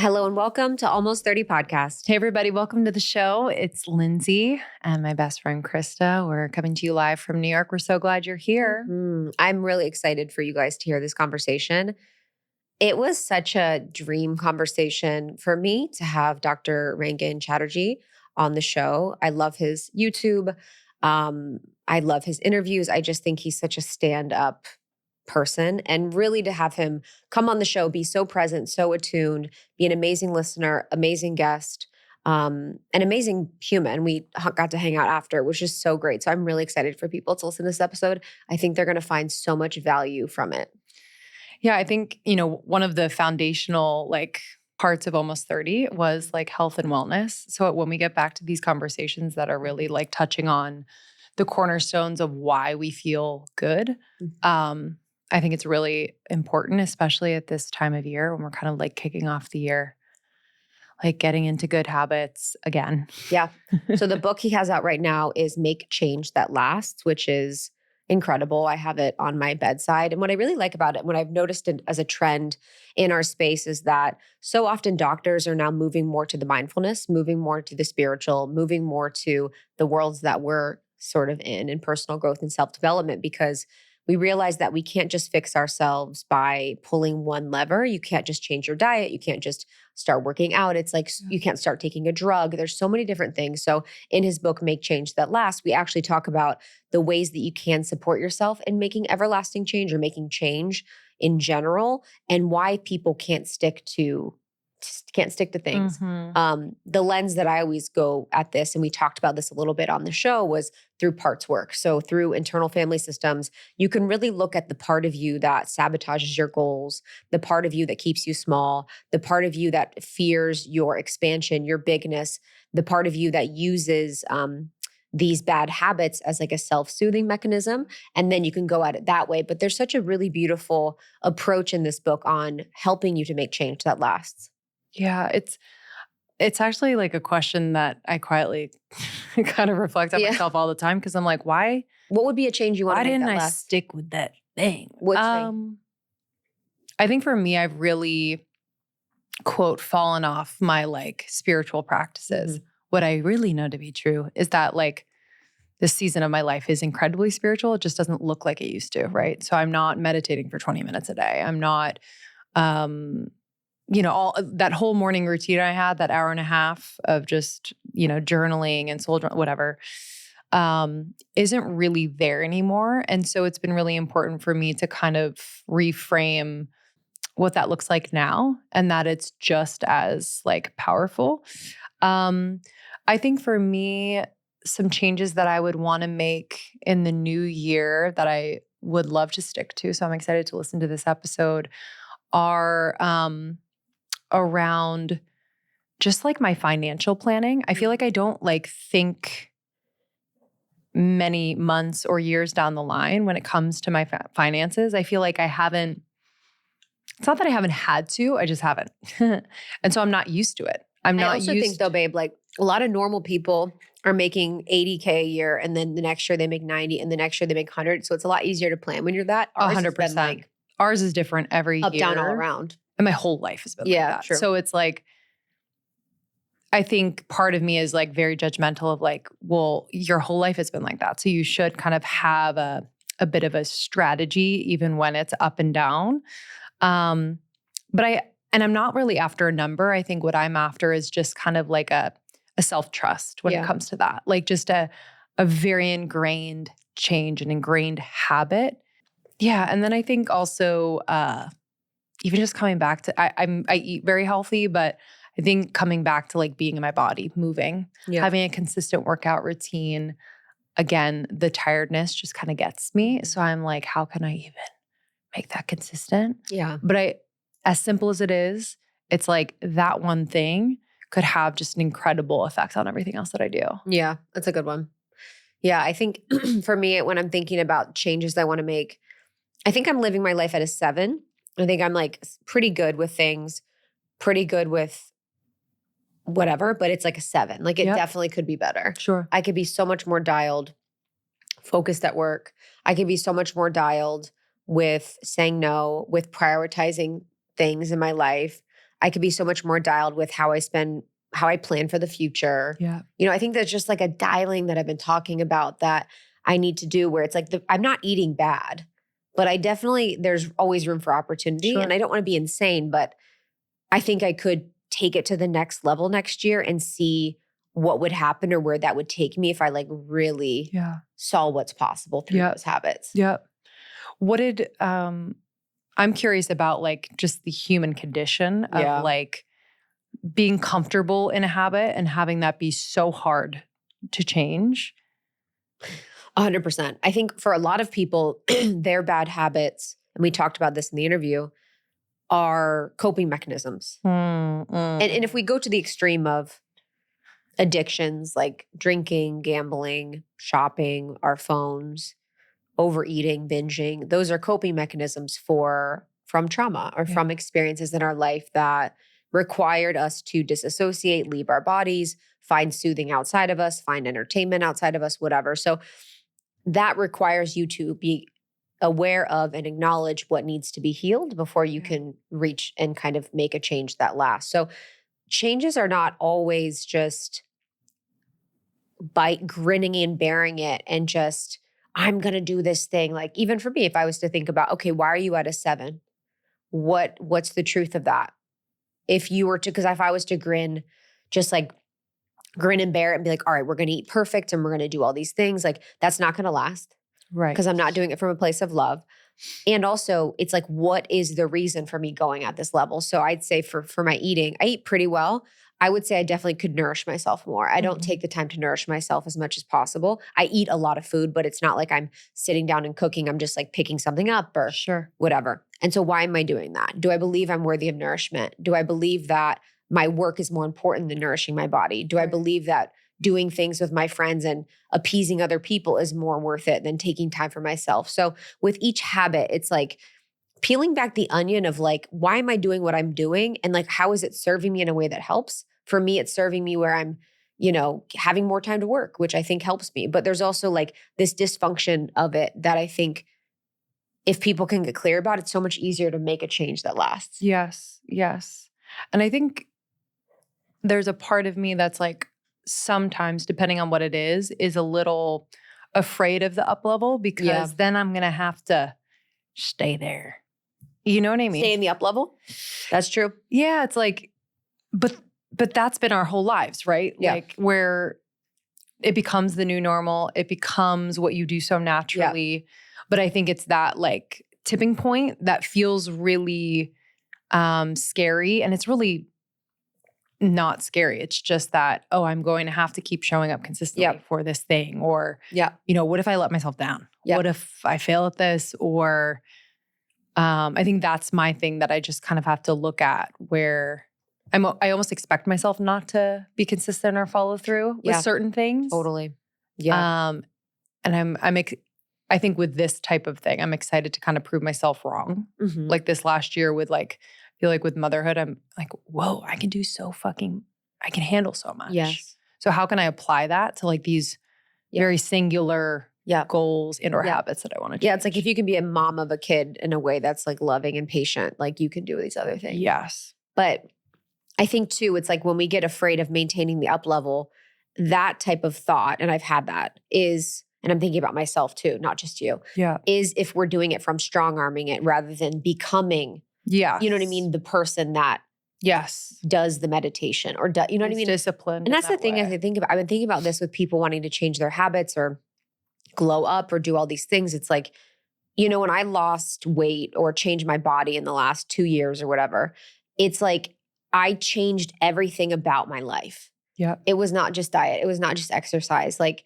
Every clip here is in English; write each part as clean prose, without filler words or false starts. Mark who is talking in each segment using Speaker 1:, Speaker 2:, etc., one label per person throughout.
Speaker 1: Hello and welcome to Almost 30 Podcast.
Speaker 2: Hey, everybody. Welcome to the show. It's Lindsay and my best friend, Krista. We're coming to you live from New York. We're so glad you're here.
Speaker 1: I'm really excited for you guys to hear this conversation. It was such a dream conversation for me to have Dr. Rangan Chatterjee on the show. I love his YouTube. I love his interviews. I just think he's such a stand-up person, and really to have him come on the show, be so present, so attuned, be an amazing listener, amazing guest, an amazing human. We got to hang out after. It was just so great. So I'm really excited for people to listen to this episode. I think they're going to find so much value from it.
Speaker 2: Yeah, I think, one of the foundational parts of Almost 30 was health and wellness. So when we get back to these conversations that are really touching on the cornerstones of why we feel good, I think it's really important, especially at this time of year when we're kind of kicking off the year, getting into good habits again.
Speaker 1: Yeah. So the book he has out right now is Make Change That Lasts, which is incredible. I have it on my bedside. And what I really like about it, what I've noticed as a trend in our space is that so often doctors are now moving more to the mindfulness, moving more to the spiritual, moving more to the worlds that we're sort of in personal growth and self-development, because we realize that we can't just fix ourselves by pulling one lever. You can't just change your diet. You can't just start working out. It's you can't start taking a drug. There's so many different things. So in his book, Make Change That Lasts, we actually talk about the ways that you can support yourself in making everlasting change or making change in general, and why people can't stick to things. The lens that I always go at this, and we talked about this a little bit on the show, was through parts work. So through internal family systems, you can really look at the part of you that sabotages your goals, the part of you that keeps you small, the part of you that fears your expansion, your bigness, the part of you that uses these bad habits as a self-soothing mechanism. And then you can go at it that way. But there's such a really beautiful approach in this book on helping you to make change that lasts.
Speaker 2: Yeah, it's actually a question that I quietly kind of reflect on myself all the time, because I'm why?
Speaker 1: What would be a change you want to make that last?
Speaker 2: Why didn't I stick with that thing?
Speaker 1: What thing?
Speaker 2: I think for me, I've really, quote, fallen off my spiritual practices. Mm-hmm. What I really know to be true is that this season of my life is incredibly spiritual. It just doesn't look like it used to, right? So I'm not meditating for 20 minutes a day. I'm not all that whole morning routine I had, that hour and a half of just, journaling and soul whatever, isn't really there anymore. And so it's been really important for me to kind of reframe what that looks like now, and that it's just as powerful. I think for me, some changes that I would want to make in the new year that I would love to stick to, so I'm excited to listen to this episode, are around just my financial planning. I feel I don't think many months or years down the line when it comes to my finances. I feel I haven't, it's not that I haven't had to, I just haven't. And so I'm not used to it. I
Speaker 1: also think though, babe, a lot of normal people are making 80K a year, and then the next year they make 90, and the next year they make 100. So it's a lot easier to plan when you're that.
Speaker 2: 100%. Ours is different every year.
Speaker 1: Up, down, all around.
Speaker 2: And my whole life has been like that.
Speaker 1: True.
Speaker 2: So it's I think part of me is very judgmental of well, your whole life has been like that. So you should kind of have a bit of a strategy even when it's up and down. But I'm not really after a number. I think what I'm after is just kind of a self-trust when it comes to that. Just a very ingrained change, an ingrained habit. Yeah. And then I think also even just coming back to, I eat very healthy, but I think coming back to being in my body, moving, having a consistent workout routine. Again, the tiredness just kind of gets me. So I'm how can I even make that consistent?
Speaker 1: Yeah.
Speaker 2: But as simple as it is, it's that one thing could have just an incredible effect on everything else that I do.
Speaker 1: Yeah, that's a good one. Yeah, I think for me, when I'm thinking about changes I want to make, I think I'm living my life at a 7. I think I'm pretty good with things, pretty good with whatever, but it's a 7. It definitely could be better.
Speaker 2: Sure.
Speaker 1: I could be so much more dialed, focused at work. I could be so much more dialed with saying no, with prioritizing things in my life. I could be so much more dialed with how I plan for the future.
Speaker 2: Yeah.
Speaker 1: I think there's just like a dialing that I've been talking about that I need to do where it's like I'm not eating bad, but there's always room for opportunity.
Speaker 2: Sure.
Speaker 1: And I don't want to be insane, but I think I could take it to the next level next year and see what would happen or where that would take me if I like really saw what's possible through those habits.
Speaker 2: Yeah. What did, I'm curious about like just the human condition of like being comfortable in a habit and having that be so hard to change.
Speaker 1: 100%. I think for a lot of people, their bad habits, and we talked about this in the interview, are coping mechanisms. And if we go to the extreme of addictions like drinking, gambling, shopping, our phones, overeating, binging, those are coping mechanisms from trauma or from experiences in our life that required us to disassociate, leave our bodies, find soothing outside of us, find entertainment outside of us, whatever. So that requires you to be aware of and acknowledge what needs to be healed before you can reach and kind of make a change that lasts. So changes are not always just by grinning and bearing it and just, I'm going to do this thing. Like even for me, if I was to think about, okay, why are you at a 7? What's the truth of that? If you were to, because if I was to just like grin and bear it and be like, all right, we're going to eat perfect and we're going to do all these things. Like that's not going to last.
Speaker 2: Right.
Speaker 1: Because I'm not doing it from a place of love. And also it's like, what is the reason for me going at this level? So I'd say for my eating, I eat pretty well. I would say I definitely could nourish myself more. I don't take the time to nourish myself as much as possible. I eat a lot of food, but it's not like I'm sitting down and cooking. I'm just like picking something up or whatever. And so why am I doing that? Do I believe I'm worthy of nourishment? Do I believe that my work is more important than nourishing my body? Do I believe that doing things with my friends and appeasing other people is more worth it than taking time for myself? So with each habit, it's like peeling back the onion of like, why am I doing what I'm doing? And like, how is it serving me in a way that helps? For me, it's serving me where I'm, having more time to work, which I think helps me. But there's also like this dysfunction of it that I think if people can get clear about, it's so much easier to make a change that lasts.
Speaker 2: Yes. Yes. And I think there's a part of me that's like, sometimes, depending on what it is a little afraid of the up level because then I'm going to have to stay there. You know what I mean?
Speaker 1: Stay in the up level. That's true.
Speaker 2: Yeah. It's like, but that's been our whole lives, right?
Speaker 1: Yeah.
Speaker 2: Like where it becomes the new normal. It becomes what you do so naturally. Yeah. But I think it's that like tipping point that feels really scary. And it's really not scary. It's just that, I'm going to have to keep showing up consistently for this thing. Or, what if I let myself down? What if I fail at this? Or I think that's my thing that I just kind of have to look at where I almost expect myself not to be consistent or follow through with certain things.
Speaker 1: Totally. Yeah.
Speaker 2: And I think with this type of thing, I'm excited to kind of prove myself wrong. Mm-hmm. Like this last year with like, I feel like with motherhood, I'm like, whoa, I can handle so much.
Speaker 1: Yes.
Speaker 2: So how can I apply that to like these very singular goals and or habits that I want to change?
Speaker 1: Yeah, it's like if you can be a mom of a kid in a way that's like loving and patient, like you can do these other things.
Speaker 2: Yes.
Speaker 1: But I think too, it's like when we get afraid of maintaining the up level, that type of thought, and I've had that is, and I'm thinking about myself too, not just you, is if we're doing it from strong arming it rather than becoming, you know what I mean? The person that does the meditation or you know what I mean?
Speaker 2: Disciplined.
Speaker 1: And that's the thing I think about. I've been thinking about this with people wanting to change their habits or glow up or do all these things. It's like, when I lost weight or changed my body in the last 2 years or whatever, it's like I changed everything about my life.
Speaker 2: Yeah.
Speaker 1: It was not just diet. It was not just exercise. Like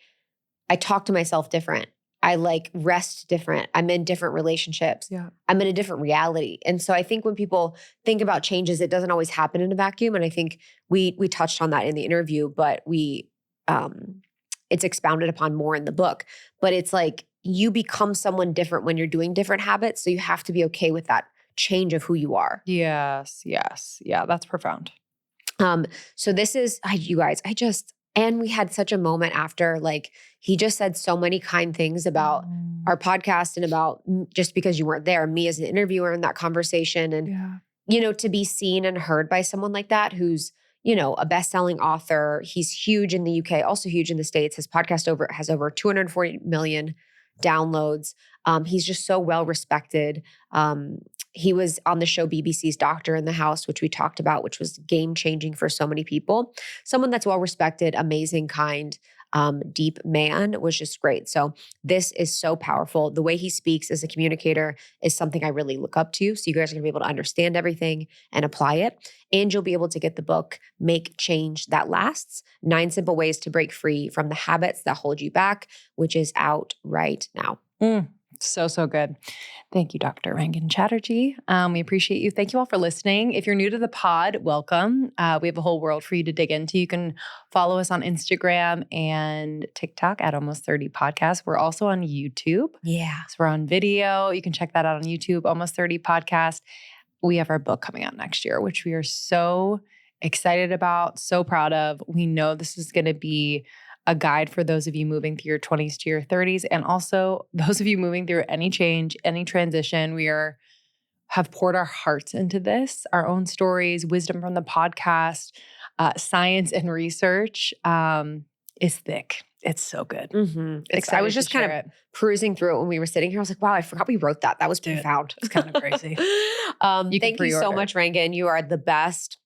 Speaker 1: I talk to myself different. I like rest different. I'm in different relationships.
Speaker 2: Yeah. I'm
Speaker 1: in a different reality. And so I think when people think about changes, it doesn't always happen in a vacuum. And I think we touched on that in the interview, but it's expounded upon more in the book. But it's like you become someone different when you're doing different habits. So you have to be okay with that change of who you are.
Speaker 2: Yes. Yes. Yeah. That's profound.
Speaker 1: So this is, you guys, and we had such a moment after, like, he just said so many kind things about our podcast and about just because you weren't there, me as an interviewer in that conversation. And to be seen and heard by someone like that who's, a best-selling author. He's huge in the UK, also huge in the States. His podcast has over 240 million downloads. He's just so well respected. He was on the show BBC's Doctor in the House, which we talked about, which was game changing for so many people. Someone that's well respected, amazing, kind, deep man was just great. So this is so powerful. The way he speaks as a communicator is something I really look up to. So you guys are gonna be able to understand everything and apply it. And you'll be able to get the book, Make Change That Lasts, 9 Simple Ways to Break Free from the Habits That Hold You Back, which is out right now.
Speaker 2: So, so good. Thank you, Dr. Rangan Chatterjee. We appreciate you. Thank you all for listening. If you're new to the pod, welcome. We have a whole world for you to dig into. You can follow us on Instagram and TikTok at Almost 30 Podcast. We're also on YouTube.
Speaker 1: Yeah.
Speaker 2: So we're on video. You can check that out on YouTube, Almost 30 Podcast. We have our book coming out next year, which we are so excited about, so proud of. We know this is going to be a guide for those of you moving through your 20s to your 30s, and also those of you moving through any change, any transition. We have poured our hearts into this, our own stories, wisdom from the podcast, science and research is thick. It's so good.
Speaker 1: I was just kind of perusing through it when we were sitting here. I was like, wow, I forgot we wrote that. That was profound.
Speaker 2: It's kind of crazy.
Speaker 1: Thank you so much, Rangan. You are the best.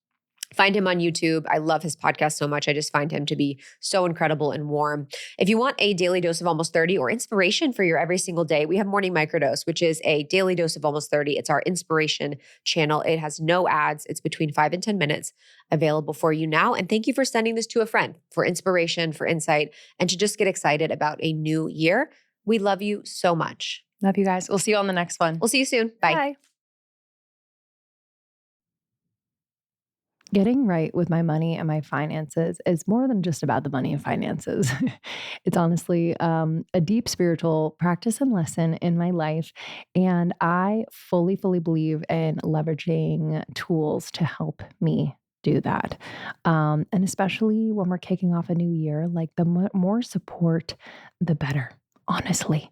Speaker 1: Find him on YouTube. I love his podcast so much. I just find him to be so incredible and warm. If you want a daily dose of Almost 30 or inspiration for your every single day, we have Morning Microdose, which is a daily dose of Almost 30. It's our inspiration channel. It has no ads. It's between 5 and 10 minutes, available for you now. And thank you for sending this to a friend for inspiration, for insight, and to just get excited about a new year. We love you so much.
Speaker 2: Love you guys. We'll see you on the next one.
Speaker 1: We'll see you soon. Bye.
Speaker 2: Bye. Getting right with my money and my finances is more than just about the money and finances. It's honestly a deep spiritual practice and lesson in my life. And I fully, fully believe in leveraging tools to help me do that. And especially when we're kicking off a new year, like the more support, the better. Honestly,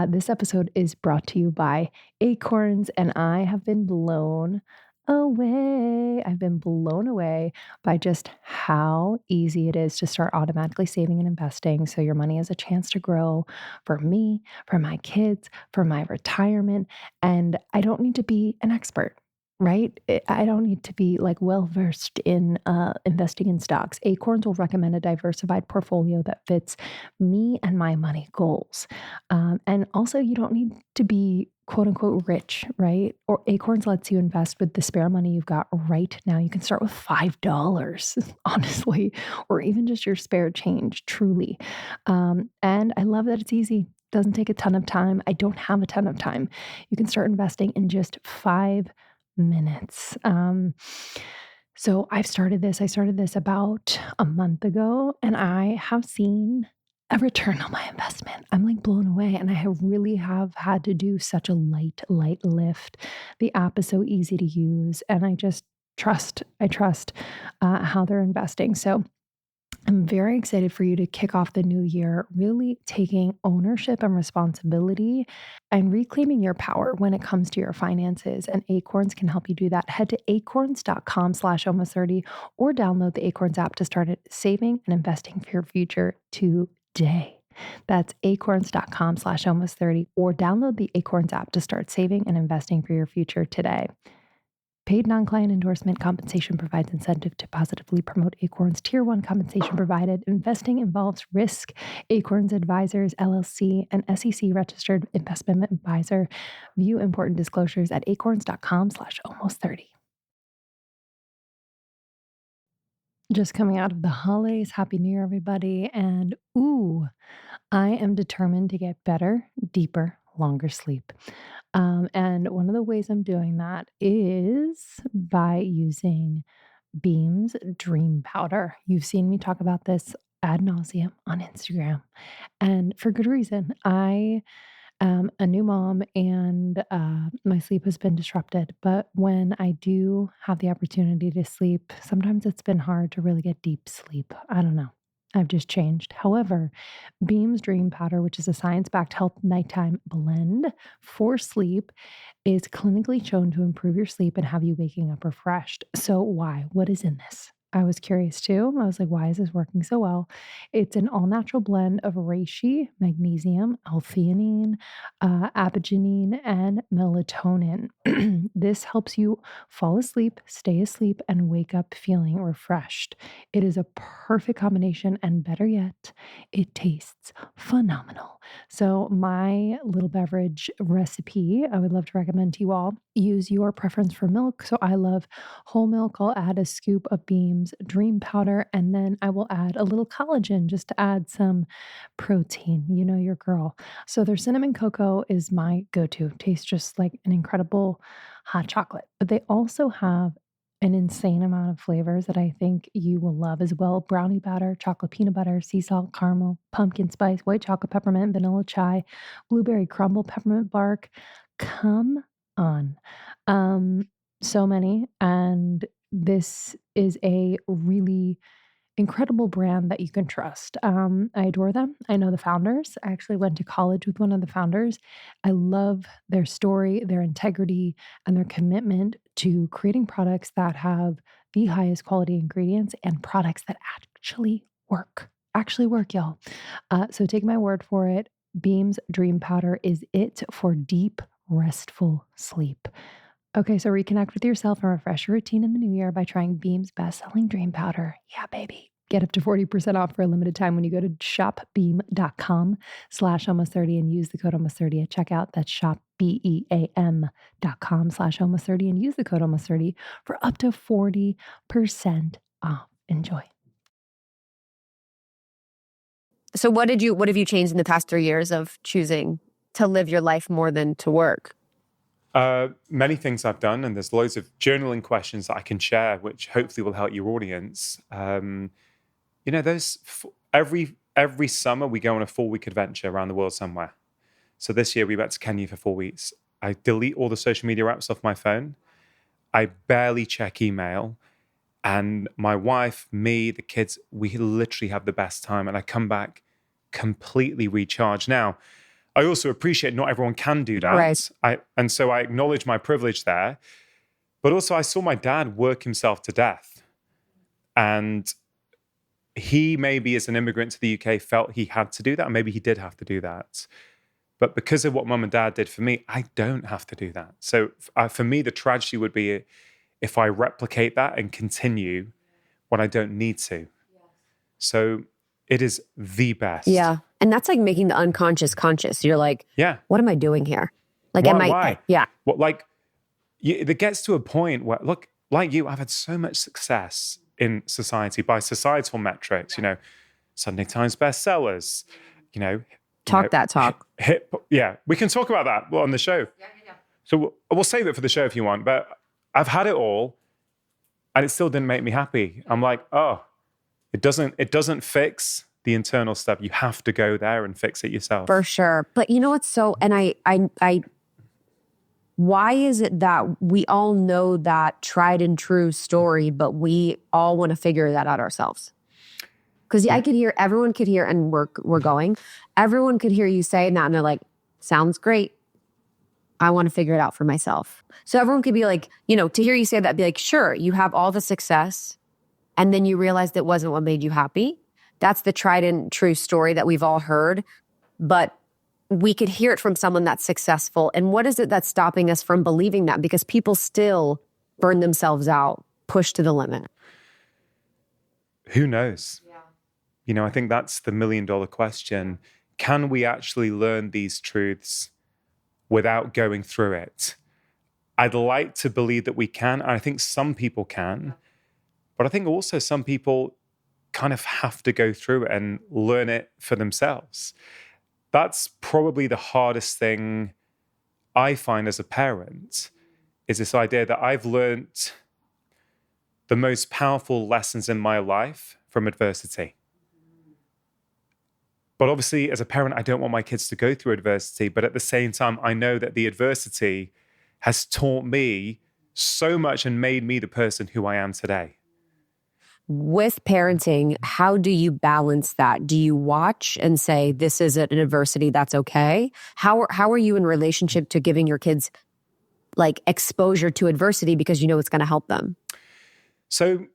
Speaker 2: this episode is brought to you by Acorns, and I have been blown away. I've been blown away by just how easy it is to start automatically saving and investing so your money has a chance to grow for me, for my kids, for my retirement. And I don't need to be an expert. Right? I don't need to be like well versed in investing in stocks. Acorns will recommend a diversified portfolio that fits me and my money goals. And also, you don't need to be quote unquote rich, right? Or Acorns lets you invest with the spare money you've got right now. You can start with $5, honestly, or even just your spare change, truly. And I love that it's easy. Doesn't take a ton of time. I don't have a ton of time. You can start investing in just 5 minutes. So I started this about a month ago, and I have seen a return on my investment. I'm like blown away, and I really have had to do such a light lift. The app is so easy to use, and I just trust. I trust how they're investing. So I'm very excited for you to kick off the new year, really taking ownership and responsibility and reclaiming your power when it comes to your finances. And Acorns can help you do that. Head to acorns.com/almost30 or download the Acorns app to start saving and investing for your future today. That's acorns.com/almost30 or download the Acorns app to start saving and investing for your future today. Paid non-client endorsement compensation provides incentive to positively promote Acorns. Tier 1 compensation provided. Investing involves risk. Acorns Advisors, LLC, an SEC-registered investment advisor. View important disclosures at acorns.com/almost30. Just coming out of the holidays. Happy New Year, everybody. And I am determined to get better, deeper, longer sleep. And one of the ways I'm doing that is by using Beam's Dream Powder. You've seen me talk about this ad nauseum on Instagram, and for good reason. I am a new mom, and my sleep has been disrupted. But when I do have the opportunity to sleep, sometimes it's been hard to really get deep sleep. I don't know.
Speaker 3: I've just changed. However, Beam's Dream Powder, which is a science-backed health nighttime blend for sleep, is clinically shown to improve your sleep and have you waking up refreshed. So why? What is in this? I was curious too. I was like, why is this working so well? It's an all natural blend of reishi, magnesium, L-theanine, apigenin, and melatonin. This helps you fall asleep, stay asleep, and wake up feeling refreshed. It is a perfect combination, and better yet, it tastes phenomenal. So, my little beverage recipe, I would love to recommend to you all. Use your preference for milk. So, I love whole milk. I'll add a scoop of Beam's Dream Powder, and then I will add a little collagen just to add some protein. You know, your girl. So, their cinnamon cocoa is my go to. Tastes just like an incredible hot chocolate. But they also have an insane amount of flavors that I think you will love as well. Brownie batter, chocolate peanut butter, sea salt, caramel, pumpkin spice, white chocolate peppermint, vanilla chai, blueberry crumble, peppermint bark. Come on. Um, so many. And this is a really incredible brand that you can trust. I adore them. I know the founders. I actually went to college with one of the founders. I love their story, their integrity, and their commitment to creating products that have the highest quality ingredients and products that actually work. Actually work, y'all. So take my word for it. Beam's Dream Powder is it for deep, restful sleep. Okay, so reconnect with yourself and refresh your routine in the new year by trying Beam's best-selling Dream Powder. Yeah, baby. Get up to 40% off for a limited time when you go to shopbeam.com/almost30 and use the code almost30 at checkout. That's shopbeam.com/almost30 and use the code almost30 for up to 40% off. Enjoy.
Speaker 1: So what have you changed in the past 3 years of choosing to live your life more than to work?
Speaker 4: Many things I've done, and there's loads of journaling questions that I can share, which hopefully will help your audience. Every summer we go on a 4-week adventure around the world somewhere. So this year we went to Kenya for 4 weeks. I delete all the social media apps off my phone. I barely check email. And my wife, me, the kids, we literally have the best time. And I come back completely recharged. Now, I also appreciate not everyone can do that.
Speaker 1: Right.
Speaker 4: And so I acknowledge my privilege there. But also I saw my dad work himself to death. And he maybe as an immigrant to the UK felt he had to do that. And maybe he did have to do that. But because of what mum and dad did for me, I don't have to do that. So for me, the tragedy would be if I replicate that and continue when I don't need to. So it is the best.
Speaker 1: Yeah. And that's like making the unconscious conscious. You're like,
Speaker 4: Yeah.
Speaker 1: what am I doing here? Like,
Speaker 4: Why?
Speaker 1: Yeah.
Speaker 4: What, like, it gets to a point where, look, like you, I've had so much success in society by societal metrics, Sunday Times bestsellers,
Speaker 1: Talk that talk.
Speaker 4: Yeah, we can talk about that on the show. Yeah. So we'll save it for the show if you want, but I've had it all and it still didn't make me happy. I'm like, oh, it doesn't fix the internal stuff. You have to go there and fix it yourself.
Speaker 1: For sure. But you know what's so, and why is it that we all know that tried and true story, but we all want to figure that out ourselves? Because everyone could hear, and we're going, everyone could hear you say that and they're like, sounds great. I want to figure it out for myself. So everyone could be like, to hear you say that, be like, sure, you have all the success and then you realized it wasn't what made you happy. That's the tried and true story that we've all heard. But we could hear it from someone that's successful. And what is it that's stopping us from believing that? Because people still burn themselves out, push to the limit.
Speaker 4: Who knows? Yeah. I think that's the $1 million question. Can we actually learn these truths without going through it? I'd like to believe that we can. And I think some people can. But I think also some people kind of have to go through it and learn it for themselves. That's probably the hardest thing I find as a parent, is this idea that I've learned the most powerful lessons in my life from adversity. But obviously, as a parent, I don't want my kids to go through adversity. But at the same time, I know that the adversity has taught me so much and made me the person who I am today.
Speaker 1: With parenting, how do you balance that? Do you watch and say, this is an adversity, that's okay? How are you in relationship to giving your kids like exposure to adversity because you know it's going to help them?
Speaker 4: So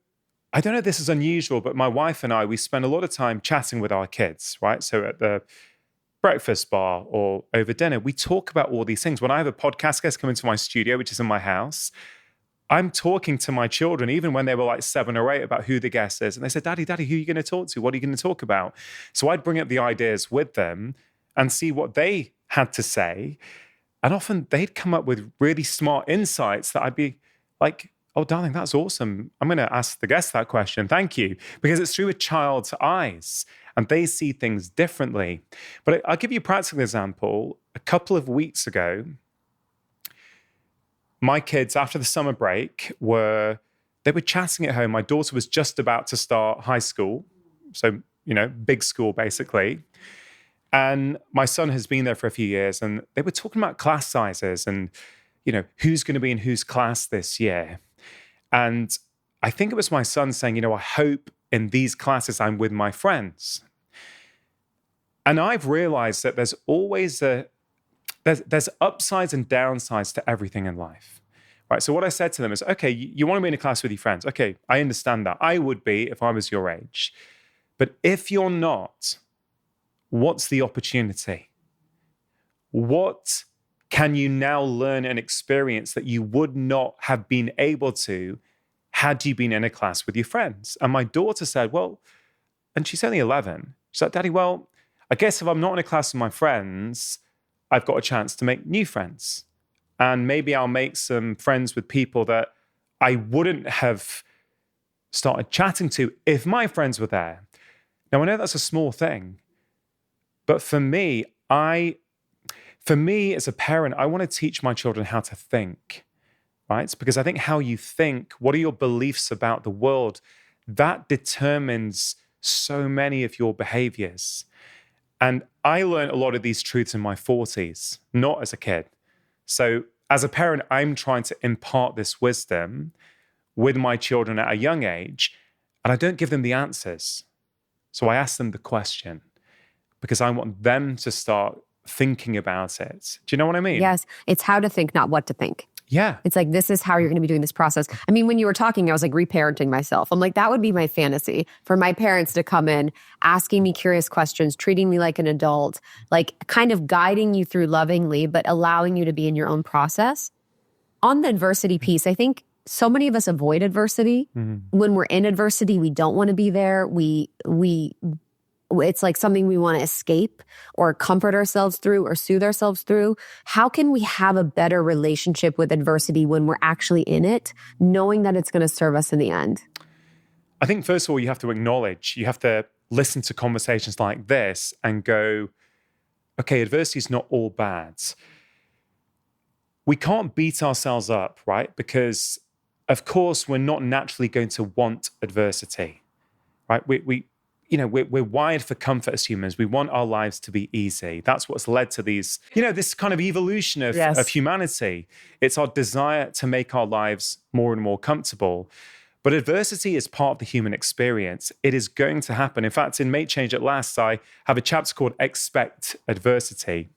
Speaker 4: I don't know if this is unusual, but my wife and I, we spend a lot of time chatting with our kids, right? So at the breakfast bar or over dinner, we talk about all these things. When I have a podcast guest come into my studio, which is in my house, I'm talking to my children, even when they were like 7 or 8, about who the guest is. And they said, Daddy, who are you going to talk to? What are you going to talk about? So I'd bring up the ideas with them and see what they had to say. And often they'd come up with really smart insights that I'd be like, oh, darling, that's awesome. I'm going to ask the guest that question. Thank you. Because it's through a child's eyes and they see things differently. But I'll give you a practical example. A couple of weeks ago, my kids, after the summer break, they were chatting at home. My daughter was just about to start high school. So, big school, basically. And my son has been there for a few years. And they were talking about class sizes and, who's going to be in whose class this year. And I think it was my son saying, I hope in these classes I'm with my friends. And I've realized that there's always there's upsides and downsides to everything in life, right? So what I said to them is, okay, you want to be in a class with your friends. Okay, I understand that. I would be if I was your age. But if you're not, what's the opportunity? What can you now learn and experience that you would not have been able to had you been in a class with your friends? And my daughter said, well, and she's only 11. She's like, Daddy, well, I guess if I'm not in a class with my friends, I've got a chance to make new friends. And maybe I'll make some friends with people that I wouldn't have started chatting to if my friends were there. Now, I know that's a small thing, but for me as a parent, I want to teach my children how to think, right? Because I think how you think, what are your beliefs about the world, that determines so many of your behaviors. And I learned a lot of these truths in my 40s, not as a kid. So as a parent, I'm trying to impart this wisdom with my children at a young age, and I don't give them the answers. So I ask them the question because I want them to start thinking about it. Do you know what I mean?
Speaker 1: Yes. It's how to think, not what to think.
Speaker 4: Yeah.
Speaker 1: It's like, this is how you're going to be doing this process. I mean, when you were talking, I was like reparenting myself. I'm like, that would be my fantasy for my parents to come in, asking me curious questions, treating me like an adult, like kind of guiding you through lovingly, but allowing you to be in your own process. On the adversity piece, I think so many of us avoid adversity. Mm-hmm. When we're in adversity, we don't want to be there. It's like something we want to escape or comfort ourselves through or soothe ourselves through. How can we have a better relationship with adversity when we're actually in it, knowing that it's going to serve us in the end?
Speaker 4: I think, first of all, you have to acknowledge, you have to listen to conversations like this and go, okay, adversity is not all bad. We can't beat ourselves up, right? Because, of course, we're not naturally going to want adversity, right? We're wired for comfort as humans. We want our lives to be easy. That's what's led to these, this kind of evolution of humanity. It's our desire to make our lives more and more comfortable. But adversity is part of the human experience. It is going to happen. In fact, in Make Change at Last, I have a chapter called Expect Adversity.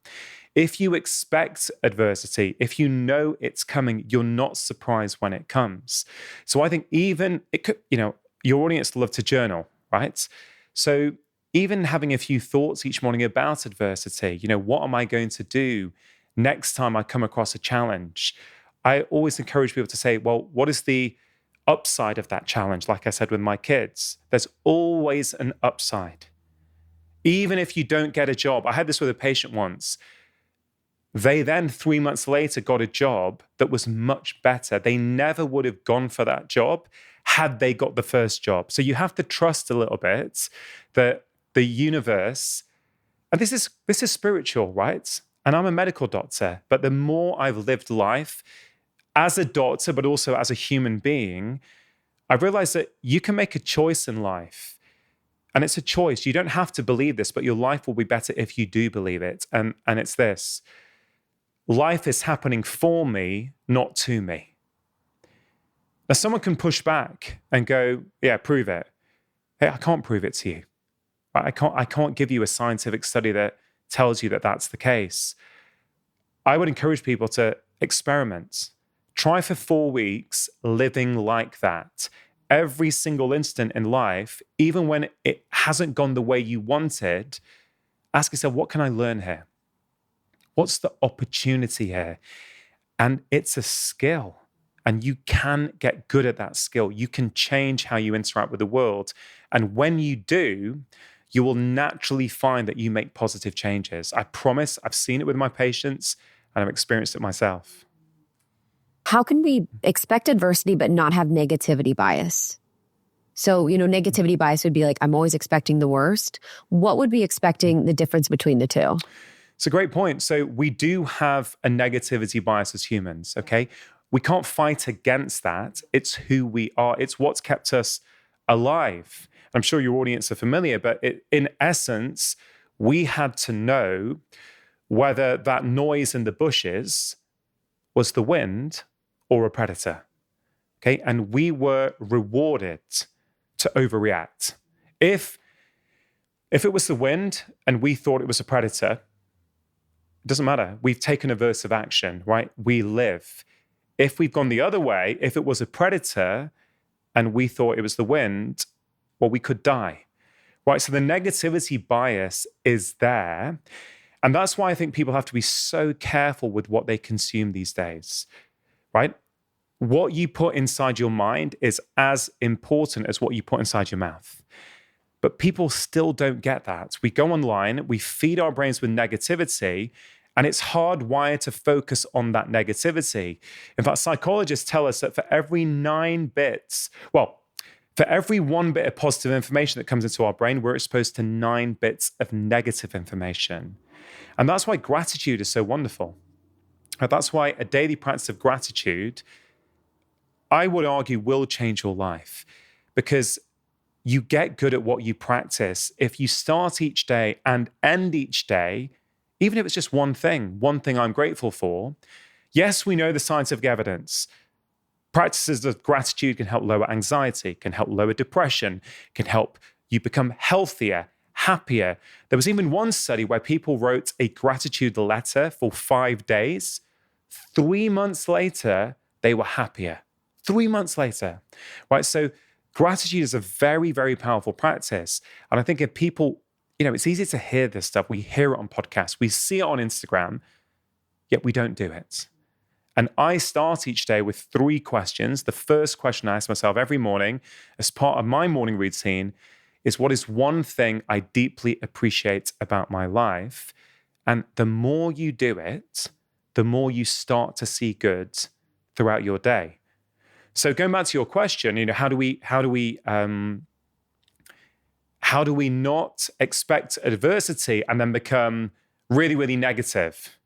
Speaker 4: If you expect adversity, if you know it's coming, you're not surprised when it comes. So I think even it could, your audience love to journal, right? So even having a few thoughts each morning about adversity, what am I going to do next time I come across a challenge? I always encourage people to say, well, what is the upside of that challenge? Like I said with my kids, there's always an upside. Even if you don't get a job. I had this with a patient once. They then 3 months later got a job that was much better. They never would have gone for that job had they got the first job. So you have to trust a little bit that the universe, and this is spiritual, right? And I'm a medical doctor, but the more I've lived life as a doctor, but also as a human being, I've realized that you can make a choice in life. And it's a choice. You don't have to believe this, but your life will be better if you do believe it. And it's this. Life is happening for me, not to me. Now, someone can push back and go, yeah, prove it. Hey, I can't prove it to you. I can't give you a scientific study that tells you that that's the case. I would encourage people to experiment. Try for 4 weeks living like that. Every single instant in life, even when it hasn't gone the way you wanted, ask yourself, what can I learn here? What's the opportunity here? And it's a skill. And you can get good at that skill. You can change how you interact with the world. And when you do, you will naturally find that you make positive changes. I promise, I've seen it with my patients and I've experienced it myself.
Speaker 1: How can we expect adversity but not have negativity bias? So, negativity bias would be like, I'm always expecting the worst. What would be expecting the difference between the two?
Speaker 4: It's a great point. So we do have a negativity bias as humans, okay? We can't fight against that. It's who we are. It's what's kept us alive. I'm sure your audience are familiar, but in essence, we had to know whether that noise in the bushes was the wind or a predator, okay? And we were rewarded to overreact. If it was the wind and we thought it was a predator, it doesn't matter. We've taken aversive action, right? We live. If we've gone the other way, if it was a predator and we thought it was the wind, well, we could die, right? So the negativity bias is there. And that's why I think people have to be so careful with what they consume these days, right? What you put inside your mind is as important as what you put inside your mouth. But people still don't get that. We go online, we feed our brains with negativity, and it's hardwired to focus on that negativity. In fact, psychologists tell us that for every 1 bit of positive information that comes into our brain, we're exposed to 9 bits of negative information. And that's why gratitude is so wonderful. That's why a daily practice of gratitude, I would argue, will change your life, because you get good at what you practice if you start each day and end each day, even if it's just one thing I'm grateful for. Yes, we know the scientific evidence. Practices of gratitude can help lower anxiety, can help lower depression, can help you become healthier, happier. There was even one study where people wrote a gratitude letter for 5 days. 3 months later, they were happier. 3 months later, right? So gratitude is a very, very powerful practice. And I think if people, it's easy to hear this stuff. We hear it on podcasts. We see it on Instagram, yet we don't do it. And I start each day with 3 questions. The first question I ask myself every morning as part of my morning routine is, what is one thing I deeply appreciate about my life? And the more you do it, the more you start to see good throughout your day. So going back to your question, how do we not expect adversity and then become really, really negative?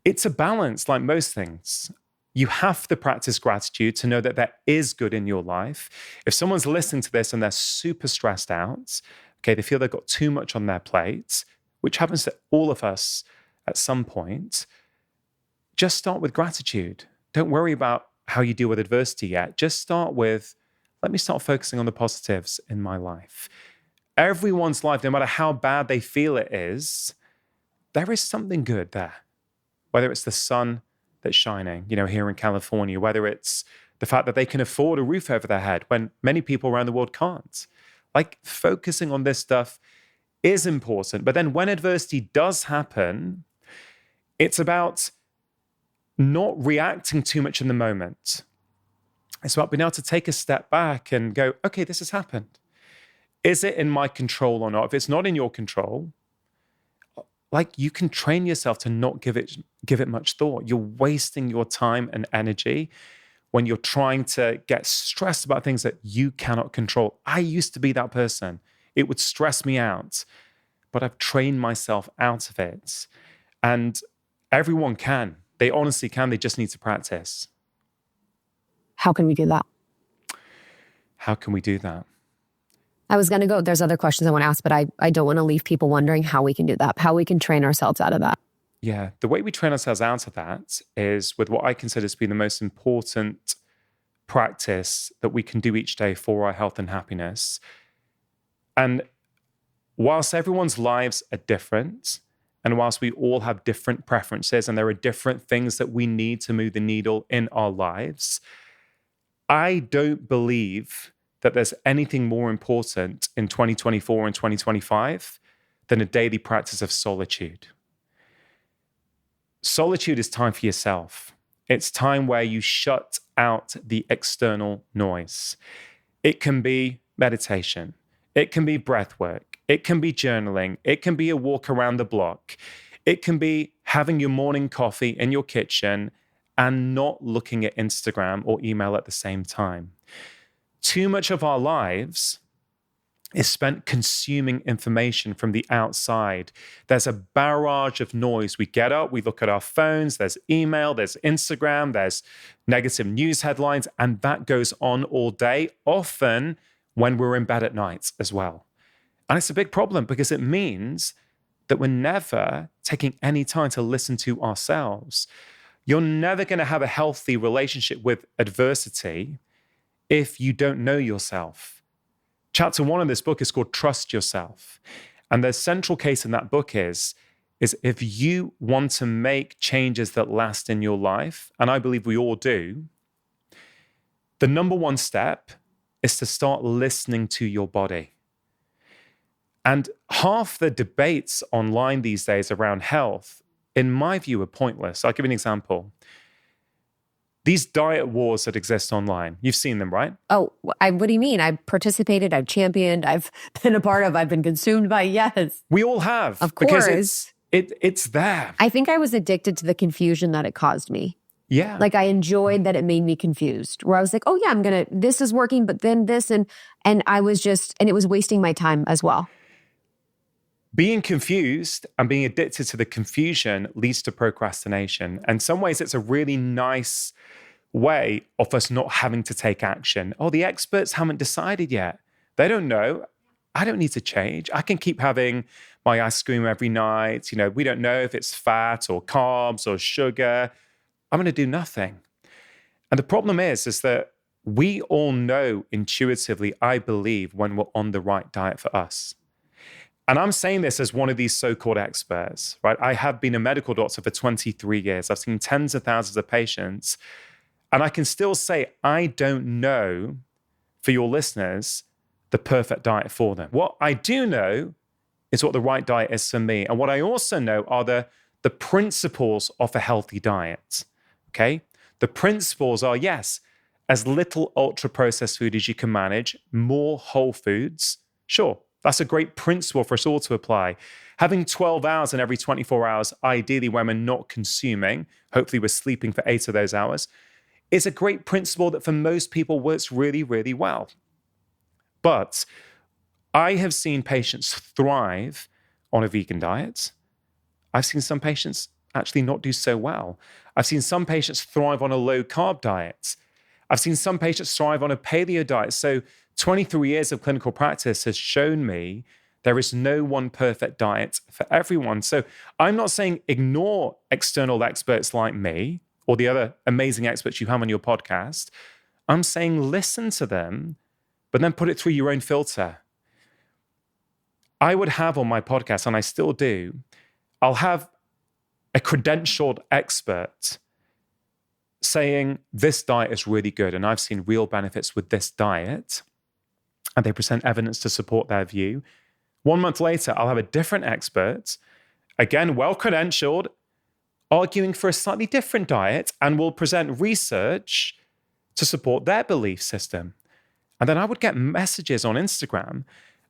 Speaker 4: It's a balance, like most things. You have to practice gratitude to know that there is good in your life. If someone's listening to this and they're super stressed out, okay, they feel they've got too much on their plate, which happens to all of us at some point, just start with gratitude. Don't worry about how you deal with adversity yet. Just start with, let me start focusing on the positives in my life. Everyone's life, no matter how bad they feel it is, there is something good there. Whether it's the sun that's shining, here in California, whether it's the fact that they can afford a roof over their head when many people around the world can't. Like, focusing on this stuff is important. But then when adversity does happen, it's about not reacting too much in the moment. It's about being able to take a step back and go, okay, this has happened. Is it in my control or not? If it's not in your control, you can train yourself to not give it much thought. You're wasting your time and energy when you're trying to get stressed about things that you cannot control. I used to be that person. It would stress me out, but I've trained myself out of it. And everyone can. They honestly can. They just need to practice.
Speaker 1: How can we do that?
Speaker 4: How can we do that?
Speaker 1: I was going to go, there's other questions I want to ask, but I don't want to leave people wondering how we can do that, how we can train ourselves out of that.
Speaker 4: Yeah, the way we train ourselves out of that is with what I consider to be the most important practice that we can do each day for our health and happiness. And whilst everyone's lives are different, and whilst we all have different preferences and there are different things that we need to move the needle in our lives, I don't believe that there's anything more important in 2024 and 2025 than a daily practice of solitude. Solitude is time for yourself. It's time where you shut out the external noise. It can be meditation. It can be breath work. It can be journaling. It can be a walk around the block. It can be having your morning coffee in your kitchen and not looking at Instagram or email at the same time. Too much of our lives is spent consuming information from the outside. There's a barrage of noise. We get up, we look at our phones, there's email, there's Instagram, there's negative news headlines, and that goes on all day, often when we're in bed at night as well. And it's a big problem because it means that we're never taking any time to listen to ourselves. You're never going to have a healthy relationship with adversity if you don't know yourself. Chapter 1 of this book is called Trust Yourself. And the central case in that book is if you want to make changes that last in your life, and I believe we all do, the number one step is to start listening to your body. And half the debates online these days around health, in my view, are pointless. I'll give you an example. These diet wars that exist online, you've seen them, right?
Speaker 1: Oh, what do you mean? I've participated, I've championed, I've been a part of, I've been consumed by, yes.
Speaker 4: We all have.
Speaker 1: Of course.
Speaker 4: Because it's there.
Speaker 1: I think I was addicted to the confusion that it caused me.
Speaker 4: Yeah.
Speaker 1: Like I enjoyed that it made me confused, where I was like, oh yeah, this is working, but then this, and I was just, and it was wasting my time as well.
Speaker 4: Being confused and being addicted to the confusion leads to procrastination. And in some ways, it's a really nice way of us not having to take action. Oh, the experts haven't decided yet. They don't know. I don't need to change. I can keep having my ice cream every night. You know, we don't know if it's fat or carbs or sugar. I'm going to do nothing. And the problem is that we all know intuitively, I believe, when we're on the right diet for us. And I'm saying this as one of these so-called experts, right? I have been a medical doctor for 23 years. I've seen tens of thousands of patients. And I can still say, I don't know, for your listeners, the perfect diet for them. What I do know is what the right diet is for me. And what I also know are the principles of a healthy diet, okay? The principles are, yes, as little ultra-processed food as you can manage, more whole foods, sure. That's a great principle for us all to apply. Having 12 hours in every 24 hours, ideally when we're not consuming, hopefully we're sleeping for 8 of those hours, is a great principle that for most people works really, really well. But I have seen patients thrive on a vegan diet. I've seen some patients actually not do so well. I've seen some patients thrive on a low-carb diet. I've seen some patients thrive on a paleo diet. So 23 years of clinical practice has shown me there is no one perfect diet for everyone. So I'm not saying ignore external experts like me or the other amazing experts you have on your podcast. I'm saying listen to them, but then put it through your own filter. I would have on my podcast, and I still do, I'll have a credentialed expert saying this diet is really good and I've seen real benefits with this diet. And they present evidence to support their view. 1 month later, I'll have a different expert, again, well-credentialed, arguing for a slightly different diet and will present research to support their belief system. And then I would get messages on Instagram.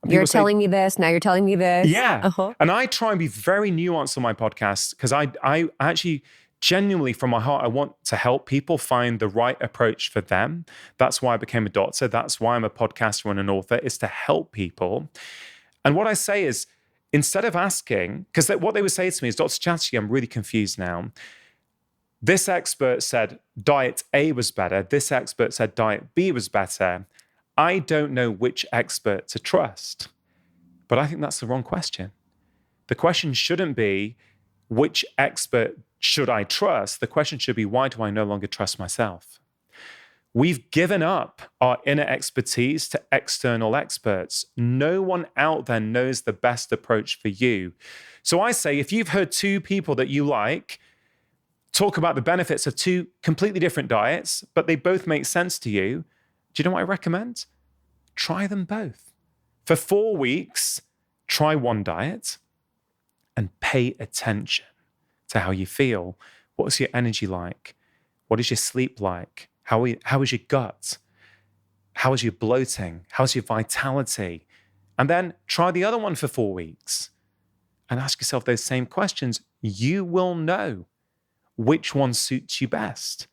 Speaker 1: You're telling me this, now you're telling me this.
Speaker 4: Yeah.
Speaker 1: Uh-huh.
Speaker 4: And I try and be very nuanced on my podcast because I actually genuinely, from my heart, I want to help people find the right approach for them. That's why I became a doctor. That's why I'm a podcaster and an author, is to help people. And what I say is, instead of asking, because what they would say to me is, Dr. Chatterjee, I'm really confused now. This expert said diet A was better. This expert said diet B was better. I don't know which expert to trust. But I think that's the wrong question. The question shouldn't be, which expert should I trust? The question should be, why do I no longer trust myself? We've given up our inner expertise to external experts. No one out there knows the best approach for you. So I say, if you've heard two people that you like talk about the benefits of two completely different diets, but they both make sense to you, do you know what I recommend? Try them both. For 4 weeks, try one diet and pay attention to how you feel. What is your energy like? What is your sleep like? How is your gut? How is your bloating? How's your vitality? And then try the other one for 4 weeks and ask yourself those same questions. You will know which one suits you best.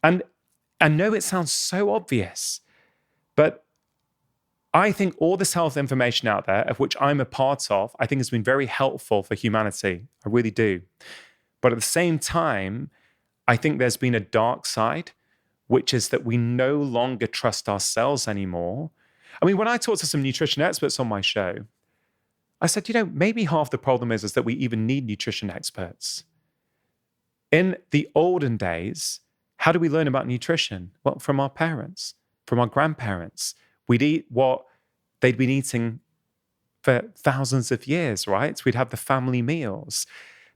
Speaker 4: And I know it sounds so obvious, but I think all this health information out there, of which I'm a part of, I think has been very helpful for humanity. I really do. But at the same time, I think there's been a dark side, which is that we no longer trust ourselves anymore. I mean, when I talk to some nutrition experts on my show, I said, maybe half the problem is that we even need nutrition experts. In the olden days, how do we learn about nutrition? Well, from our parents, from our grandparents. We'd eat what they'd been eating for thousands of years, right? We'd have the family meals.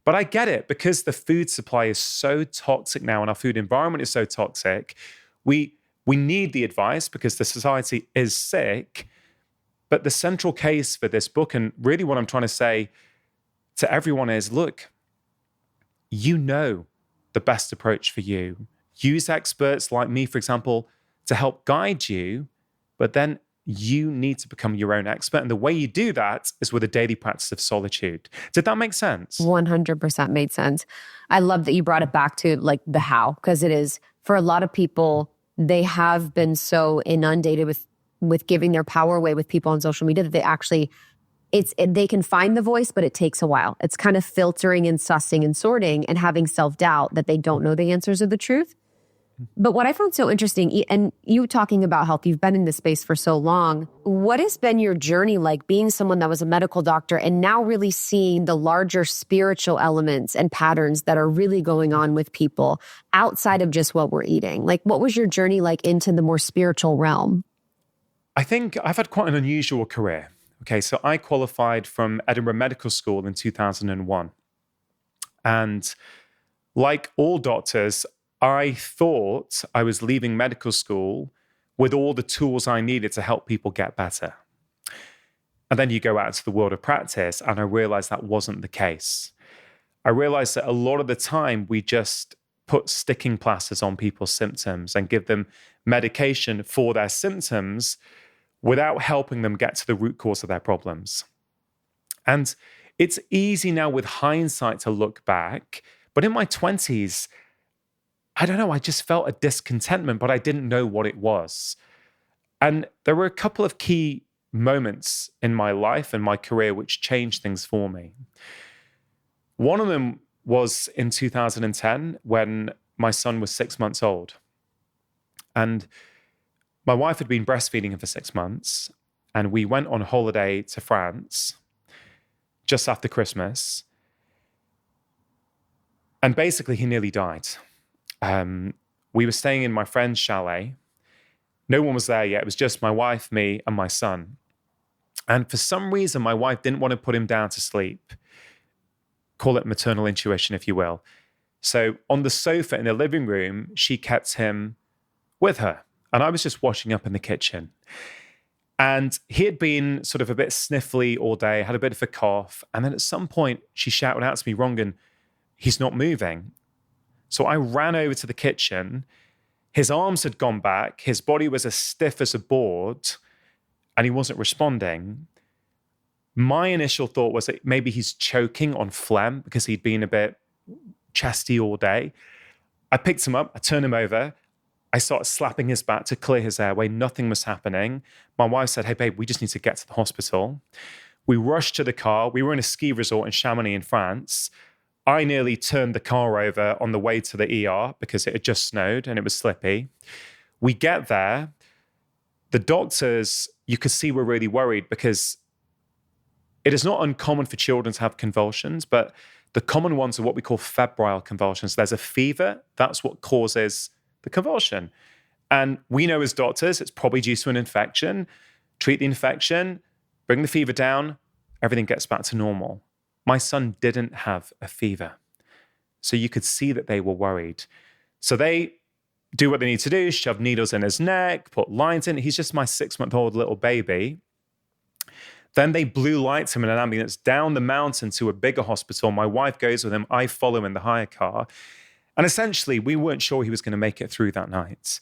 Speaker 4: But I get it, because the food supply is so toxic now and our food environment is so toxic, we need the advice because the society is sick. But the central case for this book, and really what I'm trying to say to everyone is, look, you know the best approach for you. Use experts like me, for example, to help guide you, but then you need to become your own expert. And the way you do that is with a daily practice of solitude. Did that make sense?
Speaker 1: 100% made sense. I love that you brought it back to like the how, because it is, for a lot of people, they have been so inundated with giving their power away with people on social media that they actually, they can find the voice, but it takes a while. It's kind of filtering and sussing and sorting and having self-doubt that they don't know the answers of the truth. But what I found so interesting, and you talking about health, you've been in this space for so long. What has been your journey like, being someone that was a medical doctor and now really seeing the larger spiritual elements and patterns that are really going on with people outside of just what we're eating? Like, what was your journey like into the more spiritual realm?
Speaker 4: I think I've had quite an unusual career. Okay, so I qualified from Edinburgh Medical School in 2001. And like all doctors, I thought I was leaving medical school with all the tools I needed to help people get better. And then you go out into the world of practice, and I realized that wasn't the case. I realized that a lot of the time we just put sticking plasters on people's symptoms and give them medication for their symptoms without helping them get to the root cause of their problems. And it's easy now with hindsight to look back, but in my 20s, I don't know, I just felt a discontentment, but I didn't know what it was. And there were a couple of key moments in my life and my career which changed things for me. One of them was in 2010 when my son was 6 months old. And my wife had been breastfeeding him for 6 months, and we went on holiday to France just after Christmas. And basically, he nearly died. We were staying in my friend's chalet. No one was there yet. It was just my wife, me, and my son. And for some reason, my wife didn't want to put him down to sleep. Call it maternal intuition, if you will. So on the sofa in the living room, she kept him with her. And I was just washing up in the kitchen. And he had been sort of a bit sniffly all day, had a bit of a cough. And then at some point, she shouted out to me, Rangan, he's not moving. So I ran over to the kitchen. His arms had gone back. His body was as stiff as a board, and he wasn't responding. My initial thought was that maybe he's choking on phlegm because he'd been a bit chesty all day. I picked him up. I turned him over. I started slapping his back to clear his airway. Nothing was happening. My wife said, hey, babe, we just need to get to the hospital. We rushed to the car. We were in a ski resort in Chamonix in France. I nearly turned the car over on the way to the ER because it had just snowed and it was slippy. We get there. The doctors, you could see, were really worried because it is not uncommon for children to have convulsions, but the common ones are what we call febrile convulsions. There's a fever. That's what causes the convulsion. And we know as doctors, it's probably due to an infection. Treat the infection, bring the fever down, everything gets back to normal. My son didn't have a fever. So you could see that they were worried. So they do what they need to do, shove needles in his neck, put lines in. He's just my 6-month-old little baby. Then they blue light him in an ambulance down the mountain to a bigger hospital. My wife goes with him. I follow in the hire car. And essentially, we weren't sure he was going to make it through that night.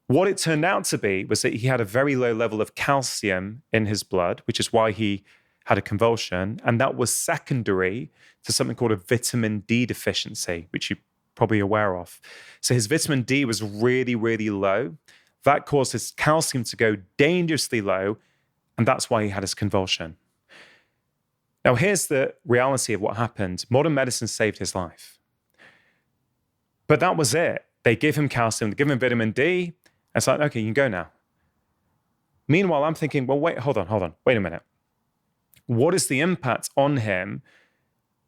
Speaker 4: What it turned out to be was that he had a very low level of calcium in his blood, which is why he had a convulsion. And that was secondary to something called a vitamin D deficiency, which you're probably aware of. So his vitamin D was really, really low. That caused his calcium to go dangerously low. And that's why he had his convulsion. Now, here's the reality of what happened. Modern medicine saved his life. But that was it. They give him calcium, they give him vitamin D. It's like, okay, you can go now. Meanwhile, I'm thinking, well, wait, hold on, wait a minute. What is the impact on him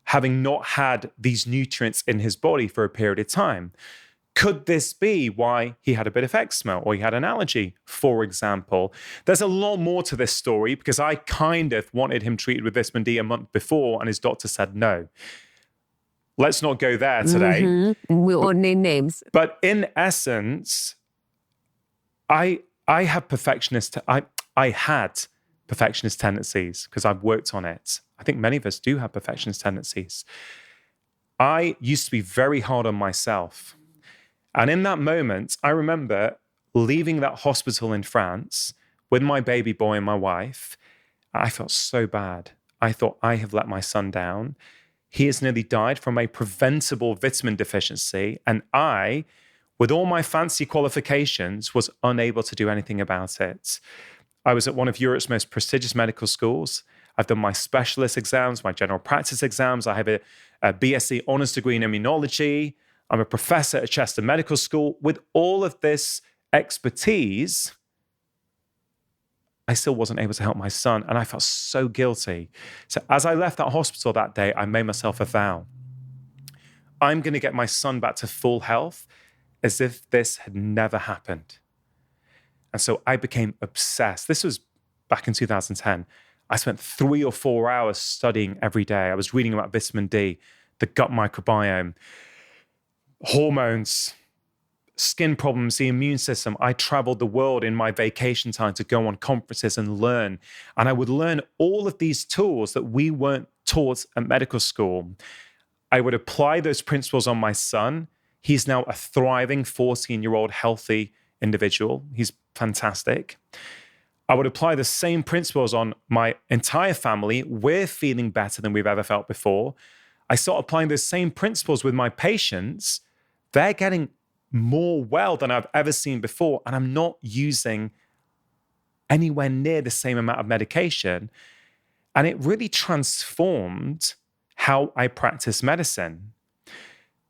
Speaker 4: having not had these nutrients in his body for a period of time? Could this be why he had a bit of eczema or he had an allergy, for example? There's a lot more to this story because I kind of wanted him treated with vitamin D a month before and his doctor said no. Let's not go there today.
Speaker 1: Mm-hmm. We won't name names.
Speaker 4: But in essence, I had perfectionist tendencies because I've worked on it. I think many of us do have perfectionist tendencies. I used to be very hard on myself. And in that moment, I remember leaving that hospital in France with my baby boy and my wife. I felt so bad. I thought, I have let my son down. He has nearly died from a preventable vitamin deficiency. And I, with all my fancy qualifications, was unable to do anything about it. I was at one of Europe's most prestigious medical schools. I've done my specialist exams, my general practice exams. I have a BSc honors degree in immunology. I'm a professor at Chester Medical School. With all of this expertise, I still wasn't able to help my son, and I felt so guilty. So as I left that hospital that day, I made myself a vow. I'm going to get my son back to full health as if this had never happened. And so I became obsessed. This was back in 2010. I spent 3 or 4 hours studying every day. I was reading about vitamin D, the gut microbiome, hormones, skin problems, the immune system. I traveled the world in my vacation time to go on conferences and learn. And I would learn all of these tools that we weren't taught at medical school. I would apply those principles on my son. He's now a thriving 14-year-old healthy individual. He's fantastic. I would apply the same principles on my entire family. We're feeling better than we've ever felt before. I start applying those same principles with my patients. They're getting more well than I've ever seen before, and I'm not using anywhere near the same amount of medication. And it really transformed how I practice medicine.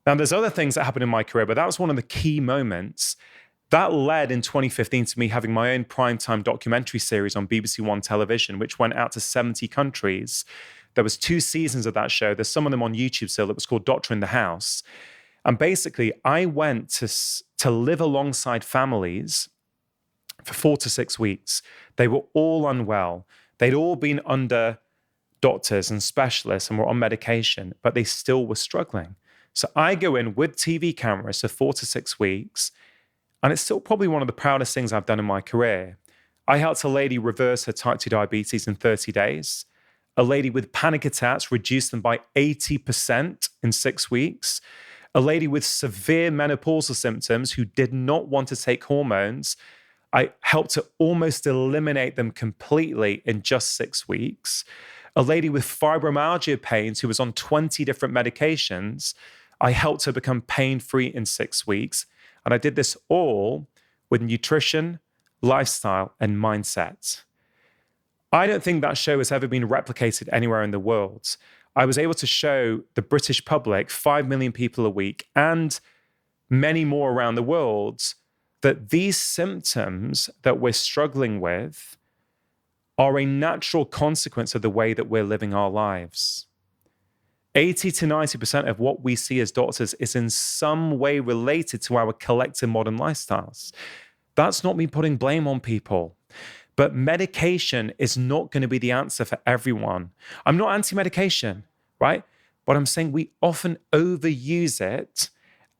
Speaker 4: Now, there's other things that happened in my career, but that was one of the key moments. That led in 2015 to me having my own primetime documentary series on BBC One television, which went out to 70 countries. There was 2 seasons of that show. There's some of them on YouTube still. It was called Doctor in the House. And basically, I went to live alongside families for 4 to 6 weeks. They were all unwell. They'd all been under doctors and specialists and were on medication, but they still were struggling. So I go in with TV cameras for 4 to 6 weeks, and it's still probably one of the proudest things I've done in my career. I helped a lady reverse her type 2 diabetes in 30 days. A lady with panic attacks, reduced them by 80% in 6 weeks. A lady with severe menopausal symptoms who did not want to take hormones, I helped to almost eliminate them completely in just 6 weeks. A lady with fibromyalgia pains who was on 20 different medications, I helped her become pain-free in 6 weeks. And I did this all with nutrition, lifestyle, and mindset. I don't think that show has ever been replicated anywhere in the world. I was able to show the British public, 5 million people a week, and many more around the world, that these symptoms that we're struggling with are a natural consequence of the way that we're living our lives. 80 to 90% of what we see as doctors is in some way related to our collective modern lifestyles. That's not me putting blame on people. But medication is not going to be the answer for everyone. I'm not anti-medication, right? But I'm saying we often overuse it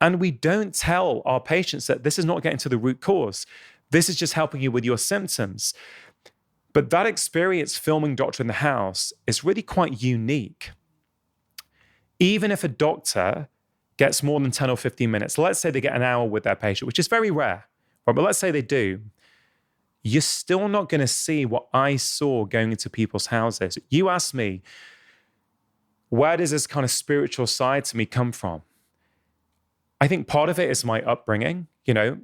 Speaker 4: and we don't tell our patients that this is not getting to the root cause. This is just helping you with your symptoms. But that experience filming Doctor in the House is really quite unique. Even if a doctor gets more than 10 or 15 minutes, let's say they get an hour with their patient, which is very rare, right? But let's say they do, you're still not going to see what I saw going into people's houses. You asked me, where does this kind of spiritual side to me come from? I think part of it is my upbringing. You know,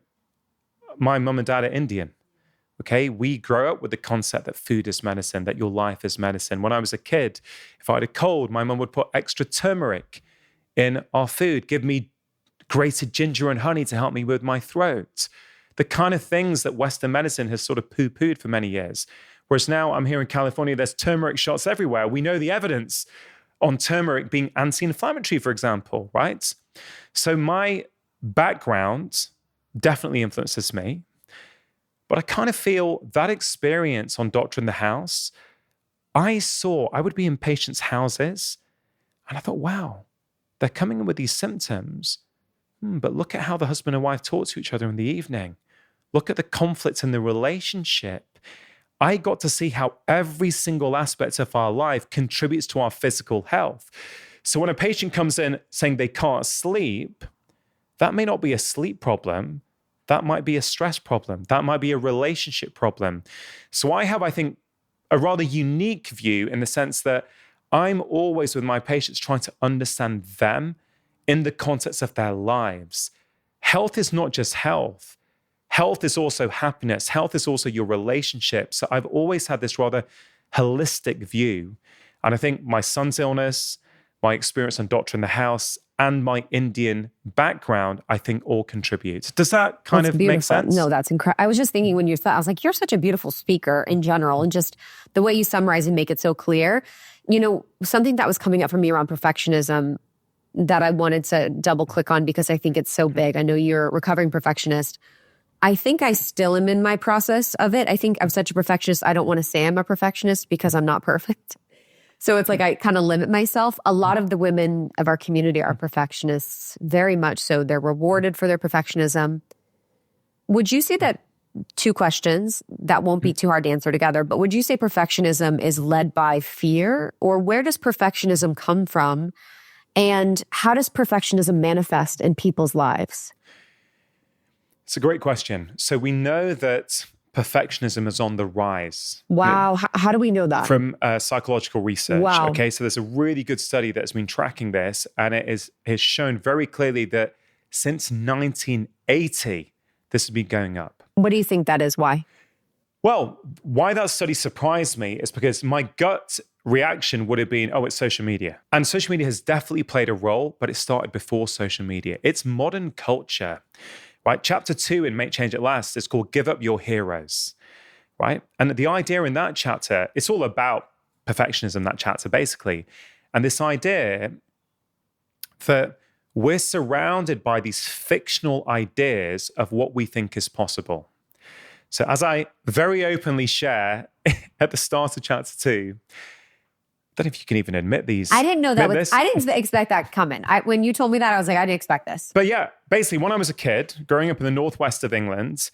Speaker 4: my mum and dad are Indian. Okay, we grow up with the concept that food is medicine, that your life is medicine. When I was a kid, if I had a cold, my mum would put extra turmeric in our food, give me grated ginger and honey to help me with my throat. The kind of things that Western medicine has sort of poo-pooed for many years. Whereas now I'm here in California, there's turmeric shots everywhere. We know the evidence on turmeric being anti-inflammatory, for example, right? So my background definitely influences me. But I kind of feel that experience on Doctor in the House, I would be in patients' houses and I thought, wow, they're coming in with these symptoms. But look at how the husband and wife talk to each other in the evening. Look at the conflict in the relationship. I got to see how every single aspect of our life contributes to our physical health. So when a patient comes in saying they can't sleep, that may not be a sleep problem. That might be a stress problem. That might be a relationship problem. So I have, I think, a rather unique view in the sense that I'm always with my patients trying to understand them in the context of their lives. Health is not just health. Health is also happiness. Health is also your relationship. So I've always had this rather holistic view. And I think my son's illness, my experience on Doctor in the House, and my Indian background, I think all contribute. Does that kind of make sense?
Speaker 1: No, that's incredible. I was just thinking when you thought, I was like, you're such a beautiful speaker in general, and just the way you summarize and make it so clear. You know, something that was coming up for me around perfectionism that I wanted to double click on because I think it's so big. I know you're a recovering perfectionist. I think I still am in my process of it. I think I'm such a perfectionist. I don't want to say I'm a perfectionist because I'm not perfect. So it's like I kind of limit myself. A lot of the women of our community are perfectionists, very much so. They're rewarded for their perfectionism. Would you say that, two questions that won't be too hard to answer together, but would you say perfectionism is led by fear, or where does perfectionism come from? And how does perfectionism manifest in people's lives?
Speaker 4: It's a great question. So we know that perfectionism is on the rise.
Speaker 1: Wow. How do we know that?
Speaker 4: From psychological research.
Speaker 1: Wow.
Speaker 4: Okay, so there's a really good study that's been tracking this, and it has shown very clearly that since 1980, this has been going up.
Speaker 1: What do you think that is? Why?
Speaker 4: Well, why that study surprised me is because my gut reaction would have been, oh, it's social media. And social media has definitely played a role, but it started before social media. It's modern culture. Right, chapter 2 in Make Change at Last is called Give Up Your Heroes, right? And the idea in that chapter, it's all about perfectionism, that chapter basically. And this idea that we're surrounded by these fictional ideas of what we think is possible. So as I very openly share at the start of chapter 2, I don't know if you can even admit these.
Speaker 1: I didn't know that. I didn't expect that coming. When you told me that, I was like, I didn't expect this.
Speaker 4: But yeah, basically, when I was a kid, growing up in the northwest of England,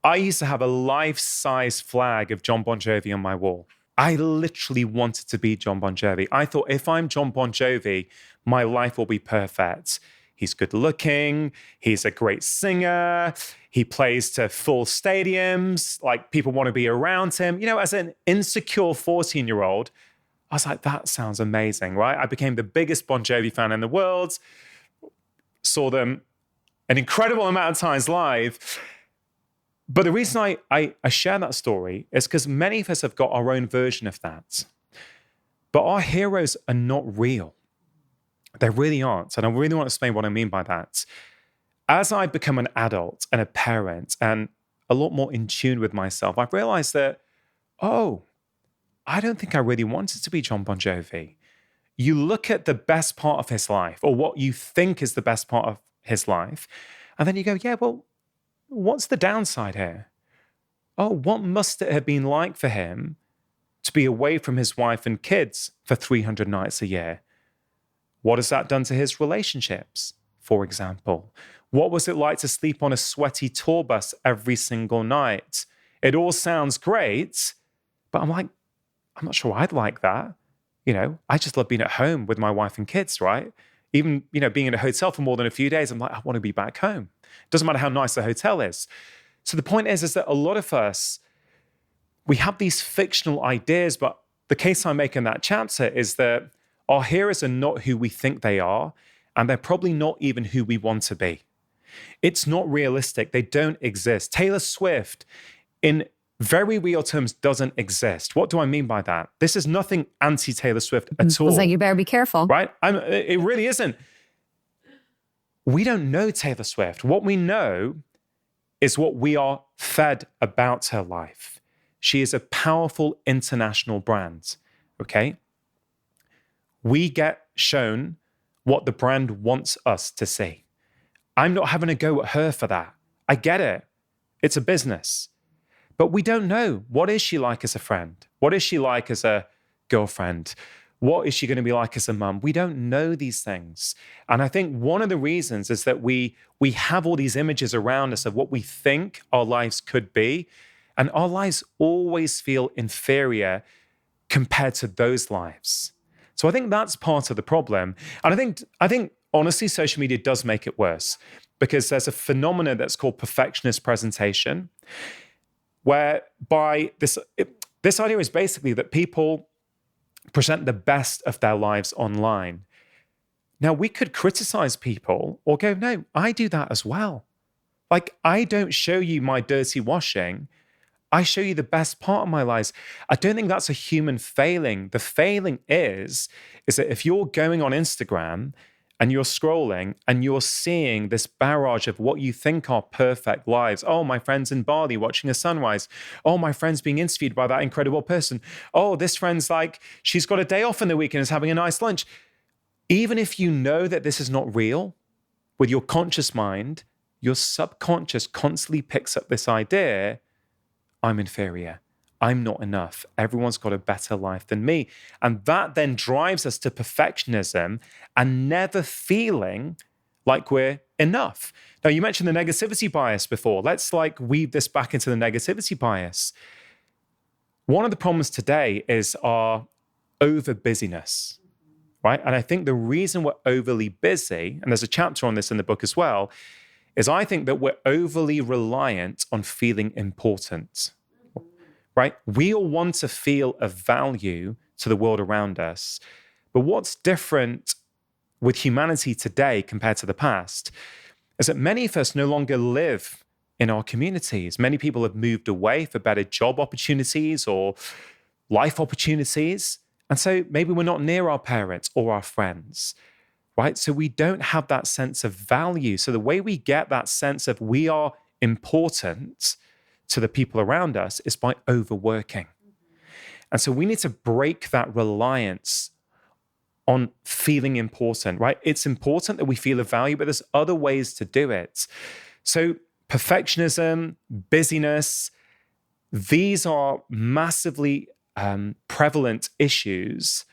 Speaker 4: I used to have a life-size flag of John Bon Jovi on my wall. I literally wanted to be John Bon Jovi. I thought, if I'm John Bon Jovi, my life will be perfect. He's good looking. He's a great singer. He plays to full stadiums. Like, people want to be around him. You know, as an insecure 14-year-old, I was like, that sounds amazing, right? I became the biggest Bon Jovi fan in the world, saw them an incredible amount of times live. But the reason I share that story is because many of us have got our own version of that. But our heroes are not real. They really aren't. And I really want to explain what I mean by that. As I become an adult and a parent and a lot more in tune with myself, I've realized that, I don't think I really wanted to be John Bon Jovi. you look at the best part of his life, or what you think is the best part of his life, and then you go, yeah, well, what's the downside here? Oh, what must it have been like for him to be away from his wife and kids for 300 nights a year? What has that done to his relationships, for example? What was it like to sleep on a sweaty tour bus every single night? It all sounds great, but I'm like, I'm not sure I'd like that. I just love being at home with my wife and kids, right? Even, being in a hotel for more than a few days, I'm like, I want to be back home. Doesn't matter how nice the hotel is. So the point is that a lot of us, we have these fictional ideas, but the case I make in that chapter is that our heroes are not who we think they are, and they're probably not even who we want to be. It's not realistic. They don't exist. Taylor Swift, in very real terms, doesn't exist. What do I mean by that? This is nothing anti-Taylor Swift at all.
Speaker 1: It's like, you better be careful.
Speaker 4: Right? It really isn't. We don't know Taylor Swift. What we know is what we are fed about her life. She is a powerful international brand, okay? We get shown what the brand wants us to see. I'm not having a go at her for that. I get it. It's a business. But we don't know. What is she like as a friend? What is she like as a girlfriend? What is she going to be like as a mum? We don't know these things. And I think one of the reasons is that we have all these images around us of what we think our lives could be. And our lives always feel inferior compared to those lives. So I think that's part of the problem. And I think honestly, social media does make it worse, because there's a phenomenon that's called perfectionist presentation, whereby this idea is basically that people present the best of their lives online. Now, we could criticize people or go, no, I do that as well. Like, I don't show you my dirty washing. I show you the best part of my lives. I don't think that's a human failing. The failing is that if you're going on Instagram and you're scrolling and you're seeing this barrage of what you think are perfect lives. Oh, my friend's in Bali watching a sunrise. Oh, my friend's being interviewed by that incredible person. Oh, this friend's like, she's got a day off in the week and is having a nice lunch. Even if you know that this is not real, with your conscious mind, your subconscious constantly picks up this idea, I'm inferior. I'm not enough. Everyone's got a better life than me. And that then drives us to perfectionism and never feeling like we're enough. Now, you mentioned the negativity bias before. Let's weave this back into the negativity bias. One of the problems today is our over busyness, right? And I think the reason we're overly busy, and there's a chapter on this in the book as well, is I think that we're overly reliant on feeling important. Right? We all want to feel of value to the world around us. But what's different with humanity today compared to the past is that many of us no longer live in our communities. Many people have moved away for better job opportunities or life opportunities. And so maybe we're not near our parents or our friends, right? So we don't have that sense of value. So the way we get that sense of we are important to the people around us is by overworking. And so we need to break that reliance on feeling important, right? It's important that we feel of value, but there's other ways to do it. So perfectionism, busyness, these are massively prevalent issues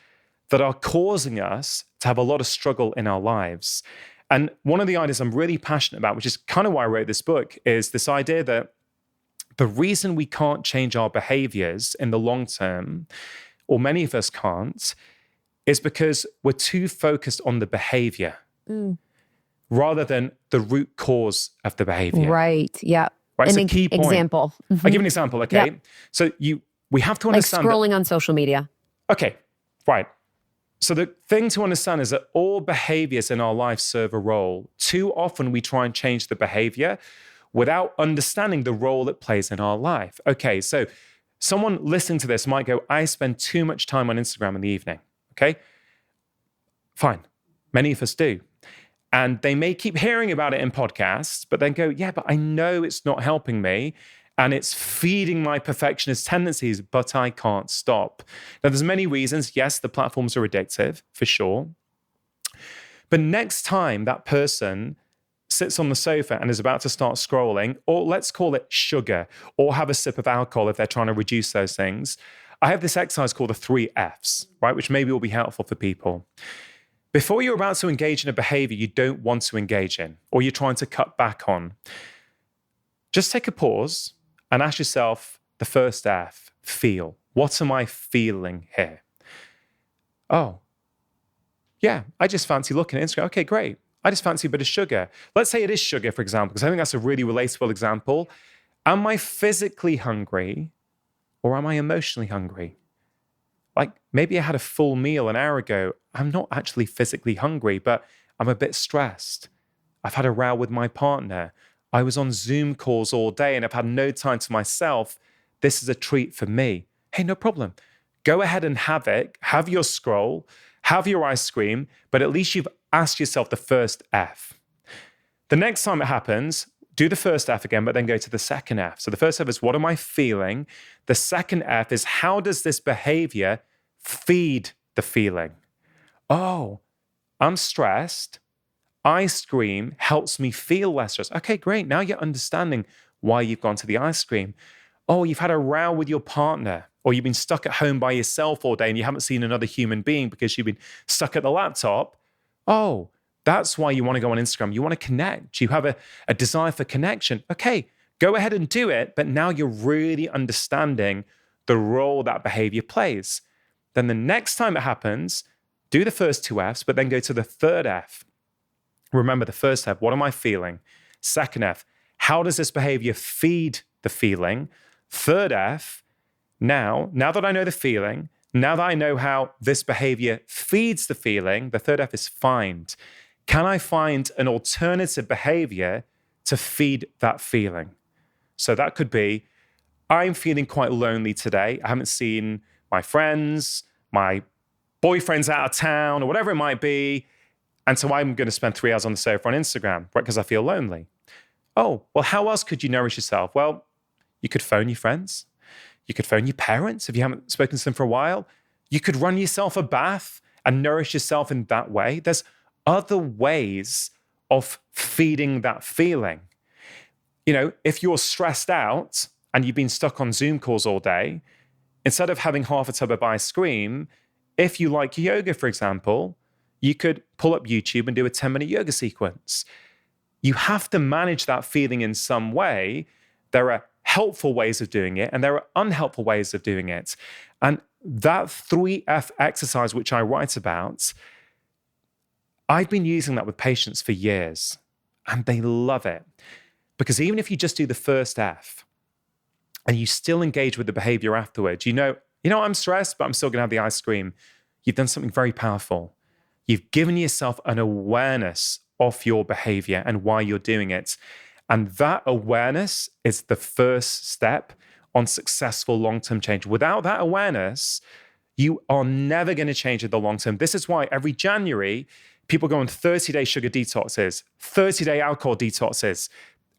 Speaker 4: that are causing us to have a lot of struggle in our lives. And one of the ideas I'm really passionate about, which is kind of why I wrote this book, is this idea that the reason we can't change our behaviors in the long term, or many of us can't, is because we're too focused on the behavior rather than the root cause of the behavior.
Speaker 1: Right. Yeah.
Speaker 4: Right. It's a key point.
Speaker 1: Example.
Speaker 4: I'll give you an example. Okay.
Speaker 1: Yep.
Speaker 4: So we have to understand
Speaker 1: scrolling on social media.
Speaker 4: Okay. Right. So the thing to understand is that all behaviors in our life serve a role. Too often we try and change the behavior without understanding the role it plays in our life. Okay, so someone listening to this might go, I spend too much time on Instagram in the evening, okay? Fine, many of us do. And they may keep hearing about it in podcasts, but then go, yeah, but I know it's not helping me. and it's feeding my perfectionist tendencies, but I can't stop. Now, there's many reasons. Yes, the platforms are addictive, for sure. But next time that person sits on the sofa and is about to start scrolling, or let's call it sugar, or have a sip of alcohol if they're trying to reduce those things, I have this exercise called the 3 Fs, right? Which maybe will be helpful for people. Before you're about to engage in a behavior you don't want to engage in, or you're trying to cut back on, just take a pause and ask yourself the first F, feel. What am I feeling here? Oh, yeah, I just fancy looking at Instagram. Okay, great. I just fancy a bit of sugar. Let's say it is sugar, for example, because I think that's a really relatable example. Am I physically hungry or am I emotionally hungry? Like maybe I had a full meal an hour ago. I'm not actually physically hungry, but I'm a bit stressed. I've had a row with my partner. I was on Zoom calls all day and I've had no time to myself. This is a treat for me. Hey, no problem. Go ahead and have it. Have your scroll, have your ice cream, but at least you've asked yourself the first F. The next time it happens, do the first F again, but then go to the second F. So the first F is, what am I feeling? The second F is, how does this behavior feed the feeling? Oh, I'm stressed. Ice cream helps me feel less stressed. Okay, great. Now you're understanding why you've gone to the ice cream. Oh, you've had a row with your partner, or you've been stuck at home by yourself all day and you haven't seen another human being because you've been stuck at the laptop. Oh, that's why you want to go on Instagram. You want to connect. You have a desire for connection. Okay, go ahead and do it. But now you're really understanding the role that behavior plays. Then the next time it happens, do the first 2 Fs, but then go to the third F. Remember the first F, what am I feeling? Second F, how does this behavior feed the feeling? Third F, now that I know the feeling, now that I know how this behavior feeds the feeling, the third F is find. Can I find an alternative behavior to feed that feeling? So that could be, I'm feeling quite lonely today. I haven't seen my friends, my boyfriend's out of town, or whatever it might be. And so I'm going to spend 3 hours on the sofa on Instagram, right? Because I feel lonely. Oh, well, how else could you nourish yourself? Well, you could phone your friends. You could phone your parents if you haven't spoken to them for a while. You could run yourself a bath and nourish yourself in that way. There's other ways of feeding that feeling. You know, if you're stressed out and you've been stuck on Zoom calls all day, instead of having half a tub of ice cream, if you like yoga, for example, you could pull up YouTube and do a 10-minute yoga sequence. You have to manage that feeling in some way. There are helpful ways of doing it and there are unhelpful ways of doing it. And that 3F exercise, which I write about, I've been using that with patients for years and they love it. Because even if you just do the first F and you still engage with the behavior afterwards, you know, I'm stressed, but I'm still going to have the ice cream. You've done something very powerful. You've given yourself an awareness of your behavior and why you're doing it. And that awareness is the first step on successful long-term change. Without that awareness, you are never going to change in the long term. This is why every January, people go on 30-day sugar detoxes, 30-day alcohol detoxes,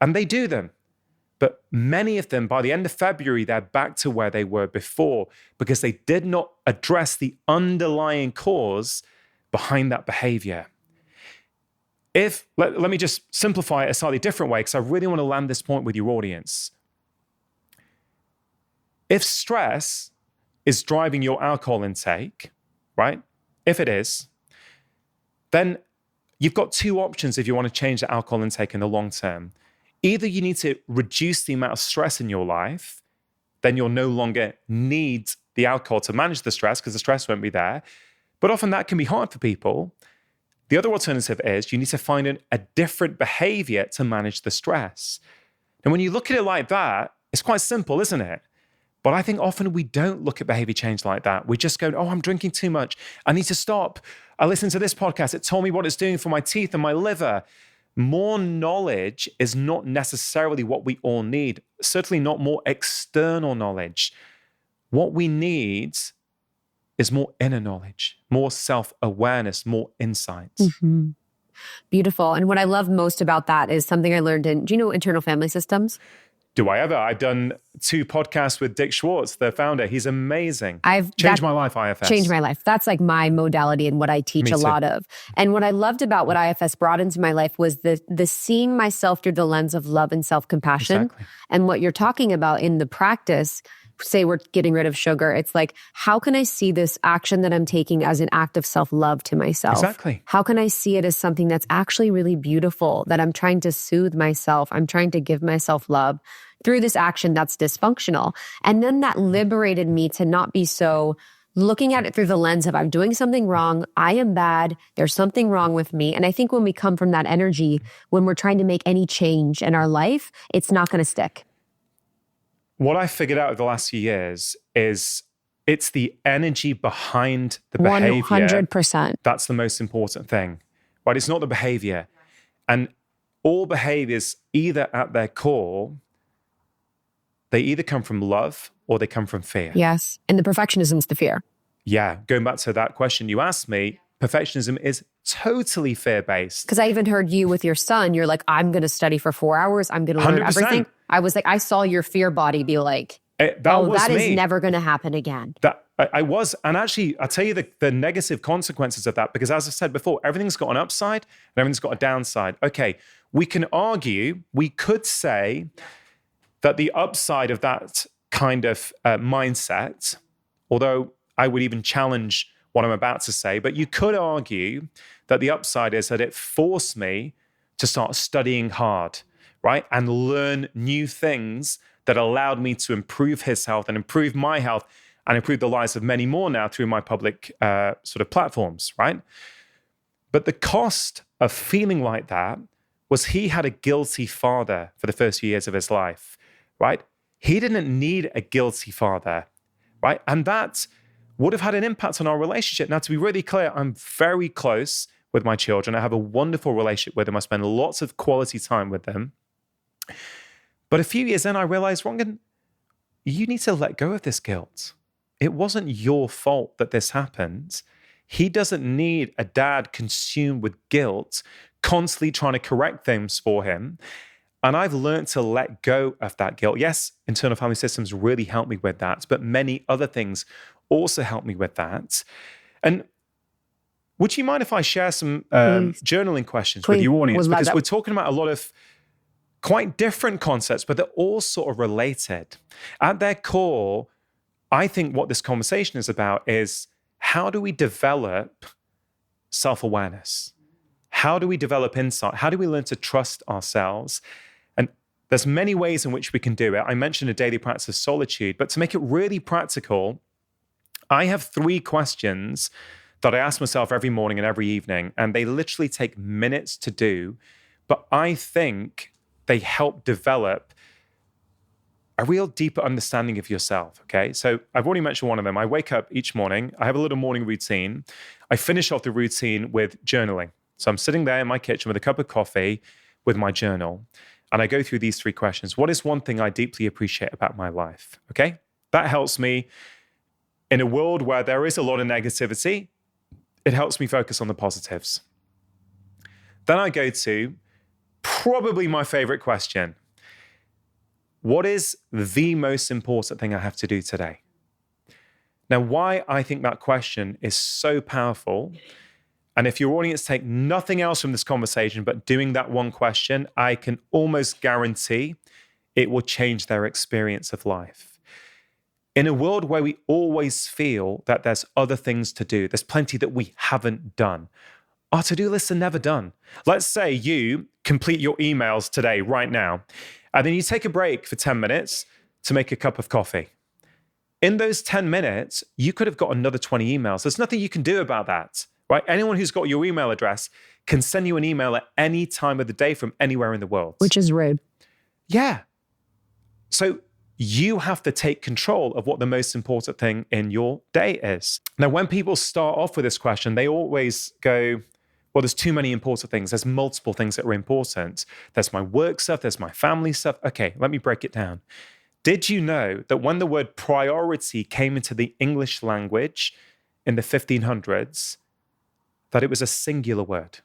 Speaker 4: and they do them. But many of them, by the end of February, they're back to where they were before because they did not address the underlying cause behind that behavior. Let me just simplify it a slightly different way because I really want to land this point with your audience. If stress is driving your alcohol intake, right? If it is, then you've got 2 options if you want to change the alcohol intake in the long term. Either you need to reduce the amount of stress in your life, then you'll no longer need the alcohol to manage the stress because the stress won't be there. But often that can be hard for people. The other alternative is you need to find a different behavior to manage the stress. And when you look at it like that, it's quite simple, isn't it? But I think often we don't look at behavior change like that. We just go, oh, I'm drinking too much. I need to stop. I listened to this podcast. It told me what it's doing for my teeth and my liver. More knowledge is not necessarily what we all need. Certainly not more external knowledge. What we need is more inner knowledge, more self-awareness, more insights.
Speaker 1: Mm-hmm. Beautiful. And what I love most about that is something I learned do you know internal family systems?
Speaker 4: Do I ever? I've done 2 podcasts with Dick Schwartz, the founder. He's amazing.
Speaker 1: I've
Speaker 4: changed my life, IFS.
Speaker 1: Changed my life. That's like my modality and what I teach
Speaker 4: Me
Speaker 1: a
Speaker 4: too.
Speaker 1: lot of. And what I loved about what IFS brought into my life was the seeing myself through the lens of love and self-compassion.
Speaker 4: Exactly.
Speaker 1: And what you're talking about in the practice, say we're getting rid of sugar, it's like, how can I see this action that I'm taking as an act of self-love to myself?
Speaker 4: Exactly.
Speaker 1: How can I see it as something that's actually really beautiful, that I'm trying to soothe myself, I'm trying to give myself love through this action that's dysfunctional? And then that liberated me to not be so looking at it through the lens of I'm doing something wrong, I am bad, there's something wrong with me. And I think when we come from that energy, when we're trying to make any change in our life, it's not going to stick.
Speaker 4: What I figured out over the last few years is it's the energy behind the behavior
Speaker 1: 100%.
Speaker 4: that's the most important thing, right? It's not the behavior. And all behaviors, either at their core, they either come from love or they come from fear.
Speaker 1: Yes. And the perfectionism's the fear.
Speaker 4: Yeah. Going back to that question you asked me, perfectionism is totally fear-based.
Speaker 1: Because I even heard you with your son, you're like, I'm going to study for 4 hours. I'm going to learn
Speaker 4: 100%.
Speaker 1: everything. I was like, I saw your fear body be like, that is never going to happen again.
Speaker 4: That I was. And actually, I'll tell you the negative consequences of that, because as I said before, everything's got an upside and everything's got a downside. Okay, we could say that the upside of that kind of mindset, although I would even challenge what I'm about to say, but you could argue that the upside is that it forced me to start studying hard, right? And learn new things that allowed me to improve his health and improve my health and improve the lives of many more now through my public sort of platforms, right? But the cost of feeling like that was he had a guilty father for the first few years of his life, right? He didn't need a guilty father, right? And that would have had an impact on our relationship. Now, to be really clear, I'm very close with my children. I have a wonderful relationship with them. I spend lots of quality time with them. But a few years in, I realized, Rangan, you need to let go of this guilt. It wasn't your fault that this happened. He doesn't need a dad consumed with guilt, constantly trying to correct things for him. And I've learned to let go of that guilt. Yes, internal family systems really helped me with that, but many other things also helped me with that. And would you mind if I share some journaling questions with your audience? Because we're talking about a lot of quite different concepts, but they're all sort of related. At their core, I think what this conversation is about is how do we develop self-awareness? How do we develop insight? How do we learn to trust ourselves? And there's many ways in which we can do it. I mentioned a daily practice of solitude, but to make it really practical, I have 3 questions that I ask myself every morning and every evening, and they literally take minutes to do, but I think they help develop a real deeper understanding of yourself, okay? So I've already mentioned one of them. I wake up each morning, I have a little morning routine. I finish off the routine with journaling. So I'm sitting there in my kitchen with a cup of coffee with my journal, and I go through these 3 questions. What is one thing I deeply appreciate about my life, okay? That helps me in a world where there is a lot of negativity. It helps me focus on the positives. Then I go to probably my favorite question. What is the most important thing I have to do today? Now, why I think that question is so powerful, and if your audience take nothing else from this conversation but doing that one question, I can almost guarantee it will change their experience of life. In a world where we always feel that there's other things to do, there's plenty that we haven't done. Our to-do lists are never done. Let's say you complete your emails today, right now, and then you take a break for 10 minutes to make a cup of coffee. In those 10 minutes, you could have got another 20 emails. There's nothing you can do about that, right? Anyone who's got your email address can send you an email at any time of the day from anywhere in the world.
Speaker 1: Which is rude.
Speaker 4: Yeah. So you have to take control of what the most important thing in your day is. Now, when people start off with this question, they always go, well, there's too many important things. There's multiple things that are important. There's my work stuff. There's my family stuff. Okay, let me break it down. Did you know that when the word priority came into the English language in the 1500s, that it was a singular word?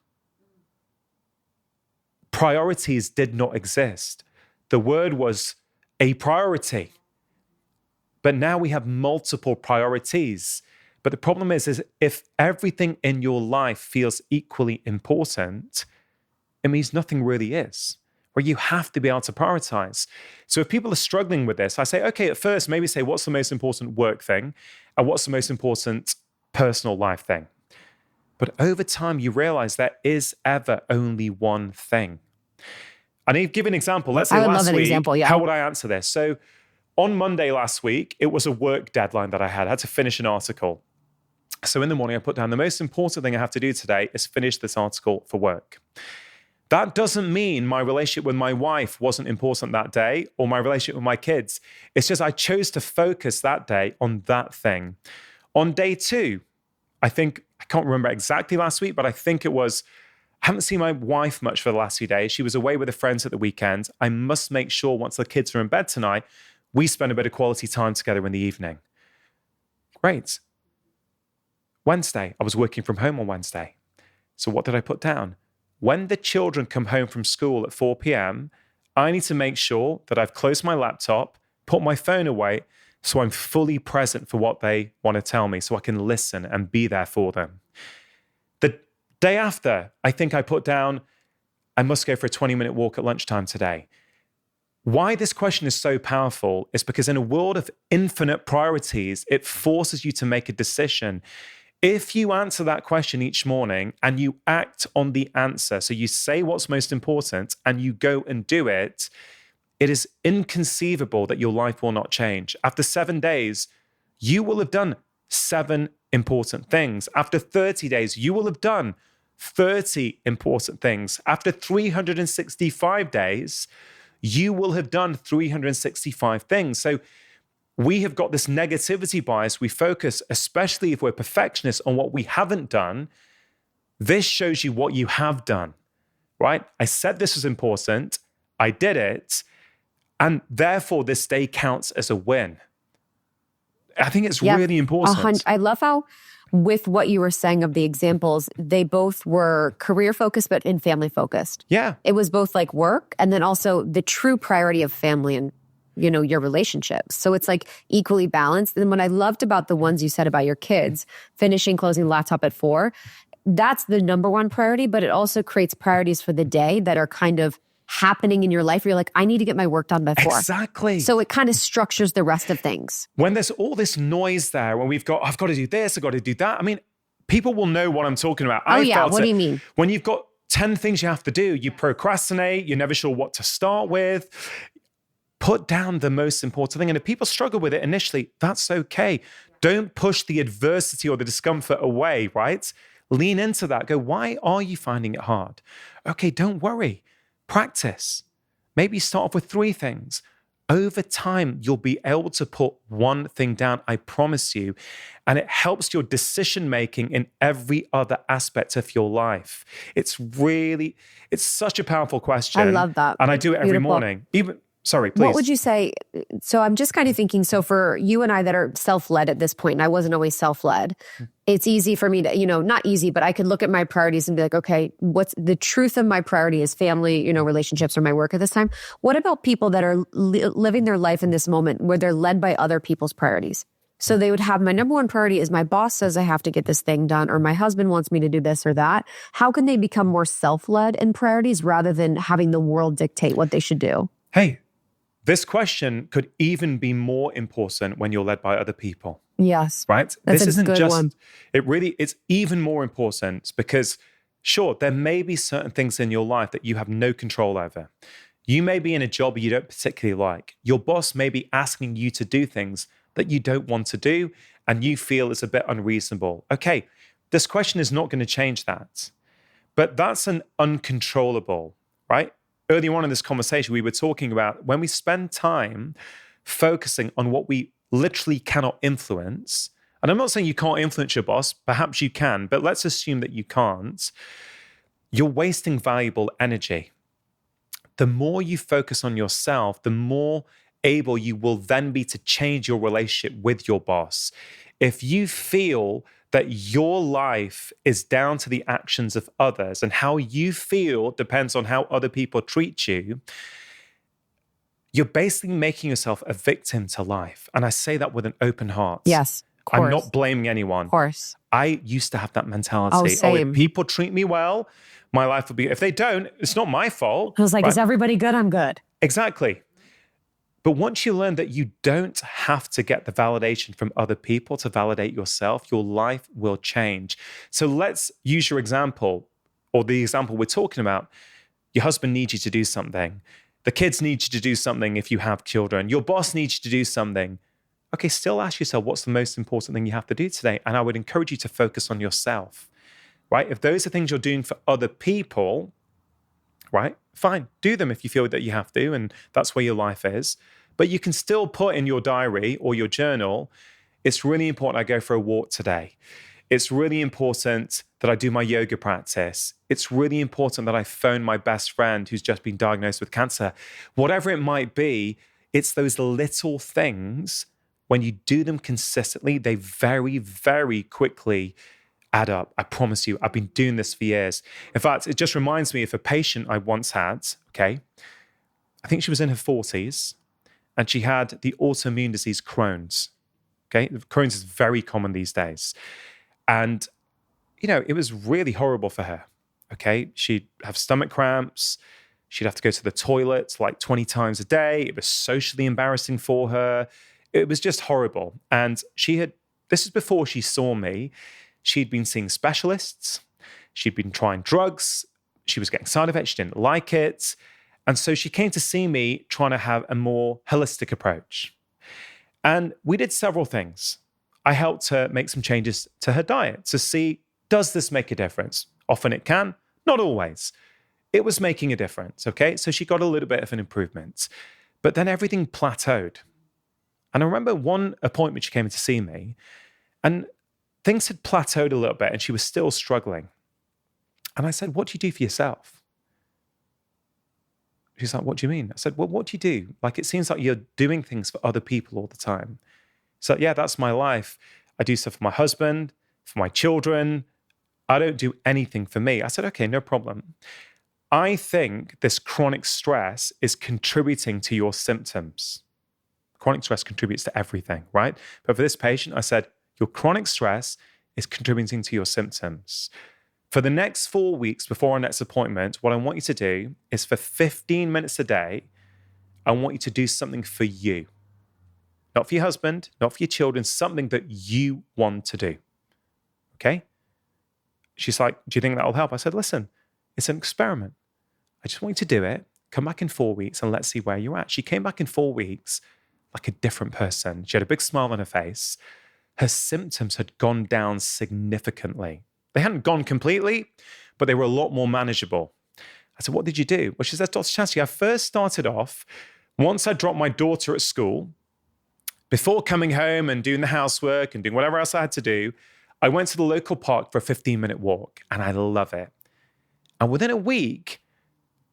Speaker 4: Priorities did not exist. The word was a priority. But now we have multiple priorities. But the problem is if everything in your life feels equally important, it means nothing really is, where you have to be able to prioritize. So if people are struggling with this, I say, okay, at first, maybe say, what's the most important work thing? And what's the most important personal life thing? But over time, you realize there is ever only one thing. I need to give an example. Let's say
Speaker 1: I would
Speaker 4: last
Speaker 1: love an
Speaker 4: week,
Speaker 1: example, yeah.
Speaker 4: how would I answer this? So on Monday last week, it was a work deadline that I had to finish an article. So in the morning, I put down the most important thing I have to do today is finish this article for work. That doesn't mean my relationship with my wife wasn't important that day or my relationship with my kids. It's just I chose to focus that day on that thing. On day 2, I can't remember exactly last week, but I think it was, I haven't seen my wife much for the last few days. She was away with her friends at the weekend. I must make sure once the kids are in bed tonight, we spend a bit of quality time together in the evening. Great. Wednesday, I was working from home on Wednesday. So what did I put down? When the children come home from school at 4 p.m., I need to make sure that I've closed my laptop, put my phone away, so I'm fully present for what they want to tell me, so I can listen and be there for them. The day after, I think I put down, I must go for a 20-minute walk at lunchtime today. Why this question is so powerful is because in a world of infinite priorities, it forces you to make a decision. If you answer that question each morning and you act on the answer, so you say what's most important and you go and do it, it is inconceivable that your life will not change. After 7 days, you will have done 7 important things. After 30 days, you will have done 30 important things. After 365 days, you will have done 365 things. So we have got this negativity bias. We focus, especially if we're perfectionists, on what we haven't done. This shows you what you have done, right? I said this was important. I did it. And therefore, this day counts as a win. I think it's really important.
Speaker 1: I love how with what you were saying of the examples, they both were career focused, but in family focused.
Speaker 4: Yeah.
Speaker 1: It was both like work and then also the true priority of family and your relationships. So it's like equally balanced. And what I loved about the ones you said about your kids, finishing, closing the laptop at 4, that's the number one priority, but it also creates priorities for the day that are kind of happening in your life. You're like, I need to get my work done by 4.
Speaker 4: Exactly.
Speaker 1: So it kind of structures the rest of things.
Speaker 4: When there's all this noise there, when I've got to do this, I've got to do that. I mean, people will know what I'm talking about.
Speaker 1: What do you mean?
Speaker 4: When you've got 10 things you have to do, you procrastinate, you're never sure what to start with. Put down the most important thing. And if people struggle with it initially, that's okay. Don't push the adversity or the discomfort away, right? Lean into that. Go, why are you finding it hard? Okay, don't worry. Practice. Maybe start off with 3 things. Over time, you'll be able to put one thing down, I promise you. And it helps your decision-making in every other aspect of your life. It's such a powerful question.
Speaker 1: I love that.
Speaker 4: And I do it every
Speaker 1: Beautiful.
Speaker 4: morning. Sorry, please.
Speaker 1: What would you say? So I'm just kind of thinking, so for you and I that are self-led at this point, and I wasn't always self-led, it's easy for me to, not easy, but I could look at my priorities and be like, okay, what's the truth of my priority is family, relationships or my work at this time. What about people that are living their life in this moment where they're led by other people's priorities? So they would have my number one priority is my boss says I have to get this thing done or my husband wants me to do this or that. How can they become more self-led in priorities rather than having the world dictate what they should do?
Speaker 4: Hey, this question could even be more important when you're led by other people.
Speaker 1: Yes.
Speaker 4: Right?
Speaker 1: That's
Speaker 4: this isn't
Speaker 1: good
Speaker 4: just,
Speaker 1: one.
Speaker 4: It's even more important because, sure, there may be certain things in your life that you have no control over. You may be in a job you don't particularly like. Your boss may be asking you to do things that you don't want to do and you feel it's a bit unreasonable. Okay, this question is not going to change that. But that's an uncontrollable, right? Earlier on in this conversation, we were talking about when we spend time focusing on what we literally cannot influence, and I'm not saying you can't influence your boss, perhaps you can, but let's assume that you can't, you're wasting valuable energy. The more you focus on yourself, the more able you will then be to change your relationship with your boss. If you feel that your life is down to the actions of others and how you feel depends on how other people treat you, you're basically making yourself a victim to life. And I say that with an open heart.
Speaker 1: Yes, of course.
Speaker 4: I'm not blaming anyone.
Speaker 1: Of course.
Speaker 4: I used to have that mentality.
Speaker 1: Oh,
Speaker 4: If
Speaker 1: same.
Speaker 4: people treat me well, my life will be, if they don't, it's not my fault.
Speaker 1: I was like,
Speaker 4: right?
Speaker 1: Is everybody good? I'm good.
Speaker 4: Exactly. But once you learn that you don't have to get the validation from other people to validate yourself, your life will change. So let's use your example, or the example we're talking about. Your husband needs you to do something. The kids need you to do something if you have children. Your boss needs you to do something. Okay, still ask yourself, what's the most important thing you have to do today? And I would encourage you to focus on yourself, right? If those are things you're doing for other people, right? Fine, do them if you feel that you have to, and that's where your life is. But you can still put in your diary or your journal, it's really important I go for a walk today. It's really important that I do my yoga practice. It's really important that I phone my best friend who's just been diagnosed with cancer. Whatever it might be, it's those little things. When you do them consistently, they very, very quickly add up. I promise you, I've been doing this for years. In fact, it just reminds me of a patient I once had, okay? I think she was in her 40s, and she had the autoimmune disease Crohn's, okay? Crohn's is very common these days. And, it was really horrible for her, okay? She'd have stomach cramps. She'd have to go to the toilet like 20 times a day. It was socially embarrassing for her. It was just horrible. And this is before she saw me, she'd been seeing specialists. She'd been trying drugs. She was getting side effects. She didn't like it. And so she came to see me trying to have a more holistic approach. And we did several things. I helped her make some changes to her diet to see, does this make a difference? Often it can, not always. It was making a difference, okay? So she got a little bit of an improvement. But then everything plateaued. And I remember one appointment she came in to see me, and things had plateaued a little bit, and she was still struggling. And I said, what do you do for yourself? She's like, what do you mean? I said, well, what do you do? Like, it seems like you're doing things for other people all the time. So yeah, that's my life. I do stuff for my husband, for my children. I don't do anything for me. I said, okay, no problem. I think this chronic stress is contributing to your symptoms. Chronic stress contributes to everything, right? But for this patient, I said, your chronic stress is contributing to your symptoms. For the next 4 weeks before our next appointment, what I want you to do is for 15 minutes a day, I want you to do something for you. Not for your husband, not for your children, something that you want to do. Okay? She's like, do you think that will help? I said, listen, it's an experiment. I just want you to do it. Come back in 4 weeks and let's see where you're at. She came back in 4 weeks like a different person. She had a big smile on her face. Her symptoms had gone down significantly. They hadn't gone completely, but they were a lot more manageable. I said, what did you do? Well, she said, Dr. Chatterjee, I first started off, once I dropped my daughter at school, before coming home and doing the housework and doing whatever else I had to do, I went to the local park for a 15-minute walk, and I love it. And within a week,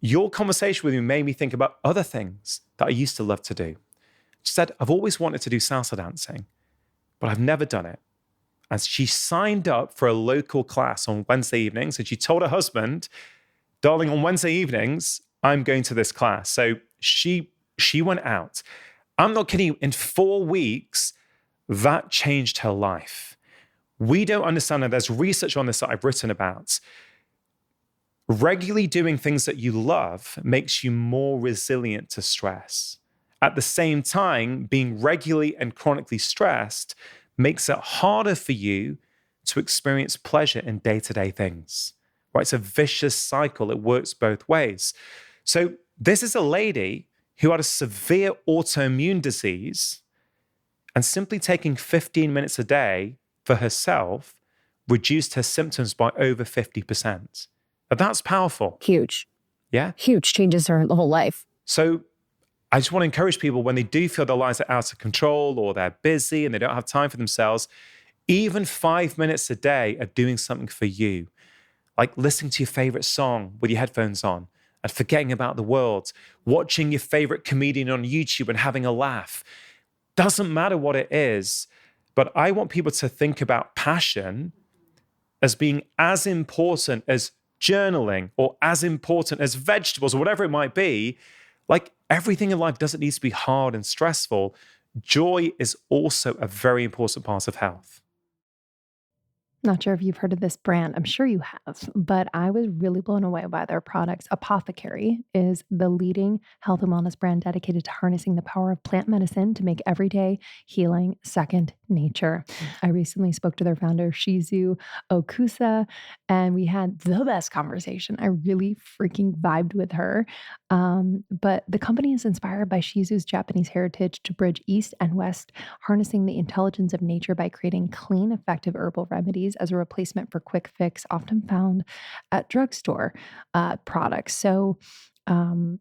Speaker 4: your conversation with me made me think about other things that I used to love to do. She said, I've always wanted to do salsa dancing, but I've never done it. And she signed up for a local class on Wednesday evenings, and she told her husband, darling, on Wednesday evenings, I'm going to this class. So she went out. I'm not kidding you, in 4 weeks, that changed her life. We don't understand, and there's research on this that I've written about. Regularly doing things that you love makes you more resilient to stress. At the same time, being regularly and chronically stressed makes it harder for you to experience pleasure in day-to-day things. Right? It's a vicious cycle. It works both ways. So this is a lady who had a severe autoimmune disease, and simply taking 15 minutes a day for herself reduced her symptoms by over 50%. Now, that's powerful.
Speaker 1: Huge.
Speaker 4: Yeah?
Speaker 1: Huge. Changes her whole life.
Speaker 4: So I just want to encourage people, when they do feel their lives are out of control or they're busy and they don't have time for themselves, even 5 minutes a day of doing something for you, like listening to your favorite song with your headphones on and forgetting about the world, watching your favorite comedian on YouTube and having a laugh. Doesn't matter what it is, but I want people to think about passion as being as important as journaling or as important as vegetables or whatever it might be. Like, Everything in life doesn't need to be hard and stressful. Joy is also a very important part of health.
Speaker 3: Not sure if you've heard of this brand. I'm sure you have, but I was really blown away by their products. Apothecary is the leading health and wellness brand dedicated to harnessing the power of plant medicine to make everyday healing second nature. I recently spoke to their founder, Shizu Okusa, and we had the best conversation. I really freaking vibed with her. But the company is inspired by Shizu's Japanese heritage to bridge East and West, harnessing the intelligence of nature by creating clean, effective herbal remedies as a replacement for quick fix, often found at drugstore products. So, um,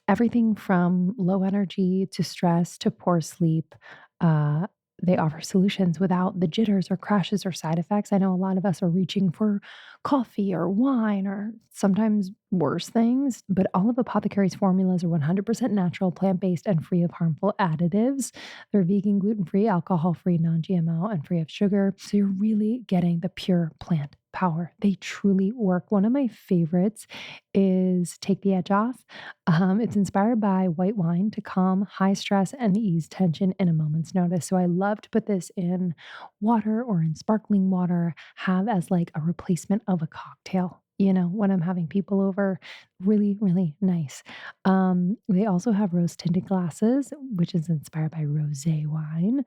Speaker 3: everything from low energy to stress to poor sleep. Uh, they offer solutions without the jitters or crashes or side effects. I know a lot of us are reaching for coffee or wine or sometimes worse things, but all of Apothecary's formulas are 100% natural, plant based, and free of harmful additives. They're vegan, gluten free, alcohol free, non GMO, and free of sugar. So you're really getting the pure plant power. They truly work. One of my favorites is Take the Edge Off. It's inspired by white wine to calm high stress and ease tension in a moment's notice. So I love to put this in water or in sparkling water, have as like a replacement of a cocktail. When I'm having people over, really, really nice. They also have rose tinted glasses, which is inspired by rosé wine.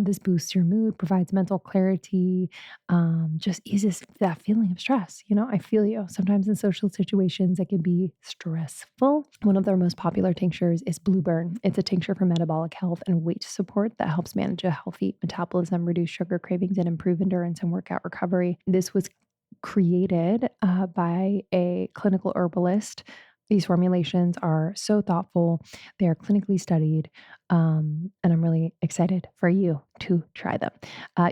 Speaker 3: This boosts your mood, provides mental clarity, just eases that feeling of stress. I feel you. Sometimes in social situations, it can be stressful. One of their most popular tinctures is Blue Burn. It's a tincture for metabolic health and weight support that helps manage a healthy metabolism, reduce sugar cravings, and improve endurance and workout recovery. This was created by a clinical herbalist. These formulations are so thoughtful. They are clinically studied. And I'm really excited for you to try them.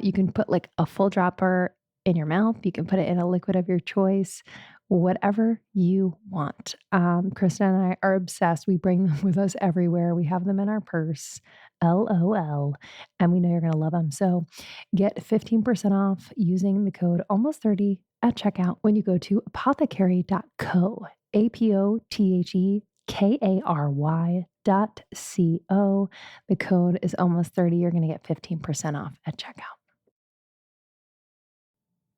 Speaker 3: You can put like a full dropper in your mouth. You can put it in a liquid of your choice, whatever you want. Krista and I are obsessed. We bring them with us everywhere. We have them in our purse, LOL, and we know you're going to love them. So get 15% off using the code almost30 at checkout when you go to apothecary.co, apothekary.co. The code is almost30. You're going to get 15% off at checkout.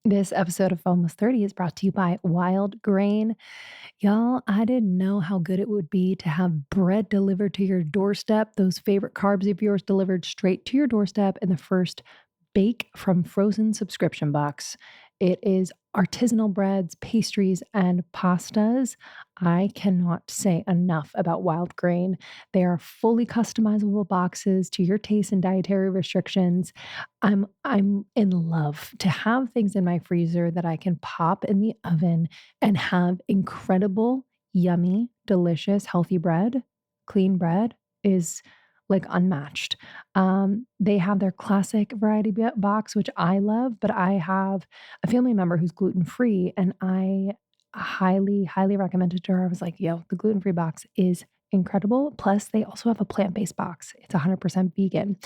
Speaker 3: This episode of Almost 30 is brought to you by Wild Grain. Y'all, I didn't know how good it would be to have bread delivered to your doorstep, those favorite carbs of yours delivered straight to your doorstep in the first Bake from Frozen subscription box. It is artisanal breads, pastries, and pastas. I cannot say enough about Wild Grain. They are fully customizable boxes to your taste and dietary restrictions. I'm in love to have things in my freezer that I can pop in the oven and have incredible, yummy, delicious, healthy bread. Clean bread is like unmatched. They have their classic variety box, which I love, but I have a family member who's gluten free, and I highly, highly recommend it to her. I was like, yo, the gluten free box is incredible. Plus, they also have a plant based box, it's 100% vegan.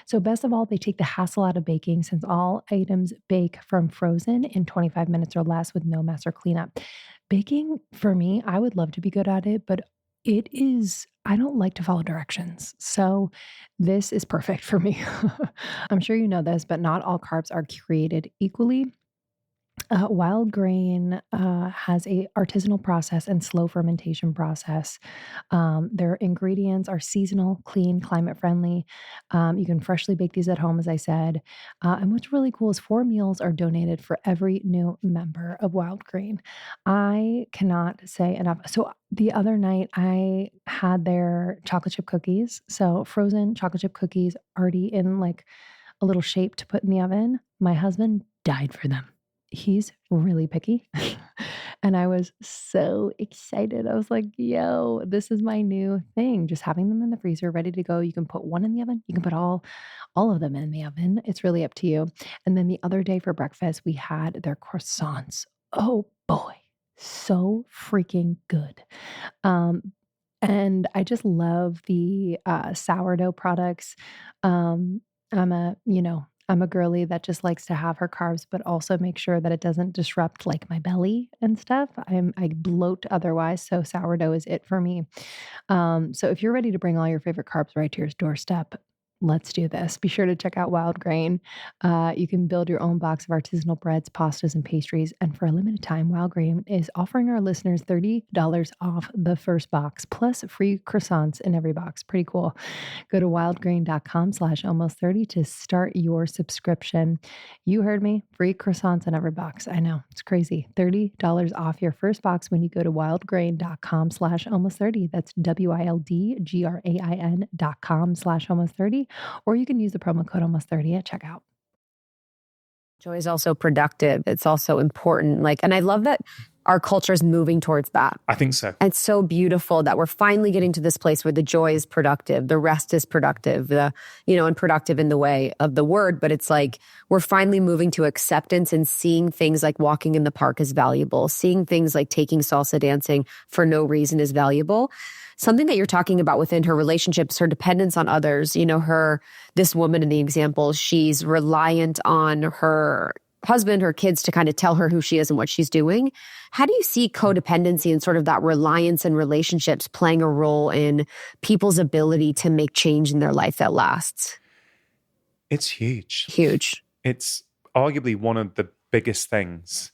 Speaker 3: So, best of all, they take the hassle out of baking since all items bake from frozen in 25 minutes or less with no mess or cleanup. Baking, for me, I would love to be good at it, but I don't like to follow directions. So this is perfect for me. I'm sure you know this, but not all carbs are created equally. Wild Grain has a artisanal process and slow fermentation process. Their ingredients are seasonal, clean, climate friendly. You can freshly bake these at home, as I said. And what's really cool is 4 meals are donated for every new member of Wild Grain. I cannot say enough. So the other night, I had their chocolate chip cookies. So frozen chocolate chip cookies already in like a little shape to put in the oven. My husband died for them. He's really picky. And I was so excited. I was like, yo, this is my new thing. Just having them in the freezer ready to go. You can put one in the oven. You can put all of them in the oven. It's really up to you. And then the other day for breakfast, we had their croissants. Oh boy, so freaking good. And I just love the sourdough products. I'm a, I'm a girly that just likes to have her carbs, but also make sure that it doesn't disrupt like my belly and stuff. I bloat otherwise, so sourdough is it for me. So if you're ready to bring all your favorite carbs right to your doorstep, let's do this. Be sure to check out Wild Grain. You can build your own box of artisanal breads, pastas, and pastries. And for a limited time, Wild Grain is offering our listeners $30 off the first box, plus free croissants in every box. Pretty cool. Go to wildgrain.com/almost30 to start your subscription. You heard me. Free croissants in every box. I know. It's crazy. $30 off your first box when you go to wildgrain.com/almost30. That's wildgrain.com/almost30. Or you can use the promo code almost 30 at checkout.
Speaker 1: Joy is also productive. It's also important. And I love that our culture is moving towards that.
Speaker 4: I think so.
Speaker 1: It's so beautiful that we're finally getting to this place where the joy is productive, the rest is productive, and productive in the way of the word. But it's like we're finally moving to acceptance and seeing things like walking in the park as valuable, seeing things like taking salsa dancing for no reason is valuable. Something that you're talking about within her relationships, her dependence on others, this woman in the example, she's reliant on her husband, her kids to kind of tell her who she is and what she's doing. How do you see codependency and sort of that reliance in relationships playing a role in people's ability to make change in their life that lasts?
Speaker 4: It's huge.
Speaker 1: Huge.
Speaker 4: It's arguably one of the biggest things.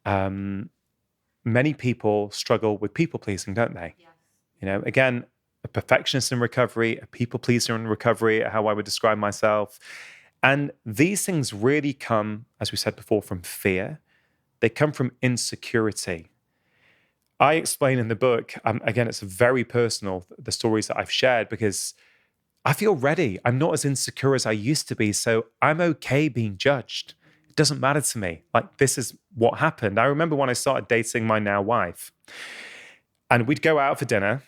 Speaker 4: Many people struggle with people pleasing, don't they? Yes. Again, a perfectionist in recovery, a people pleaser in recovery, how I would describe myself. And these things really come, as we said before, from fear. They come from insecurity. I explain in the book, again, it's very personal, the stories that I've shared, because I feel ready. I'm not as insecure as I used to be, so I'm okay being judged. It doesn't matter to me. This is what happened. I remember when I started dating my now wife, and we'd go out for dinner,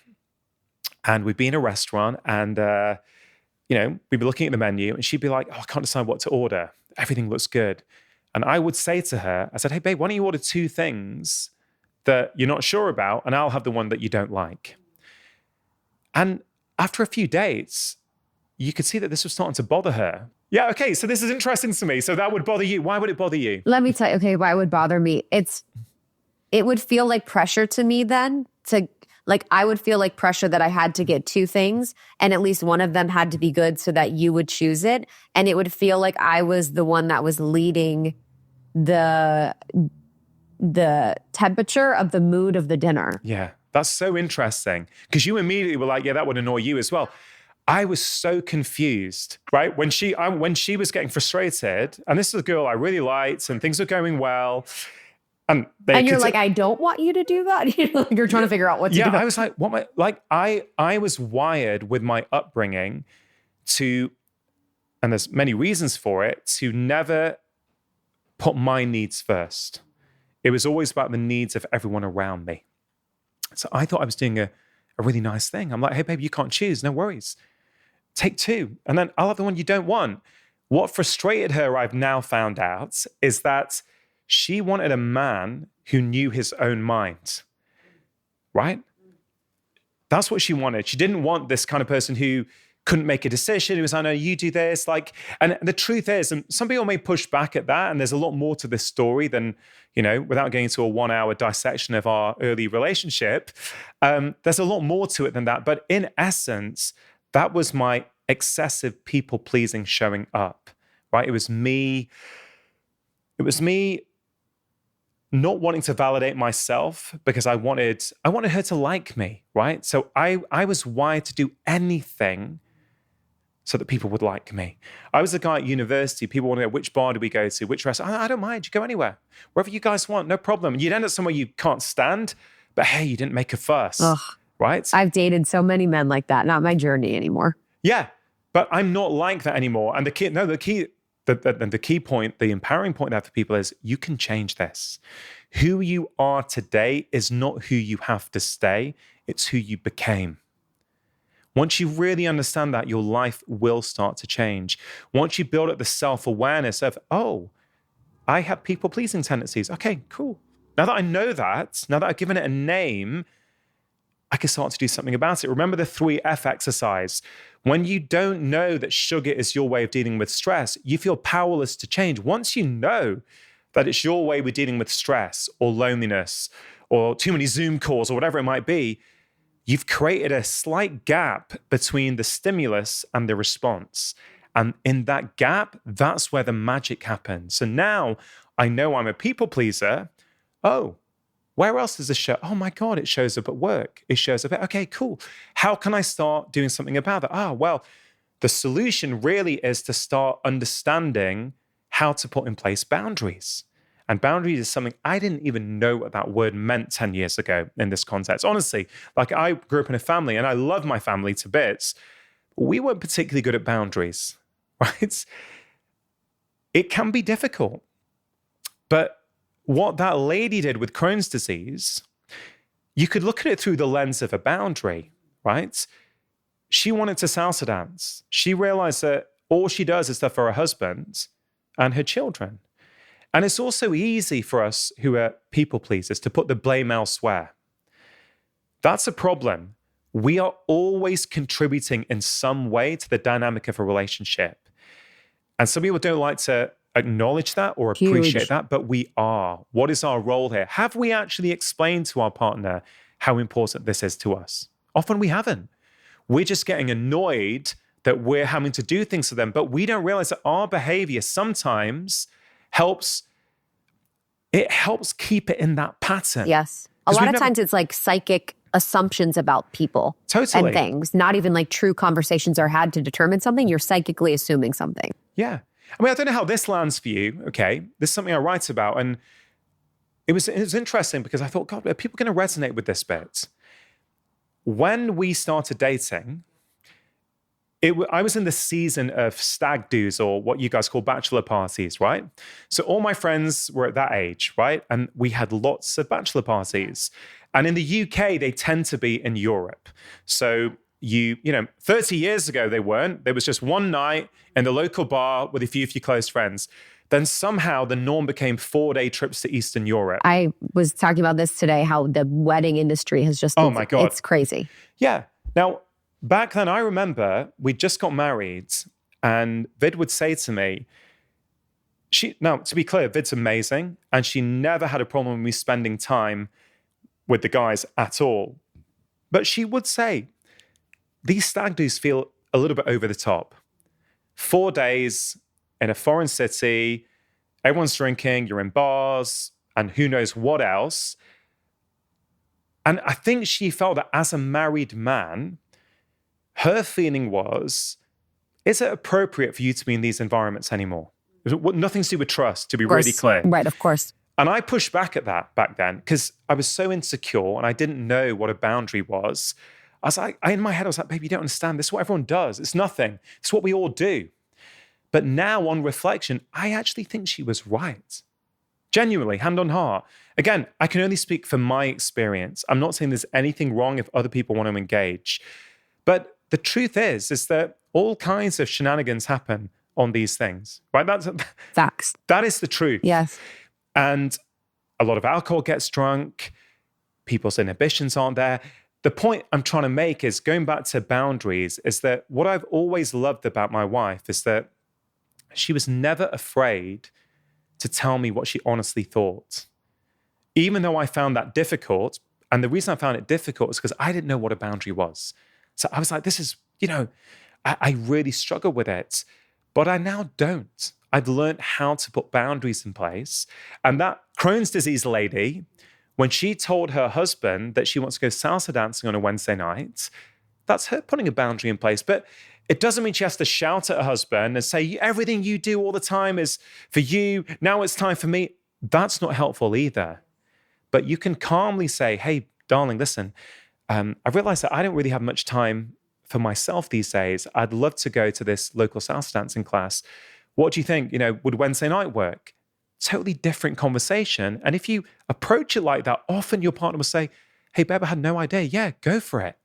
Speaker 4: and we'd be in a restaurant, and we'd be looking at the menu, and she'd be like, "Oh, I can't decide what to order. Everything looks good." And I would say to her, I said, "Hey, babe, why don't you order 2 things that you're not sure about, and I'll have the one that you don't like." And after a few dates, you could see that this was starting to bother her. Yeah, okay, so this is interesting to me. So that would bother you. Why would it bother you?
Speaker 1: Let me tell you, okay, why it would bother me. It would feel like pressure to me then I would feel like pressure that I had to get 2 things and at least one of them had to be good so that you would choose it. And it would feel like I was the one that was leading the temperature of the mood of the dinner.
Speaker 4: Yeah, that's so interesting because you immediately were like, yeah, that would annoy you as well. I was so confused, right? When she was getting frustrated, and this is a girl I really liked and things were going well. And
Speaker 1: you're like, I don't want you to do that. You're trying to figure out what to do.
Speaker 4: Yeah, I was like, I was wired with my upbringing to, and there's many reasons for it, to never put my needs first. It was always about the needs of everyone around me. So I thought I was doing a really nice thing. I'm like, hey, babe, you can't choose. No worries. Take 2. And then I'll have the one you don't want. What frustrated her, I've now found out, is that she wanted a man who knew his own mind, right? That's what she wanted. She didn't want this kind of person who couldn't make a decision. Who was, I know you do this. And the truth is, and some people may push back at that, and there's a lot more to this story than, without going into a 1-hour dissection of our early relationship, there's a lot more to it than that. But in essence, that was my excessive people-pleasing showing up, right? It was me not wanting to validate myself because I wanted her to like me, right? So I was wired to do anything so that people would like me. I was the guy at university, people want to know, which bar do we go to, which restaurant? I don't mind, you go anywhere. Wherever you guys want, no problem. You'd end up somewhere you can't stand, but hey, you didn't make a fuss, right?
Speaker 1: I've dated so many men like that, not my journey anymore.
Speaker 4: Yeah, but I'm not like that anymore. And the key point, the empowering point there for people is you can change this. Who you are today is not who you have to stay. It's who you became. Once you really understand that, your life will start to change. Once you build up the self-awareness of, oh, I have people-pleasing tendencies. Okay, cool. Now that I know that, now that I've given it a name, I can start to do something about it. Remember the 3F exercise. When you don't know that sugar is your way of dealing with stress, you feel powerless to change. Once you know that it's your way of dealing with stress or loneliness or too many Zoom calls or whatever it might be, you've created a slight gap between the stimulus and the response. And in that gap, that's where the magic happens. So now I know I'm a people pleaser. Oh, where else does this show? Oh my God, it shows up at work. It shows up okay, cool. How can I start doing something about that? Well, the solution really is to start understanding how to put in place boundaries. And boundaries is something I didn't even know what that word meant 10 years ago in this context. Honestly, like I grew up in a family and I love my family to bits. We weren't particularly good at boundaries, right? It can be difficult. But what that lady did with Crohn's disease, you could look at it through the lens of a boundary, right? She wanted to salsa dance. She realized that all she does is stuff for her husband and her children. And it's also easy for us who are people pleasers to put the blame elsewhere. That's a problem. We are always contributing in some way to the dynamic of a relationship. And some people don't like to acknowledge that or appreciate that, but we are. What is our role here? Have we actually explained to our partner how important this is to us? Often we haven't. We're just getting annoyed that we're having to do things for them, but we don't realize that our behavior sometimes helps keep it in that pattern.
Speaker 1: Yes. A lot of times it's like psychic assumptions about people
Speaker 4: Totally.
Speaker 1: and things. Not even like true conversations are had to determine something. You're psychically assuming something.
Speaker 4: Yeah. I mean, I don't know how this lands for you, okay? This is something I write about. And it was interesting because I thought, God, are people going to resonate with this bit? When we started dating, I was in the season of stag do's or what you guys call bachelor parties, right? So all my friends were at that age, right? And we had lots of bachelor parties. And in the UK, they tend to be in Europe. So you know, 30 years ago, they weren't. There was just one night in the local bar with a few of your close friends. Then somehow the norm became 4-day trips to Eastern Europe.
Speaker 1: I was talking about this today, how the wedding industry has just,
Speaker 4: oh my God,
Speaker 1: it's crazy.
Speaker 4: Yeah. Now, back then, I remember we just got married and Vid would say to me, now, to be clear, Vid's amazing. And she never had a problem with me spending time with the guys at all. But she would say, these stag do's feel a little bit over the top. 4 days in a foreign city, everyone's drinking, you're in bars, and who knows what else. And I think she felt that as a married man, her feeling was, is it appropriate for you to be in these environments anymore? Nothing to do with trust, to be really clear.
Speaker 1: Right, of course.
Speaker 4: And I pushed back at that back then because I was so insecure and I didn't know what a boundary was. I was like, in my head, I was like, babe, you don't understand. This is what everyone does. It's nothing. It's what we all do. But now on reflection, I actually think she was right. Genuinely, hand on heart. Again, I can only speak from my experience. I'm not saying there's anything wrong if other people want to engage. But the truth is that all kinds of shenanigans happen on these things, right? That's
Speaker 1: facts.
Speaker 4: That is the truth.
Speaker 1: Yes.
Speaker 4: And a lot of alcohol gets drunk. People's inhibitions aren't there. The point I'm trying to make is going back to boundaries is that what I've always loved about my wife is that she was never afraid to tell me what she honestly thought. Even though I found that difficult, and the reason I found it difficult is because I didn't know what a boundary was. So I was like, this is, I really struggle with it, but I now don't. I've learned how to put boundaries in place. And that Crohn's disease lady, when she told her husband that she wants to go salsa dancing on a Wednesday night, that's her putting a boundary in place. But it doesn't mean she has to shout at her husband and say, everything you do all the time is for you. Now it's time for me. That's not helpful either. But you can calmly say, hey, darling, listen, I realized that I don't really have much time for myself these days. I'd love to go to this local salsa dancing class. What do you think? Would Wednesday night work? Totally different conversation. And if you approach it like that, often your partner will say, hey, babe, I had no idea. Yeah, go for it.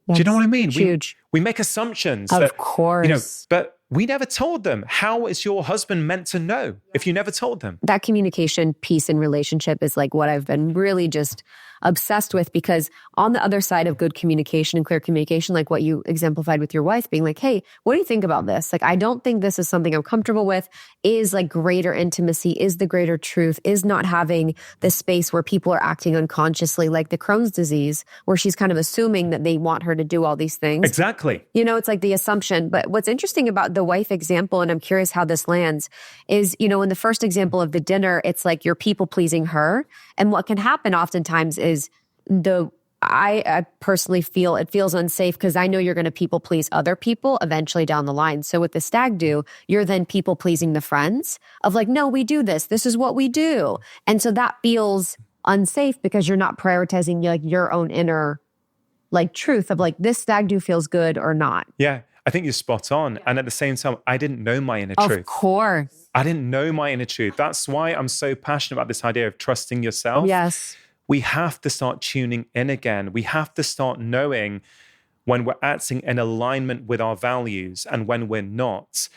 Speaker 1: That's
Speaker 4: do you know what I mean?
Speaker 1: Huge.
Speaker 4: We make assumptions.
Speaker 1: Of course.
Speaker 4: But we never told them. How is your husband meant to know if you never told them?
Speaker 1: That communication piece in relationship is like what I've been really just obsessed with, because on the other side of good communication and clear communication, like what you exemplified with your wife, being like, hey, what do you think about this? Like, I don't think this is something I'm comfortable with, is like greater intimacy, is the greater truth, is not having this space where people are acting unconsciously, like the Crohn's disease, where she's kind of assuming that they want her to do all these things.
Speaker 4: Exactly.
Speaker 1: You know, it's like the assumption. But what's interesting about the wife example, and I'm curious how this lands, is, you know, in the first example of the dinner, it's like you're people pleasing her. And what can happen oftentimes is I personally feel it feels unsafe because I know you're going to people please other people eventually down the line. So with the stag do, you're then people pleasing the friends of like, no, we do this. This is what we do. And so that feels unsafe because you're not prioritizing like your own inner like truth of like, this stag do feels good or not.
Speaker 4: Yeah, I think you're spot on. And at the same time, I didn't know my inner truth.
Speaker 1: Of course.
Speaker 4: I didn't know my inner truth. That's why I'm so passionate about this idea of trusting yourself.
Speaker 1: Yes.
Speaker 4: We have to start tuning in again. We have to start knowing when we're acting in alignment with our values and when we're not.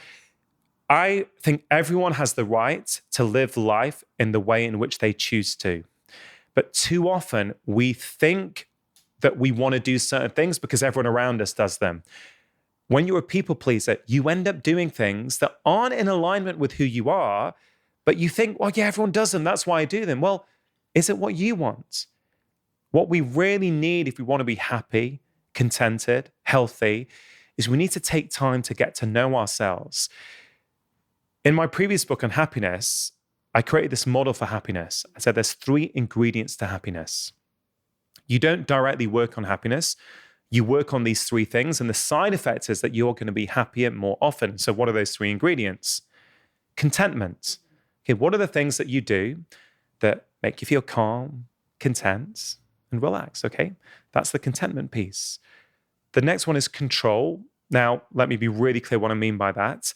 Speaker 4: I think everyone has the right to live life in the way in which they choose to. But too often we think that we want to do certain things because everyone around us does them. When you're a people pleaser, you end up doing things that aren't in alignment with who you are, but you think, well, yeah, everyone does them. That's why I do them. Well, is it what you want? What we really need if we want to be happy, contented, healthy, is we need to take time to get to know ourselves. In my previous book on happiness, I created this model for happiness. I said there's 3 ingredients to happiness. You don't directly work on happiness. You work on these 3 things, and the side effect is that you're going to be happier more often. So what are those 3 ingredients? Contentment. Okay, what are the things that you do that make you feel calm, content, and relaxed? Okay, that's the contentment piece. The next one is control. Now, let me be really clear what I mean by that.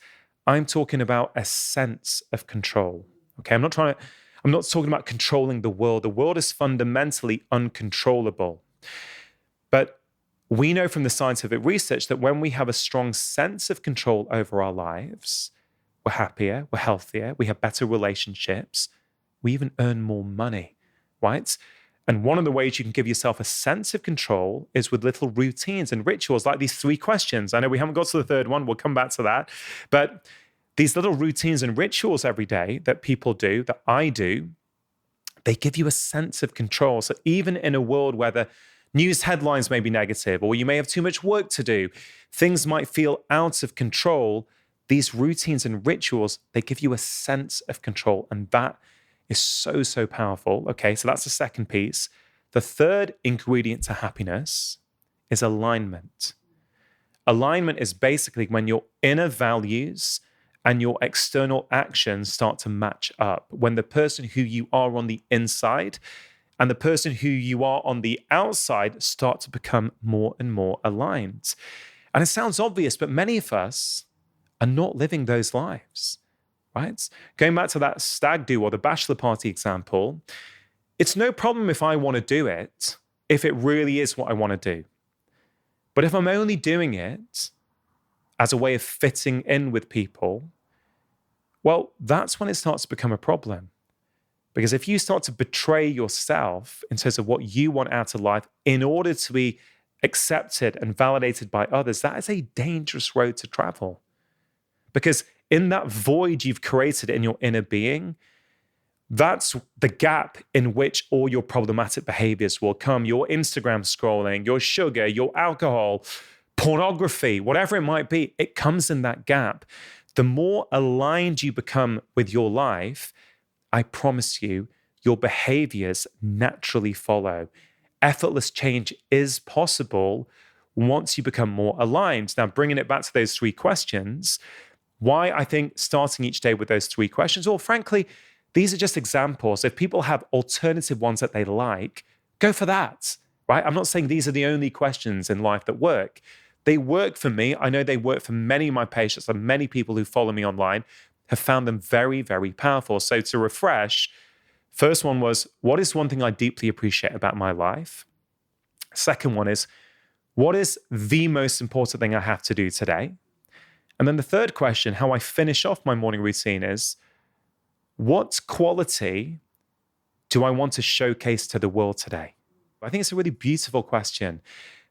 Speaker 4: I'm talking about a sense of control. Okay, I'm not talking about controlling the world. The world is fundamentally uncontrollable. But we know from the scientific research that when we have a strong sense of control over our lives, we're happier, we're healthier, we have better relationships, we even earn more money, right? And one of the ways you can give yourself a sense of control is with little routines and rituals like these 3 questions. I know we haven't got to the third one, we'll come back to that. But these little routines and rituals every day that people do, that I do, they give you a sense of control. So even in a world where the news headlines may be negative, or you may have too much work to do, things might feel out of control, these routines and rituals, they give you a sense of control. And that is so, so powerful. Okay, so that's the second piece. The third ingredient to happiness is alignment. Alignment is basically when your inner values and your external actions start to match up. When the person who you are on the inside and the person who you are on the outside start to become more and more aligned. And it sounds obvious, but many of us are not living those lives, right? Going back to that stag do or the bachelor party example, it's no problem if I want to do it, if it really is what I want to do. But if I'm only doing it as a way of fitting in with people, well, that's when it starts to become a problem. Because if you start to betray yourself in terms of what you want out of life in order to be accepted and validated by others, that is a dangerous road to travel. Because in that void you've created in your inner being, that's the gap in which all your problematic behaviors will come. Your Instagram scrolling, your sugar, your alcohol, pornography, whatever it might be, it comes in that gap. The more aligned you become with your life, I promise you, your behaviors naturally follow. Effortless change is possible once you become more aligned. Now, bringing it back to those 3 questions, why I think starting each day with those 3 questions, or frankly, these are just examples. If people have alternative ones that they like, go for that, right? I'm not saying these are the only questions in life that work. They work for me. I know they work for many of my patients, and many people who follow me online have found them very, very powerful. So to refresh, first one was, what is one thing I deeply appreciate about my life? Second one is, what is the most important thing I have to do today? And then the third question, how I finish off my morning routine is, what quality do I want to showcase to the world today? I think it's a really beautiful question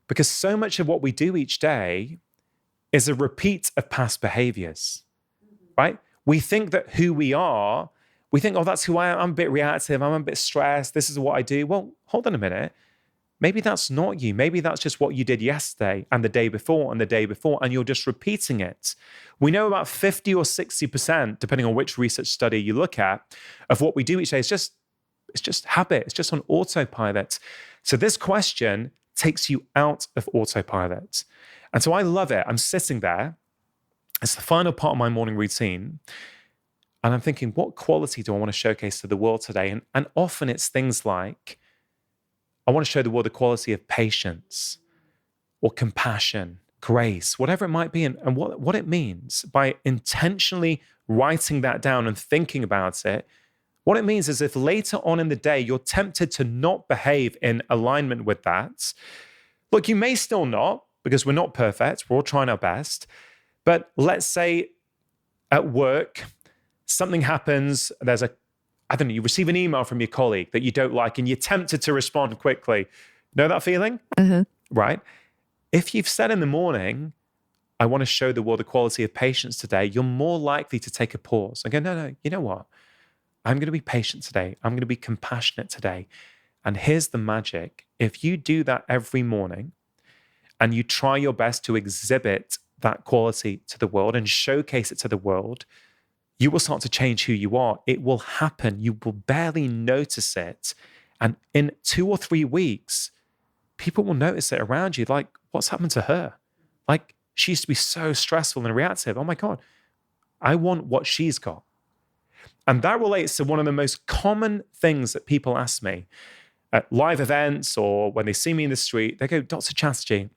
Speaker 4: because so much of what we do each day is a repeat of past behaviors, right? We think that who we are, we think, oh, that's who I am. I'm a bit reactive. I'm a bit stressed. This is what I do. Well, hold on a minute. Maybe that's not you. Maybe that's just what you did yesterday and the day before and the day before, and you're just repeating it. We know about 50 or 60%, depending on which research study you look at, of what we do each day is just habit. It's just on autopilot. So this question takes you out of autopilot. And so I love it. I'm sitting there. It's the final part of my morning routine. And I'm thinking, what quality do I want to showcase to the world today? And often it's things like, I want to show the world the quality of patience or compassion, grace, whatever it might be, and what it means by intentionally writing that down and thinking about it. What it means is if later on in the day you're tempted to not behave in alignment with that, look, you may still not, because we're not perfect, we're all trying our best, but let's say at work, something happens, you receive an email from your colleague that you don't like and you're tempted to respond quickly. Know that feeling?
Speaker 1: Uh-huh.
Speaker 4: Right? If you've said in the morning, I want to show the world the quality of patience today, you're more likely to take a pause and go, no, you know what? I'm going to be patient today. I'm going to be compassionate today. And here's the magic. If you do that every morning and you try your best to exhibit that quality to the world and showcase it to the world, you will start to change who you are. It will happen. You will barely notice it. And in 2 or 3 weeks, people will notice it around you. Like, what's happened to her? Like, she used to be so stressful and reactive. Oh my God, I want what she's got. And that relates to one of the most common things that people ask me at live events or when they see me in the street. They go, Dr. Chatterjee,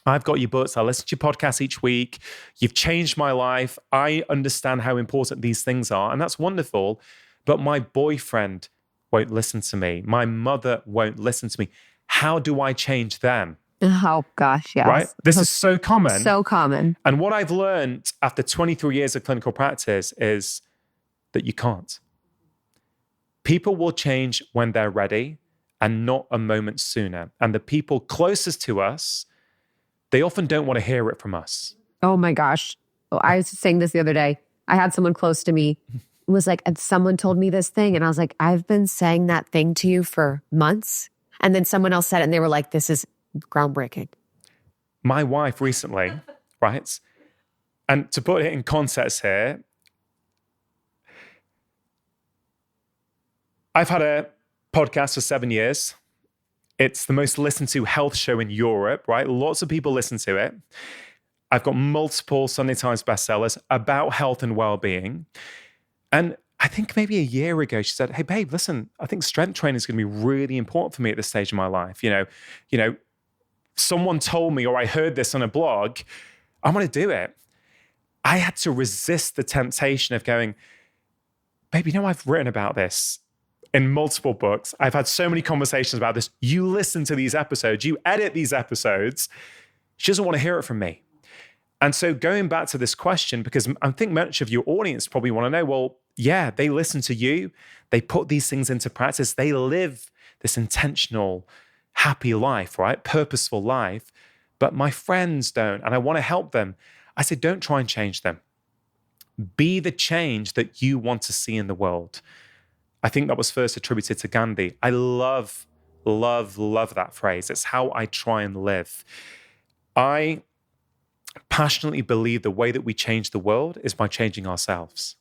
Speaker 4: I've got your books. I listen to your podcast each week. You've changed my life. I understand how important these things are. And that's wonderful. But my boyfriend won't listen to me. My mother won't listen to me. How do I change them?
Speaker 1: Oh, gosh, yes.
Speaker 4: Right? This is so common.
Speaker 1: So common.
Speaker 4: And what I've learned after 23 years of clinical practice is that you can't. People will change when they're ready and not a moment sooner. And the people closest to us, they often don't want to hear it from us.
Speaker 1: Oh my gosh. I was saying this the other day. I had someone close to me was like, and someone told me this thing. And I was like, I've been saying that thing to you for months. And then someone else said it and they were like, this is groundbreaking.
Speaker 4: My wife recently, right? And to put it in context here, I've had a podcast for 7 years. It's the most listened to health show in Europe, right? Lots of people listen to it. I've got multiple Sunday Times bestsellers about health and well-being. And I think maybe a year ago, she said, hey, babe, listen, I think strength training is going to be really important for me at this stage of my life. You know, someone told me, or I heard this on a blog, I'm going to do it. I had to resist the temptation of going, babe, you know, I've written about this in multiple books. I've had so many conversations about this. You listen to these episodes, you edit these episodes. She doesn't want to hear it from me. And so going back to this question, because I think much of your audience probably want to know, well, yeah, they listen to you. They put these things into practice. They live this intentional, happy life, right? Purposeful life. But my friends don't, and I want to help them. I said, don't try and change them. Be the change that you want to see in the world. I think that was first attributed to Gandhi. I love that phrase. It's how I try and live. I passionately believe the way that we change the world is by changing ourselves.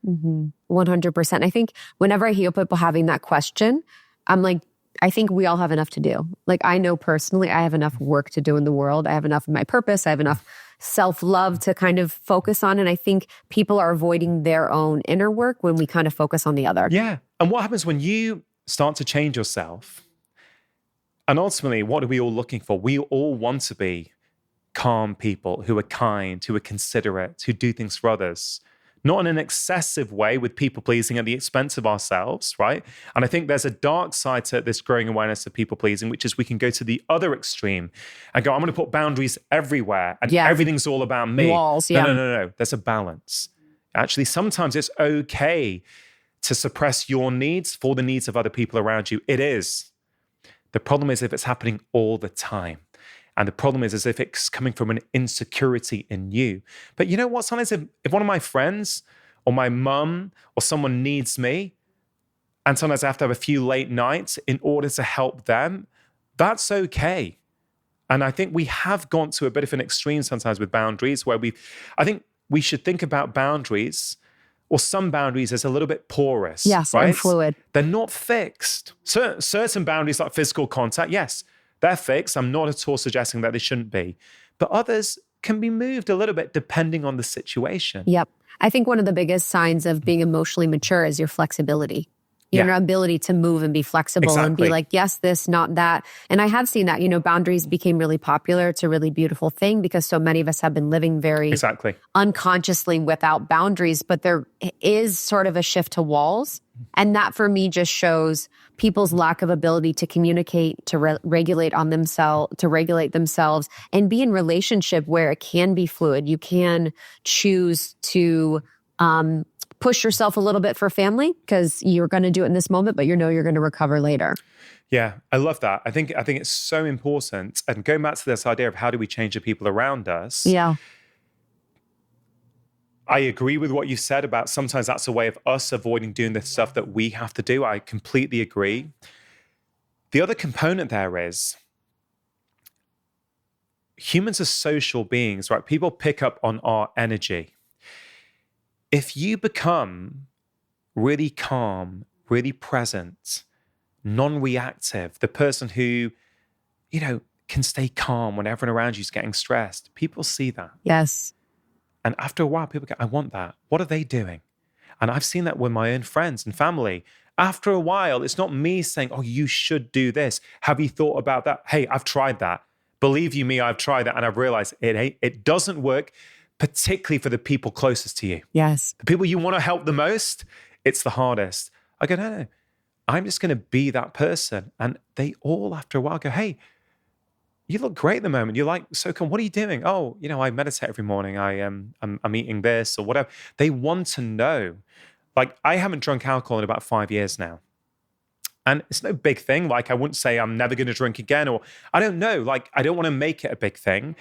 Speaker 1: 100%. I think whenever I hear people having that question, I'm like, I think we all have enough to do. Like, I know personally, I have enough work to do in the world. I have enough of my purpose. I have enough self-love to kind of focus on. And I think people are avoiding their own inner work when we kind of focus on the other.
Speaker 4: Yeah. And what happens when you start to change yourself? And ultimately, what are we all looking for? We all want to be calm people who are kind, who are considerate, who do things for others. Not in an excessive way with people pleasing at the expense of ourselves, right? And I think there's a dark side to this growing awareness of people pleasing, which is we can go to the other extreme and go, I'm going to put boundaries everywhere and everything's all about me.
Speaker 1: Walls,
Speaker 4: No. There's a balance. Actually, sometimes it's okay to suppress your needs for the needs of other people around you. It is. The problem is if it's happening all the time. And the problem is as if it's coming from an insecurity in you. But you know what? Sometimes if one of my friends or my mum or someone needs me, and sometimes I have to have a few late nights in order to help them, that's okay. And I think we have gone to a bit of an extreme sometimes with boundaries where I think we should think about boundaries or some boundaries as a little bit porous.
Speaker 1: Yes,
Speaker 4: right?
Speaker 1: and fluid.
Speaker 4: They're not fixed. Certain boundaries like physical contact, yes, they're fixed. I'm not at all suggesting that they shouldn't be. But others can be moved a little bit depending on the situation.
Speaker 1: Yep. I think one of the biggest signs of being emotionally mature is your flexibility. Your ability to move and be flexible and be like, yes, this, not that. And I have seen that, boundaries became really popular. It's a really beautiful thing because so many of us have been living very unconsciously without boundaries, but there is sort of a shift to walls. And that for me just shows people's lack of ability to communicate, to regulate themselves and be in relationship where it can be fluid. You can choose to, push yourself a little bit for family because you're going to do it in this moment, but you're going to recover later.
Speaker 4: Yeah, I love that. I think it's so important. And going back to this idea of how do we change the people around us?
Speaker 1: Yeah.
Speaker 4: I agree with what you said about sometimes that's a way of us avoiding doing the stuff that we have to do. I completely agree. The other component there is humans are social beings, right? People pick up on our energy. If you become really calm, really present, non-reactive, the person who, can stay calm when everyone around you is getting stressed, people see that.
Speaker 1: Yes.
Speaker 4: And after a while, people go, I want that. What are they doing? And I've seen that with my own friends and family. After a while, it's not me saying, oh, you should do this. Have you thought about that? Hey, I've tried that. Believe you me, I've tried that. And I've realized it doesn't work, particularly for the people closest to you.
Speaker 1: Yes.
Speaker 4: The people you want to help the most, it's the hardest. I go, no, I'm just going to be that person. And they all, after a while, go, hey, you look great at the moment. You're like, so come, what are you doing? Oh, I meditate every morning. I'm eating this or whatever. They want to know. Like, I haven't drunk alcohol in about 5 years now. And it's no big thing. Like, I wouldn't say I'm never going to drink again, or I don't know. Like, I don't want to make it a big thing.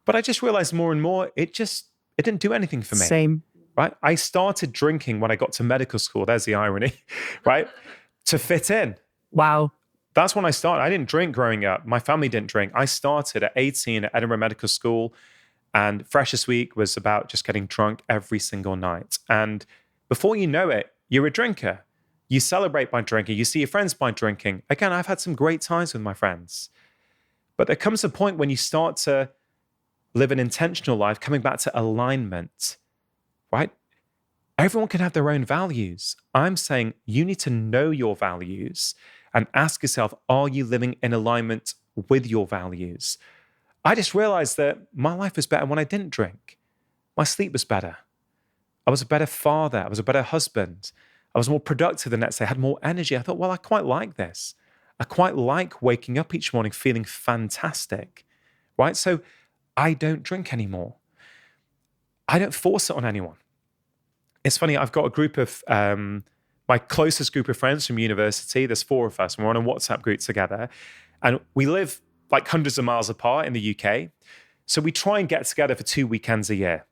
Speaker 4: But I just realized more and more, it didn't do anything for me.
Speaker 1: Same.
Speaker 4: Right? I started drinking when I got to medical school. There's the irony, right? To fit in.
Speaker 1: Wow.
Speaker 4: That's when I started. I didn't drink growing up. My family didn't drink. I started at 18 at Edinburgh Medical School, and Freshers Week was about just getting drunk every single night. And before you know it, you're a drinker. You celebrate by drinking. You see your friends by drinking. Again, I've had some great times with my friends. But there comes a point when you start to live an intentional life, coming back to alignment, right? Everyone can have their own values. I'm saying you need to know your values and ask yourself, are you living in alignment with your values? I just realized that my life was better when I didn't drink. My sleep was better. I was a better father. I was a better husband. I was more productive the next day. I had more energy. I thought, well, I quite like this. I quite like waking up each morning feeling fantastic, right? So I don't drink anymore. I don't force it on anyone. It's funny, I've got a group of, my closest group of friends from university, there's 4 of us, and we're on a WhatsApp group together. And we live like hundreds of miles apart in the UK. So we try and get together for 2 weekends a year.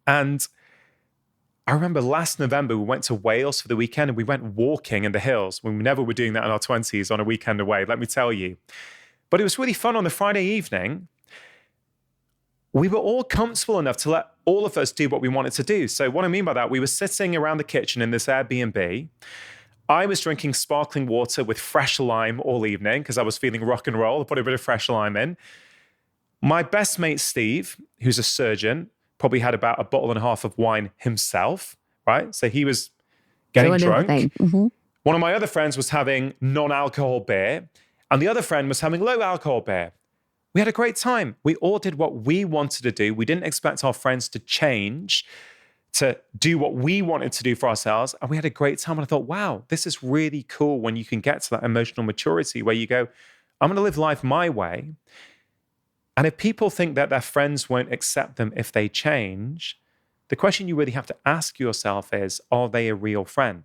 Speaker 4: And I remember last November, we went to Wales for the weekend and we went walking in the hills. We never were doing that in our 20s on a weekend away, let me tell you. But it was really fun on the Friday evening. We were all comfortable enough to let all of us do what we wanted to do. So what I mean by that, we were sitting around the kitchen in this Airbnb. I was drinking sparkling water with fresh lime all evening because I was feeling rock and roll. I put a bit of fresh lime in. My best mate, Steve, who's a surgeon, probably had about 1.5 bottles of wine himself, right? So he was getting drunk.
Speaker 1: Mm-hmm.
Speaker 4: One of my other friends was having non-alcohol beer, and the other friend was having low alcohol beer. We had a great time. We all did what we wanted to do. We didn't expect our friends to change, to do what we wanted to do for ourselves. And we had a great time. And I thought, wow, this is really cool when you can get to that emotional maturity where you go, I'm going to live life my way. And if people think that their friends won't accept them if they change, the question you really have to ask yourself is, are they a real friend?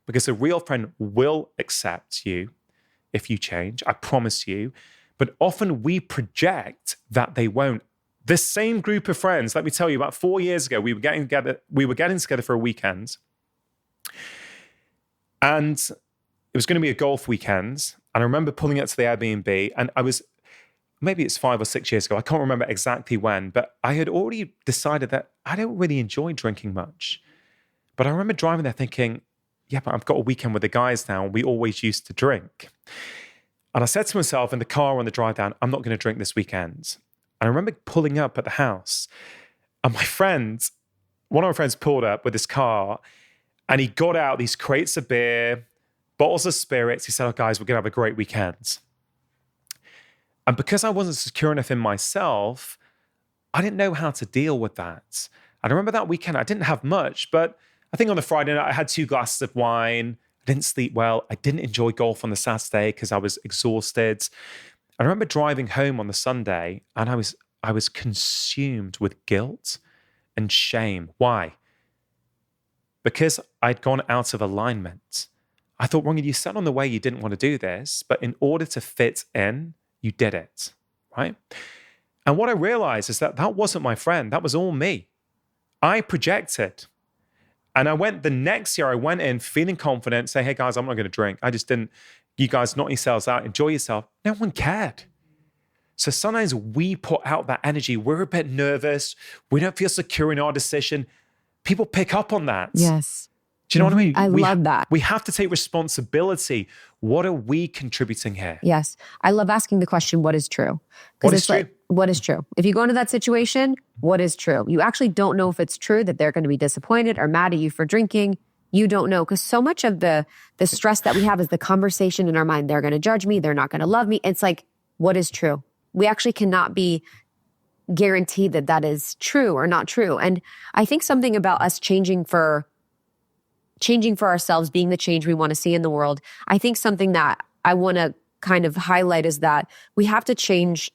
Speaker 4: Because a real friend will accept you if you change. I promise you. But often we project that they won't. This same group of friends, let me tell you, about 4 years ago, we were getting together for a weekend. And it was going to be a golf weekend. And I remember pulling up to the Airbnb, and maybe it's 5 or 6 years ago. I can't remember exactly when, but I had already decided that I don't really enjoy drinking much. But I remember driving there thinking, yeah, but I've got a weekend with the guys now. We always used to drink. And I said to myself in the car on the drive down, I'm not going to drink this weekend. And I remember pulling up at the house, and one of my friends pulled up with his car, and he got out these crates of beer, bottles of spirits. He said, oh, guys, we're going to have a great weekend. And because I wasn't secure enough in myself, I didn't know how to deal with that. And I remember that weekend, I didn't have much, but I think on the Friday night, I had 2 glasses of wine. I didn't sleep well. I didn't enjoy golf on the Saturday because I was exhausted. I remember driving home on the Sunday, and I was consumed with guilt and shame. Why? Because I'd gone out of alignment. I thought, Rangan, you said on the way you didn't want to do this, but in order to fit in, you did it, right? And what I realized is that wasn't my friend. That was all me. I projected. And the next year, I went in feeling confident, say, hey guys, I'm not going to drink. I just didn't, you guys knock yourselves out, enjoy yourself. No one cared. So sometimes we put out that energy. We're a bit nervous. We don't feel secure in our decision. People pick up on that.
Speaker 1: Yes.
Speaker 4: Do you know what I mean?
Speaker 1: I love that.
Speaker 4: We have to take responsibility. What are we contributing here?
Speaker 1: Yes. I love asking the question, what is true?
Speaker 4: What is true?
Speaker 1: What is true? If you go into that situation, what is true? You actually don't know if it's true that they're going to be disappointed or mad at you for drinking. You don't know, because so much of the stress that we have is the conversation in our mind. They're going to judge me. They're not going to love me. It's like, what is true? We actually cannot be guaranteed that is true or not true. And I think something about us changing for ourselves, being the change we want to see in the world. I think something that I want to kind of highlight is that we have to change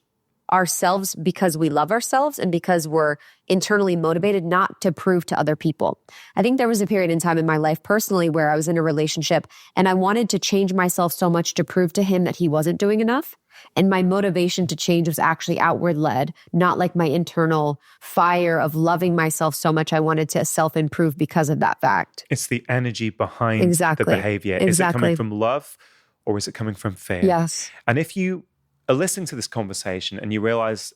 Speaker 1: ourselves because we love ourselves and because we're internally motivated, not to prove to other people. I think there was a period in time in my life personally where I was in a relationship and I wanted to change myself so much to prove to him that he wasn't doing enough. And my motivation to change was actually outward led, not like my internal fire of loving myself so much I wanted to self-improve because of that fact.
Speaker 4: It's the energy behind the behavior.
Speaker 1: Exactly.
Speaker 4: Is it coming from love or is it coming from fear?
Speaker 1: Yes.
Speaker 4: And if you are listening to this conversation and you realize,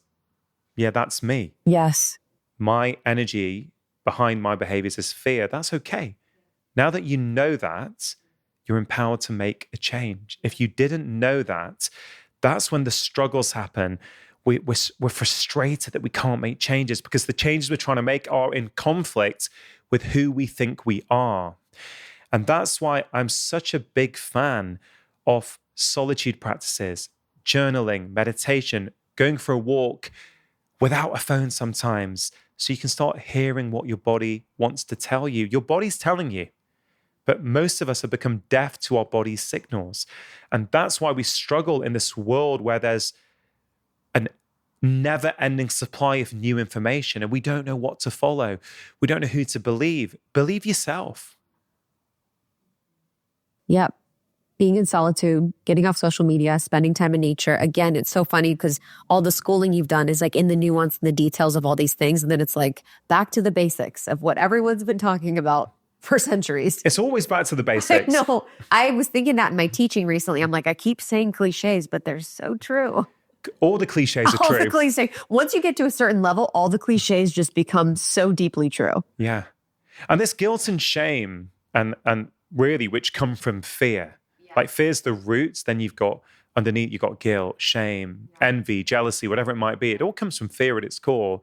Speaker 4: yeah, that's me.
Speaker 1: Yes.
Speaker 4: My energy behind my behaviors is fear. That's okay. Now that you know that, you're empowered to make a change. If you didn't know that, that's when the struggles happen. We're frustrated that we can't make changes because the changes we're trying to make are in conflict with who we think we are. And that's why I'm such a big fan of solitude practices, journaling, meditation, going for a walk without a phone sometimes, so you can start hearing what your body wants to tell you. Your body's telling you. But most of us have become deaf to our body's signals. And that's why we struggle in this world where there's a never-ending supply of new information and we don't know what to follow. We don't know who to believe. Believe yourself.
Speaker 1: Yep. Being in solitude, getting off social media, spending time in nature. Again, it's so funny because all the schooling you've done is like in the nuance and the details of all these things. And then it's like back to the basics of what everyone's been talking about for centuries.
Speaker 4: It's always back to the basics.
Speaker 1: No, I was thinking that in my teaching recently. I'm like, I keep saying cliches, but they're so true.
Speaker 4: All the cliches are true.
Speaker 1: All the cliches. Once you get to a certain level, all the cliches just become so deeply true.
Speaker 4: Yeah. And this guilt and shame and really which come from fear. Yeah. Like fear's the roots, then you've got underneath, you've got guilt, shame, envy, jealousy, whatever it might be. It all comes from fear at its core.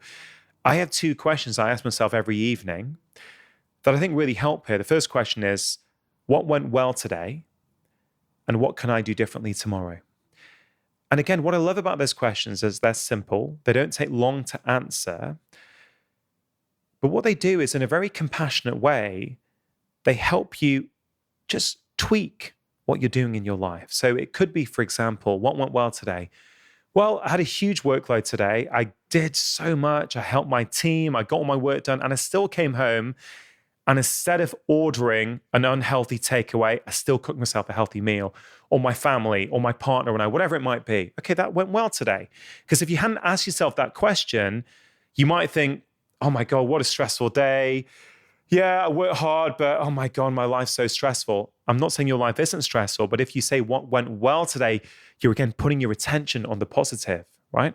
Speaker 4: I have 2 questions I ask myself every evening that I think really help here. The first question is, what went well today? And what can I do differently tomorrow? And again, what I love about those questions is they're simple. They don't take long to answer. But what they do is in a very compassionate way, they help you just tweak what you're doing in your life. So it could be, for example, what went well today? Well, I had a huge workload today. I did so much. I helped my team. I got all my work done. And I still came home And instead of ordering an unhealthy takeaway, I still cook myself a healthy meal, or my family, or my partner and I, whatever it might be. Okay, that went well today. Because if you hadn't asked yourself that question, you might think, oh my God, what a stressful day. Yeah, I work hard, but oh my God, my life's so stressful. I'm not saying your life isn't stressful, but if you say what went well today, you're again putting your attention on the positive, right?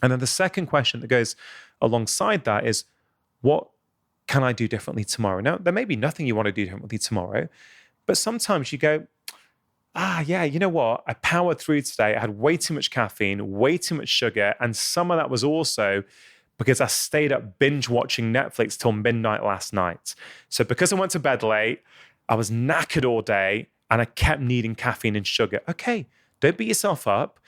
Speaker 4: And then the second question that goes alongside that is, what can I do differently tomorrow? Now, there may be nothing you want to do differently tomorrow, but sometimes you go, yeah, you know what? I powered through today. I had way too much caffeine, way too much sugar. And some of that was also because I stayed up binge watching Netflix till midnight last night. So because I went to bed late, I was knackered all day and I kept needing caffeine and sugar. Okay, don't beat yourself up.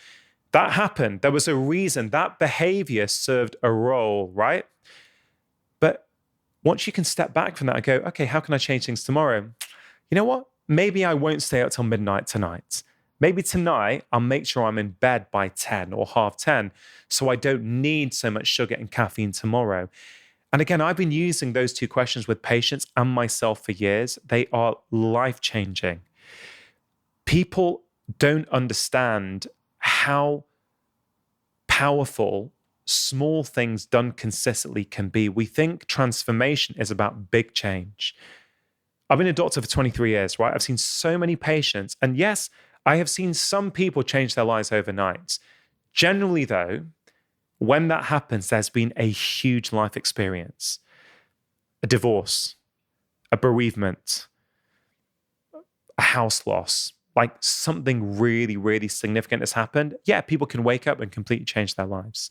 Speaker 4: That happened. There was a reason. That behavior served a role, right? But once you can step back from that and go, okay, how can I change things tomorrow? You know what? Maybe I won't stay up till midnight tonight. Maybe tonight I'll make sure I'm in bed by 10 or half 10 so I don't need so much sugar and caffeine tomorrow. And again, I've been using those two questions with patients and myself for years. They are life-changing. People don't understand how powerful small things done consistently can be. We think transformation is about big change. I've been a doctor for 23 years, right? I've seen so many patients. And yes, I have seen some people change their lives overnight. Generally, though, when that happens, there's been a huge life experience. A divorce, a bereavement, a house loss, like something really, really significant has happened. Yeah, people can wake up and completely change their lives.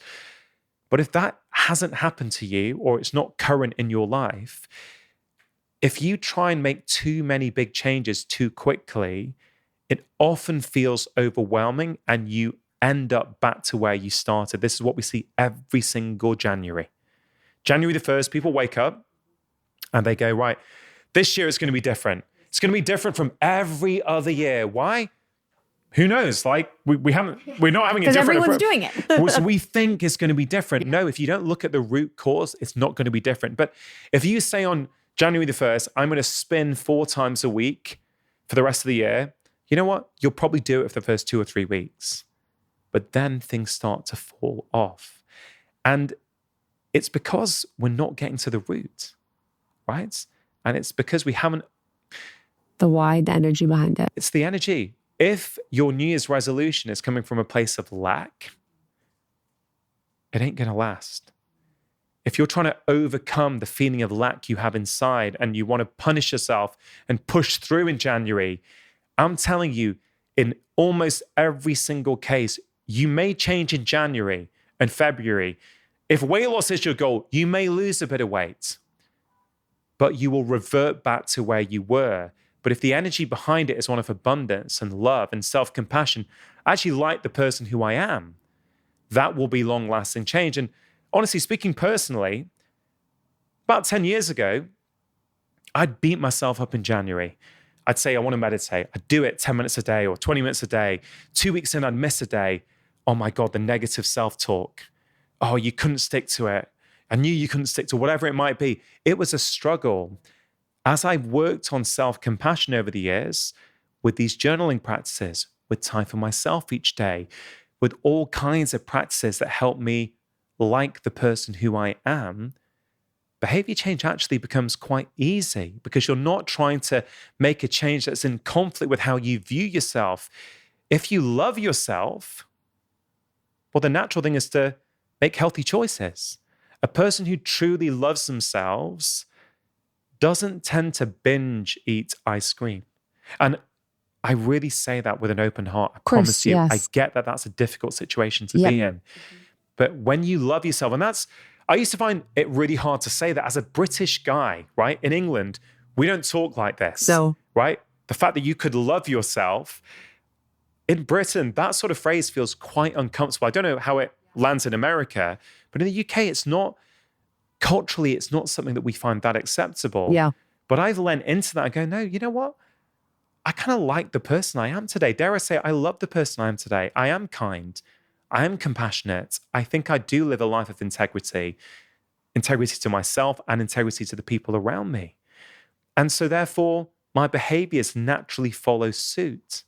Speaker 4: But if that hasn't happened to you or it's not current in your life, if you try and make too many big changes too quickly, it often feels overwhelming and you end up back to where you started. This is what we see every single January. January the 1st, people wake up and they go, right, this year it's going to be different. It's going to be different from every other year. Why? Who knows? Like we're not having a different.
Speaker 2: Because everyone's doing it.
Speaker 4: So we think it's going to be different. No, if you don't look at the root cause, it's not going to be different. But if you say on January the 1st, I'm going to spin 4 times a week for the rest of the year, you know what? You'll probably do it for the first 2 or 3 weeks. But then things start to fall off. And it's because we're not getting to the root, right? And it's because we haven't.
Speaker 1: The why, the energy behind it.
Speaker 4: It's the energy. If your New Year's resolution is coming from a place of lack, it ain't going to last. If you're trying to overcome the feeling of lack you have inside and you want to punish yourself and push through in January, I'm telling you, in almost every single case, you may change in January and February. If weight loss is your goal, you may lose a bit of weight, but you will revert back to where you were. But if the energy behind it is one of abundance and love and self-compassion, I actually like the person who I am, that will be long-lasting change. And honestly speaking, personally, about 10 years ago, I'd beat myself up in January. I'd say, I want to meditate. I'd do it 10 minutes a day or 20 minutes a day. 2 weeks in, I'd miss a day. Oh my God, the negative self-talk. Oh, you couldn't stick to it. I knew you couldn't stick to whatever it might be. It was a struggle. As I've worked on self-compassion over the years, with these journaling practices, with time for myself each day, with all kinds of practices that help me like the person who I am, behavior change actually becomes quite easy because you're not trying to make a change that's in conflict with how you view yourself. If you love yourself, well, the natural thing is to make healthy choices. A person who truly loves themselves doesn't tend to binge eat ice cream. And I really say that with an open heart. I promise you,
Speaker 1: yes.
Speaker 4: I get that that's a difficult situation to be in. But when you love yourself, and I used to find it really hard to say that as a British guy, right? In England, we don't talk like this, right? The fact that you could love yourself, in Britain, that sort of phrase feels quite uncomfortable. I don't know how it lands in America, but in the UK, it's not, culturally, it's not something that we find that acceptable.
Speaker 1: Yeah.
Speaker 4: But I've lent into that and go, no, you know what? I kind of like the person I am today. Dare I say, I love the person I am today. I am kind. I am compassionate. I think I do live a life of integrity to myself and integrity to the people around me. And so therefore, my behaviors naturally follow suit.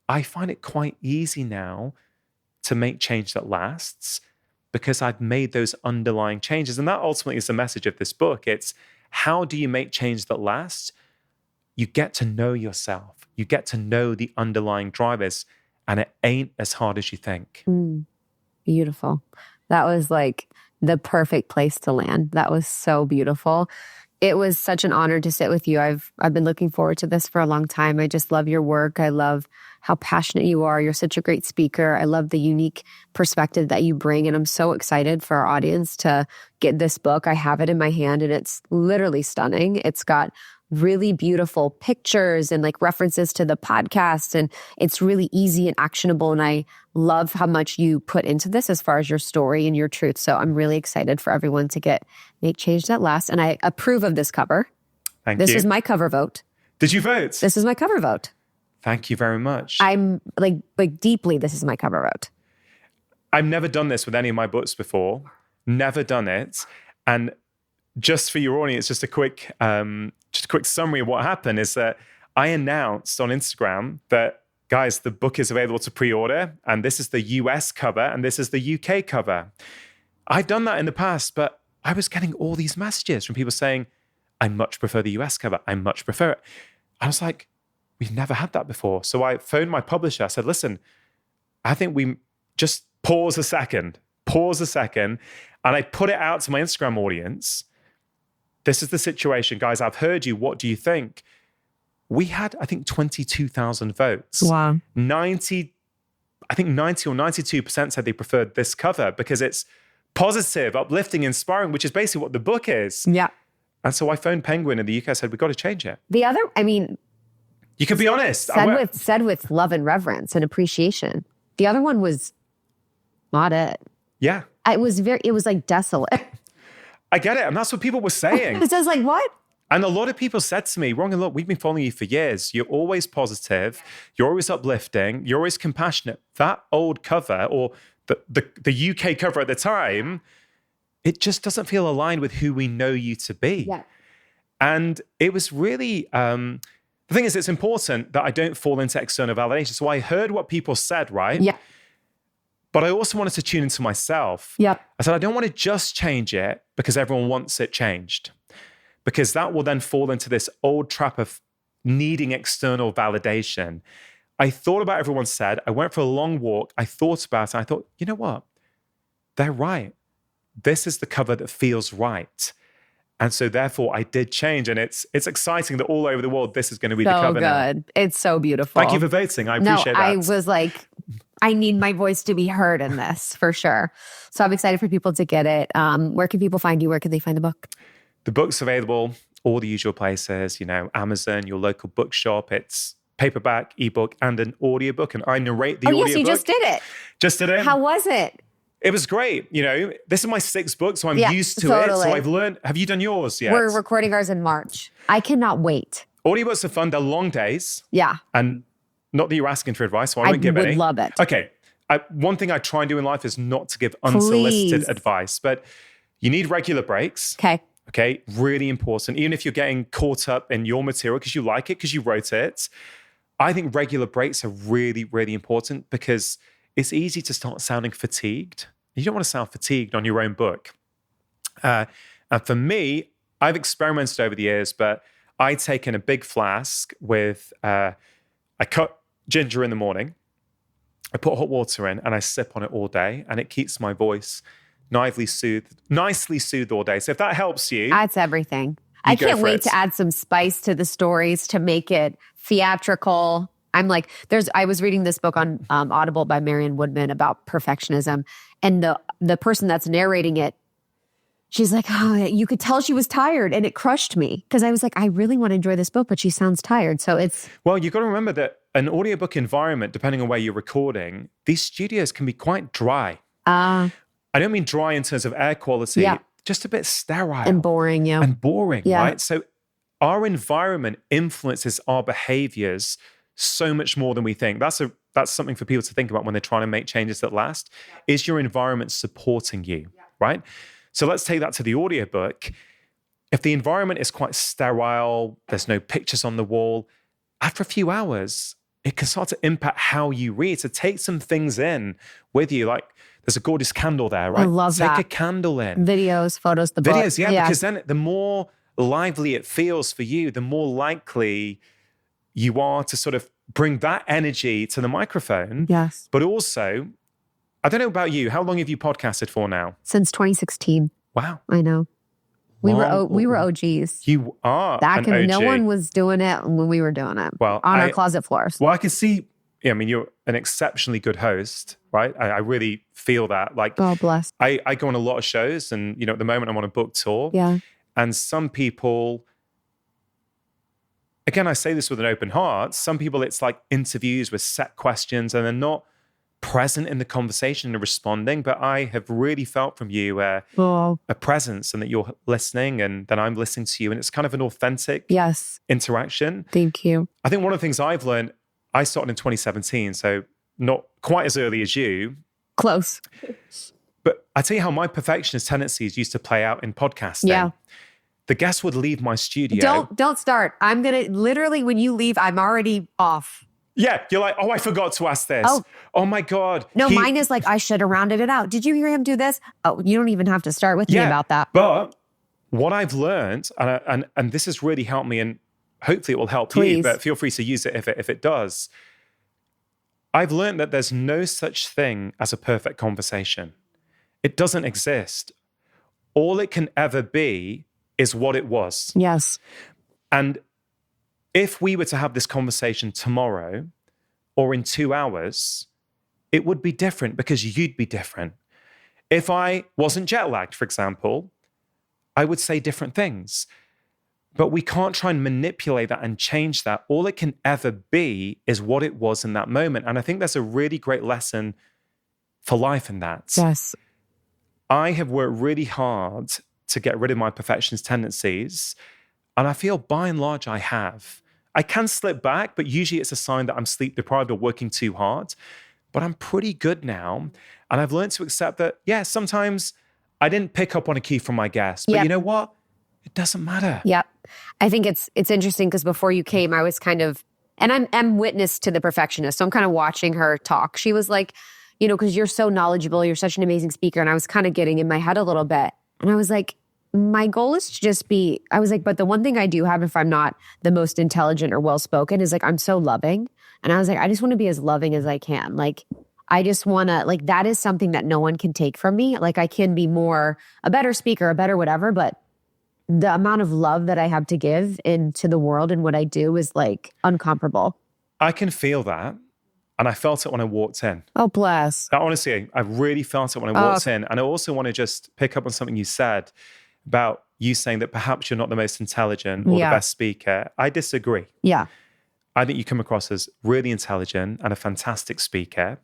Speaker 4: I find it quite easy now to make change that lasts because I've made those underlying changes. And that ultimately is the message of this book. It's how do you make change that lasts? You get to know yourself. You get to know the underlying drivers, and it ain't as hard as you think.
Speaker 1: Beautiful. That was like the perfect place to land. That was so beautiful. It was such an honor to sit with you. I've been looking forward to this for a long time. I just love your work. I love how passionate you are. You're such a great speaker. I love the unique perspective that you bring. And I'm so excited for our audience to get this book. I have it in my hand and it's literally stunning. It's got really beautiful pictures and like references to the podcast. And it's really easy and actionable. And I love how much you put into this as far as your story and your truth. So I'm really excited for everyone to make change that lasts. And I approve of this cover.
Speaker 4: Thank you.
Speaker 1: This is my cover vote.
Speaker 4: Did you vote?
Speaker 1: This is my cover vote.
Speaker 4: Thank you very much.
Speaker 1: I'm like deeply, this is my cover vote.
Speaker 4: I've never done this with any of my books before. Never done it. And just for your audience, just a quick summary of what happened is that I announced on Instagram that, guys, the book is available to pre-order, and this is the US cover, and this is the UK cover. I've done that in the past, but I was getting all these messages from people saying, I much prefer the US cover. I much prefer it. I was like, we've never had that before. So I phoned my publisher. I said, listen, I think we just pause a second. And I put it out to my Instagram audience. This is the situation, guys. I've heard you. What do you think? We had, I think, 22,000 votes.
Speaker 1: Wow.
Speaker 4: 90 or 92% said they preferred this cover because it's positive, uplifting, inspiring, which is basically what the book is.
Speaker 1: Yeah.
Speaker 4: And so I phoned Penguin in the UK. I said, we've got to change it.
Speaker 1: The other, I mean,
Speaker 4: you can be honest.
Speaker 1: Said with love and reverence and appreciation. The other one was not it.
Speaker 4: Yeah.
Speaker 1: It was like desolate.
Speaker 4: I get it. And that's what people were saying.
Speaker 1: It says like, what?
Speaker 4: And a lot of people said to me, Rangan, look, we've been following you for years. You're always positive. You're always uplifting. You're always compassionate. That old cover, or the UK cover at the time, it just doesn't feel aligned with who we know you to be.
Speaker 1: Yeah.
Speaker 4: And it was really, the thing is, it's important that I don't fall into external validation. So I heard what people said, right?
Speaker 1: Yeah.
Speaker 4: But I also wanted to tune into myself.
Speaker 1: Yep.
Speaker 4: I said, I don't want to just change it because everyone wants it changed. Because that will then fall into this old trap of needing external validation. I thought about what everyone said. I went for a long walk. I thought about it. And I thought, you know what? They're right. This is the cover that feels right. And so therefore I did change. And it's exciting that all over the world, this is going to be the cover now.
Speaker 1: So good. It's so beautiful.
Speaker 4: Thank you for voting. I appreciate that.
Speaker 1: I was like, I need my voice to be heard in this for sure. So I'm excited for people to get it. Where can people find you? Where can they find the book?
Speaker 4: The book's available all the usual places, Amazon, your local bookshop. It's paperback, ebook, and an audiobook. And I narrate the audiobook.
Speaker 1: Yes, you just did it.
Speaker 4: Just did it.
Speaker 1: How was it?
Speaker 4: It was great. This is my 6th book, so I'm used to it. So I've learned. Have you done yours yet?
Speaker 1: We're recording ours in March. I cannot wait.
Speaker 4: Audiobooks are fun. They're long days.
Speaker 1: Yeah.
Speaker 4: And not that you're asking for advice, so I won't give any.
Speaker 1: I would love it.
Speaker 4: Okay. One thing I try and do in life is not to give unsolicited advice, but you need regular breaks. Okay. Really important. Even if you're getting caught up in your material because you like it, because you wrote it, I think regular breaks are really, really important because it's easy to start sounding fatigued. You don't want to sound fatigued on your own book. And for me, I've experimented over the years, but I take in a big flask with, I cut ginger in the morning, I put hot water in, and I sip on it all day, and it keeps my voice nicely soothed all day. So if that helps you.
Speaker 1: That's everything. I can't wait to add some spice to the stories to make it theatrical. I'm like, I was reading this book on Audible by Marion Woodman about perfectionism. And the person that's narrating it, she's like, oh, you could tell she was tired. And it crushed me because I was like, I really want to enjoy this book, but she sounds tired. So it's.
Speaker 4: Well, you've got to remember that an audiobook environment, depending on where you're recording, these studios can be quite dry. I don't mean dry in terms of air quality, just a bit sterile.
Speaker 1: And boring,
Speaker 4: right? So our environment influences our behaviors so much more than we think. That's something for people to think about when they're trying to make changes that last. Is your environment supporting you, right? So let's take that to the audiobook. if the environment is quite sterile, there's no pictures on the wall, after a few hours, it can start to impact how you read. So take some things in with you. Like there's a gorgeous candle there, right?
Speaker 1: I love
Speaker 4: Take
Speaker 1: that.
Speaker 4: a candle in.
Speaker 1: Videos, photos, the book.
Speaker 4: Videos, yeah, because then the more lively it feels for you, the more likely you are to sort of bring that energy to the microphone.
Speaker 1: Yes.
Speaker 4: But also, I don't know about you, how long have you podcasted for now?
Speaker 1: Since 2016.
Speaker 4: Wow.
Speaker 1: I know. We were OGs.
Speaker 4: You are
Speaker 1: Back
Speaker 4: an
Speaker 1: in,
Speaker 4: OG.
Speaker 1: no one was doing it when we were doing it.
Speaker 4: Well,
Speaker 1: on our closet floors.
Speaker 4: Well, I can see, yeah, I mean, you're an exceptionally good host, right? I really feel that. Like,
Speaker 1: God bless.
Speaker 4: I go on a lot of shows and, at the moment I'm on a book tour.
Speaker 1: Yeah.
Speaker 4: And some people, again, I say this with an open heart, some people it's like interviews with set questions and they're not present in the conversation and responding. But I have really felt from you a presence and that you're listening and that I'm listening to you. And it's kind of an authentic interaction.
Speaker 1: Thank you.
Speaker 4: I think one of the things I've learned, I started in 2017, so not quite as early as you.
Speaker 1: Close.
Speaker 4: But I tell you how my perfectionist tendencies used to play out in podcasting.
Speaker 1: Yeah.
Speaker 4: The guests would leave my studio.
Speaker 1: Don't start. I'm going to literally, when you leave, I'm already off.
Speaker 4: Yeah. You're like, oh, I forgot to ask this. Oh my God.
Speaker 1: No, mine is like, I should have rounded it out. Did you hear him do this? Oh, you don't even have to start with me about that.
Speaker 4: But what I've learned, and this has really helped me, and hopefully it will help you, but feel free to use it if it does. I've learned that there's no such thing as a perfect conversation. It doesn't exist. All it can ever be is what it was.
Speaker 1: Yes.
Speaker 4: And if we were to have this conversation tomorrow or in 2 hours, it would be different because you'd be different. If I wasn't jet lagged, for example, I would say different things. But we can't try and manipulate that and change that. All it can ever be is what it was in that moment. And I think that's a really great lesson for life in that.
Speaker 1: Yes.
Speaker 4: I have worked really hard to get rid of my perfectionist tendencies. And I feel by and large I have. I can slip back, but usually it's a sign that I'm sleep deprived or working too hard. But I'm pretty good now. And I've learned to accept that, sometimes I didn't pick up on a key from my guest. But you know what? It doesn't matter.
Speaker 1: Yep. I think it's interesting because before you came, I was kind of, and I'm witness to the perfectionist. So I'm kind of watching her talk. She was like, because you're so knowledgeable, you're such an amazing speaker. And I was kind of getting in my head a little bit. And I was like, my goal is to just be, I was like, but the one thing I do have if I'm not the most intelligent or well-spoken is like, I'm so loving. And I was like, I just want to be as loving as I can. Like, I just want to, like, that is something that no one can take from me. Like, I can be a better speaker, a better whatever, but the amount of love that I have to give into the world and what I do is like incomparable.
Speaker 4: I can feel that. And I felt it when I walked in.
Speaker 1: Oh, bless.
Speaker 4: Honestly, I really felt it when I walked in. And I also want to just pick up on something you said about you saying that perhaps you're not the most intelligent or the best speaker. I disagree.
Speaker 1: Yeah.
Speaker 4: I think you come across as really intelligent and a fantastic speaker.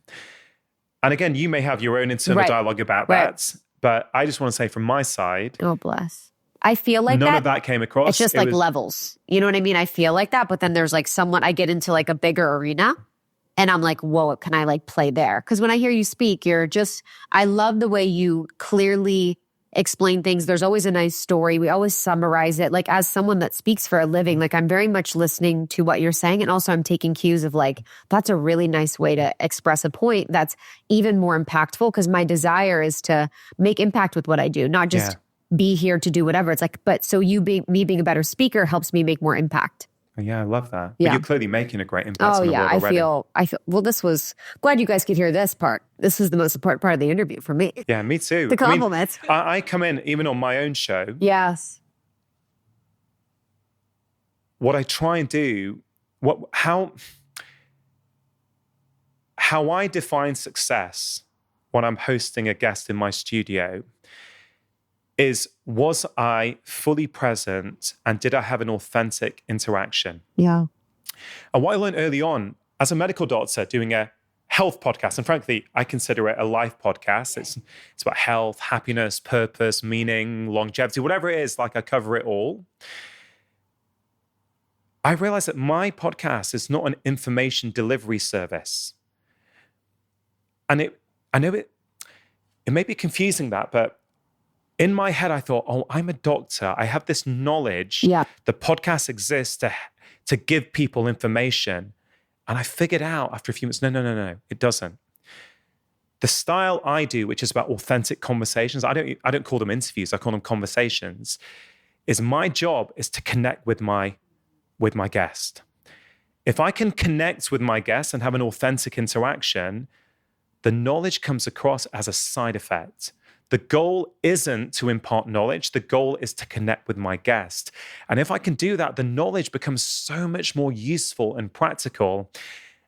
Speaker 4: And again, you may have your own internal dialogue about that. But I just want to say from my side.
Speaker 1: Oh, bless. I feel like
Speaker 4: none of that came across.
Speaker 1: It's just like levels. You know what I mean? I feel like that. But then there's like someone, I get into like a bigger arena. And I'm like, whoa, can I like play there? Because when I hear you speak, I love the way you clearly explain things. There's always a nice story. We always summarize it. Like as someone that speaks for a living, like I'm very much listening to what you're saying. And also I'm taking cues of like, that's a really nice way to express a point that's even more impactful because my desire is to make impact with what I do, not just be here to do whatever. It's like, but so me being a better speaker helps me make more impact.
Speaker 4: Yeah, I love that.
Speaker 1: Yeah.
Speaker 4: But you're clearly making a great impact on the world
Speaker 1: already. I feel, well, this was, glad you guys could hear this part. This was the most important part of the interview for me.
Speaker 4: Yeah, me too.
Speaker 1: The compliments.
Speaker 4: I come in, even on my own show.
Speaker 1: Yes.
Speaker 4: What I try and do, how I define success when I'm hosting a guest in my studio is, was I fully present and did I have an authentic interaction?
Speaker 1: Yeah.
Speaker 4: And what I learned early on as a medical doctor doing a health podcast, and frankly, I consider it a life podcast. It's about health, happiness, purpose, meaning, longevity, whatever it is, like I cover it all. I realized that my podcast is not an information delivery service. And I know it may be confusing that, but in my head, I thought, oh, I'm a doctor. I have this knowledge.
Speaker 1: Yeah.
Speaker 4: The podcast exists to give people information. And I figured out after a few months, no, it doesn't. The style I do, which is about authentic conversations, I don't call them interviews, I call them conversations, is my job is to connect with my guest. If I can connect with my guest and have an authentic interaction, the knowledge comes across as a side effect. The goal isn't to impart knowledge. The goal is to connect with my guest. And if I can do that, the knowledge becomes so much more useful and practical.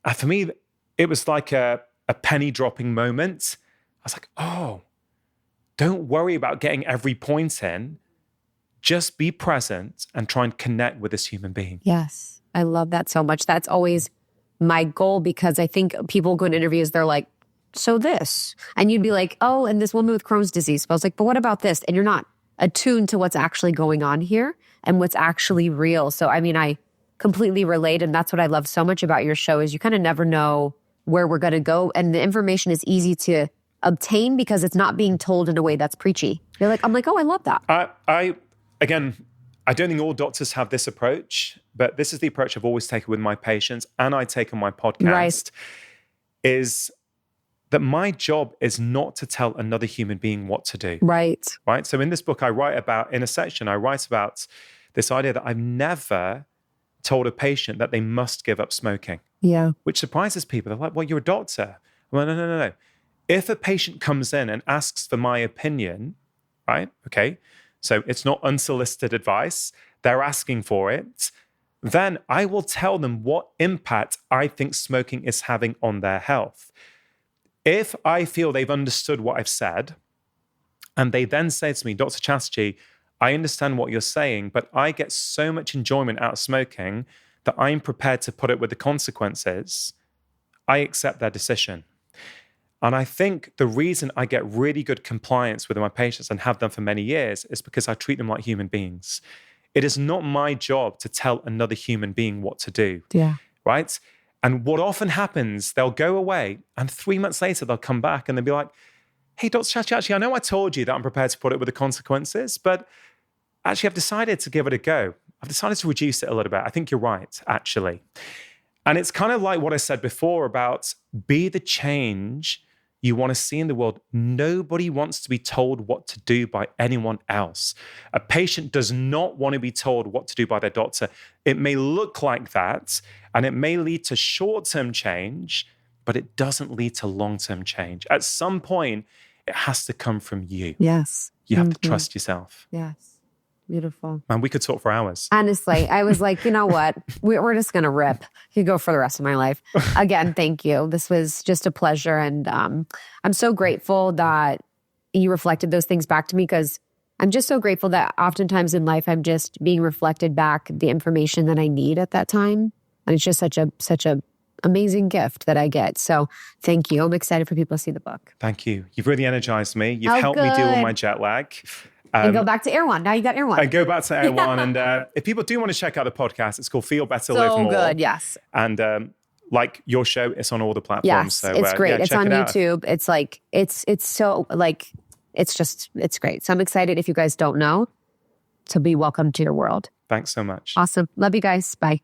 Speaker 4: And for me, it was like a penny dropping moment. I was like, oh, don't worry about getting every point in. Just be present and try and connect with this human being.
Speaker 1: Yes. I love that so much. That's always my goal, because I think people go in interviews, they're like, so this, and you'd be like, oh, and this woman with Crohn's disease. But I was like, but what about this? And you're not attuned to what's actually going on here and what's actually real. So, I mean, I completely relate. And that's what I love so much about your show is you kind of never know where we're going to go. And the information is easy to obtain because it's not being told in a way that's preachy. You're like, I'm like, oh, I love that.
Speaker 4: Again, I don't think all doctors have this approach, but this is the approach I've always taken with my patients and I take on my podcast,
Speaker 1: Right.
Speaker 4: is that my job is not to tell another human being what to do.
Speaker 1: Right.
Speaker 4: Right? So in this book, in a section, I write about this idea that I've never told a patient that they must give up smoking,
Speaker 1: Yeah.
Speaker 4: which surprises people. They're like, well, you're a doctor. Well, no. If a patient comes in and asks for my opinion, right? Okay. So it's not unsolicited advice. They're asking for it. Then I will tell them what impact I think smoking is having on their health. If I feel they've understood what I've said, and they then say to me, Dr. Chatterjee, I understand what you're saying, but I get so much enjoyment out of smoking that I'm prepared to put it with the consequences, I accept their decision. And I think the reason I get really good compliance with my patients and have done for many years is because I treat them like human beings. It is not my job to tell another human being what to do.
Speaker 1: Yeah.
Speaker 4: Right? And what often happens, they'll go away and 3 months later, they'll come back and they'll be like, hey, Dr. Chatterjee, actually, I know I told you that I'm prepared to put it with the consequences, but actually I've decided to give it a go. I've decided to reduce it a little bit. I think you're right, actually. And it's kind of like what I said before about be the change you want to see in the world. Nobody wants to be told what to do by anyone else. A patient does not want to be told what to do by their doctor. It may look like that, and it may lead to short-term change, but it doesn't lead to long-term change. At some point, it has to come from you.
Speaker 1: Yes.
Speaker 4: You have to trust yourself.
Speaker 1: Yes. Beautiful.
Speaker 4: Man, we could talk for hours.
Speaker 1: Honestly, I was like, you know what? We're just going to rip. You go for the rest of my life. Again, thank you. This was just a pleasure. And I'm so grateful that you reflected those things back to me, because I'm just so grateful that oftentimes in life, I'm just being reflected back the information that I need at that time. And it's just such a amazing gift that I get. So thank you. I'm excited for people to see the book.
Speaker 4: Thank you. You've really energized me. You've
Speaker 1: Oh,
Speaker 4: helped me deal with
Speaker 1: good.
Speaker 4: my jet lag.
Speaker 1: And go back to Erewhon. Now you got Erewhon.
Speaker 4: And go back to Erewhon. And if people do want to check out the podcast, it's called Feel Better,
Speaker 1: So
Speaker 4: Live More.
Speaker 1: good, yes.
Speaker 4: And like your show, it's on all the platforms.
Speaker 1: Yes,
Speaker 4: So,
Speaker 1: it's great.
Speaker 4: yeah,
Speaker 1: It's
Speaker 4: check
Speaker 1: on
Speaker 4: it out.
Speaker 1: YouTube. It's like, it's so like, it's great. So I'm excited, if you guys don't know, to be welcome to your world.
Speaker 4: Thanks so much.
Speaker 1: Awesome. Love you guys. Bye.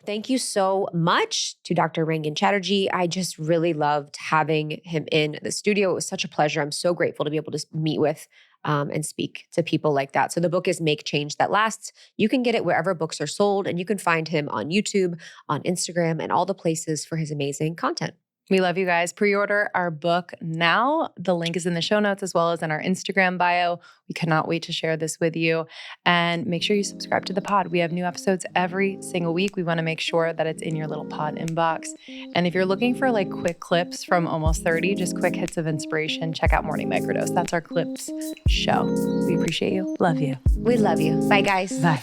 Speaker 1: Thank you so much to Dr. Rangan Chatterjee. I just really loved having him in the studio. It was such a pleasure. I'm so grateful to be able to meet with and speak to people like that. So the book is Make Change That Lasts. You can get it wherever books are sold, and you can find him on YouTube, on Instagram, and all the places for his amazing content.
Speaker 2: We love you guys. Pre-order our book now. The link is in the show notes as well as in our Instagram bio. We cannot wait to share this with you. And make sure you subscribe to the pod. We have new episodes every single week. We want to make sure that it's in your little pod inbox. And if you're looking for like quick clips from Almost 30, just quick hits of inspiration, check out Morning Microdose. That's our clips show. We appreciate you. Love you.
Speaker 1: We love you. Bye, guys.
Speaker 2: Bye.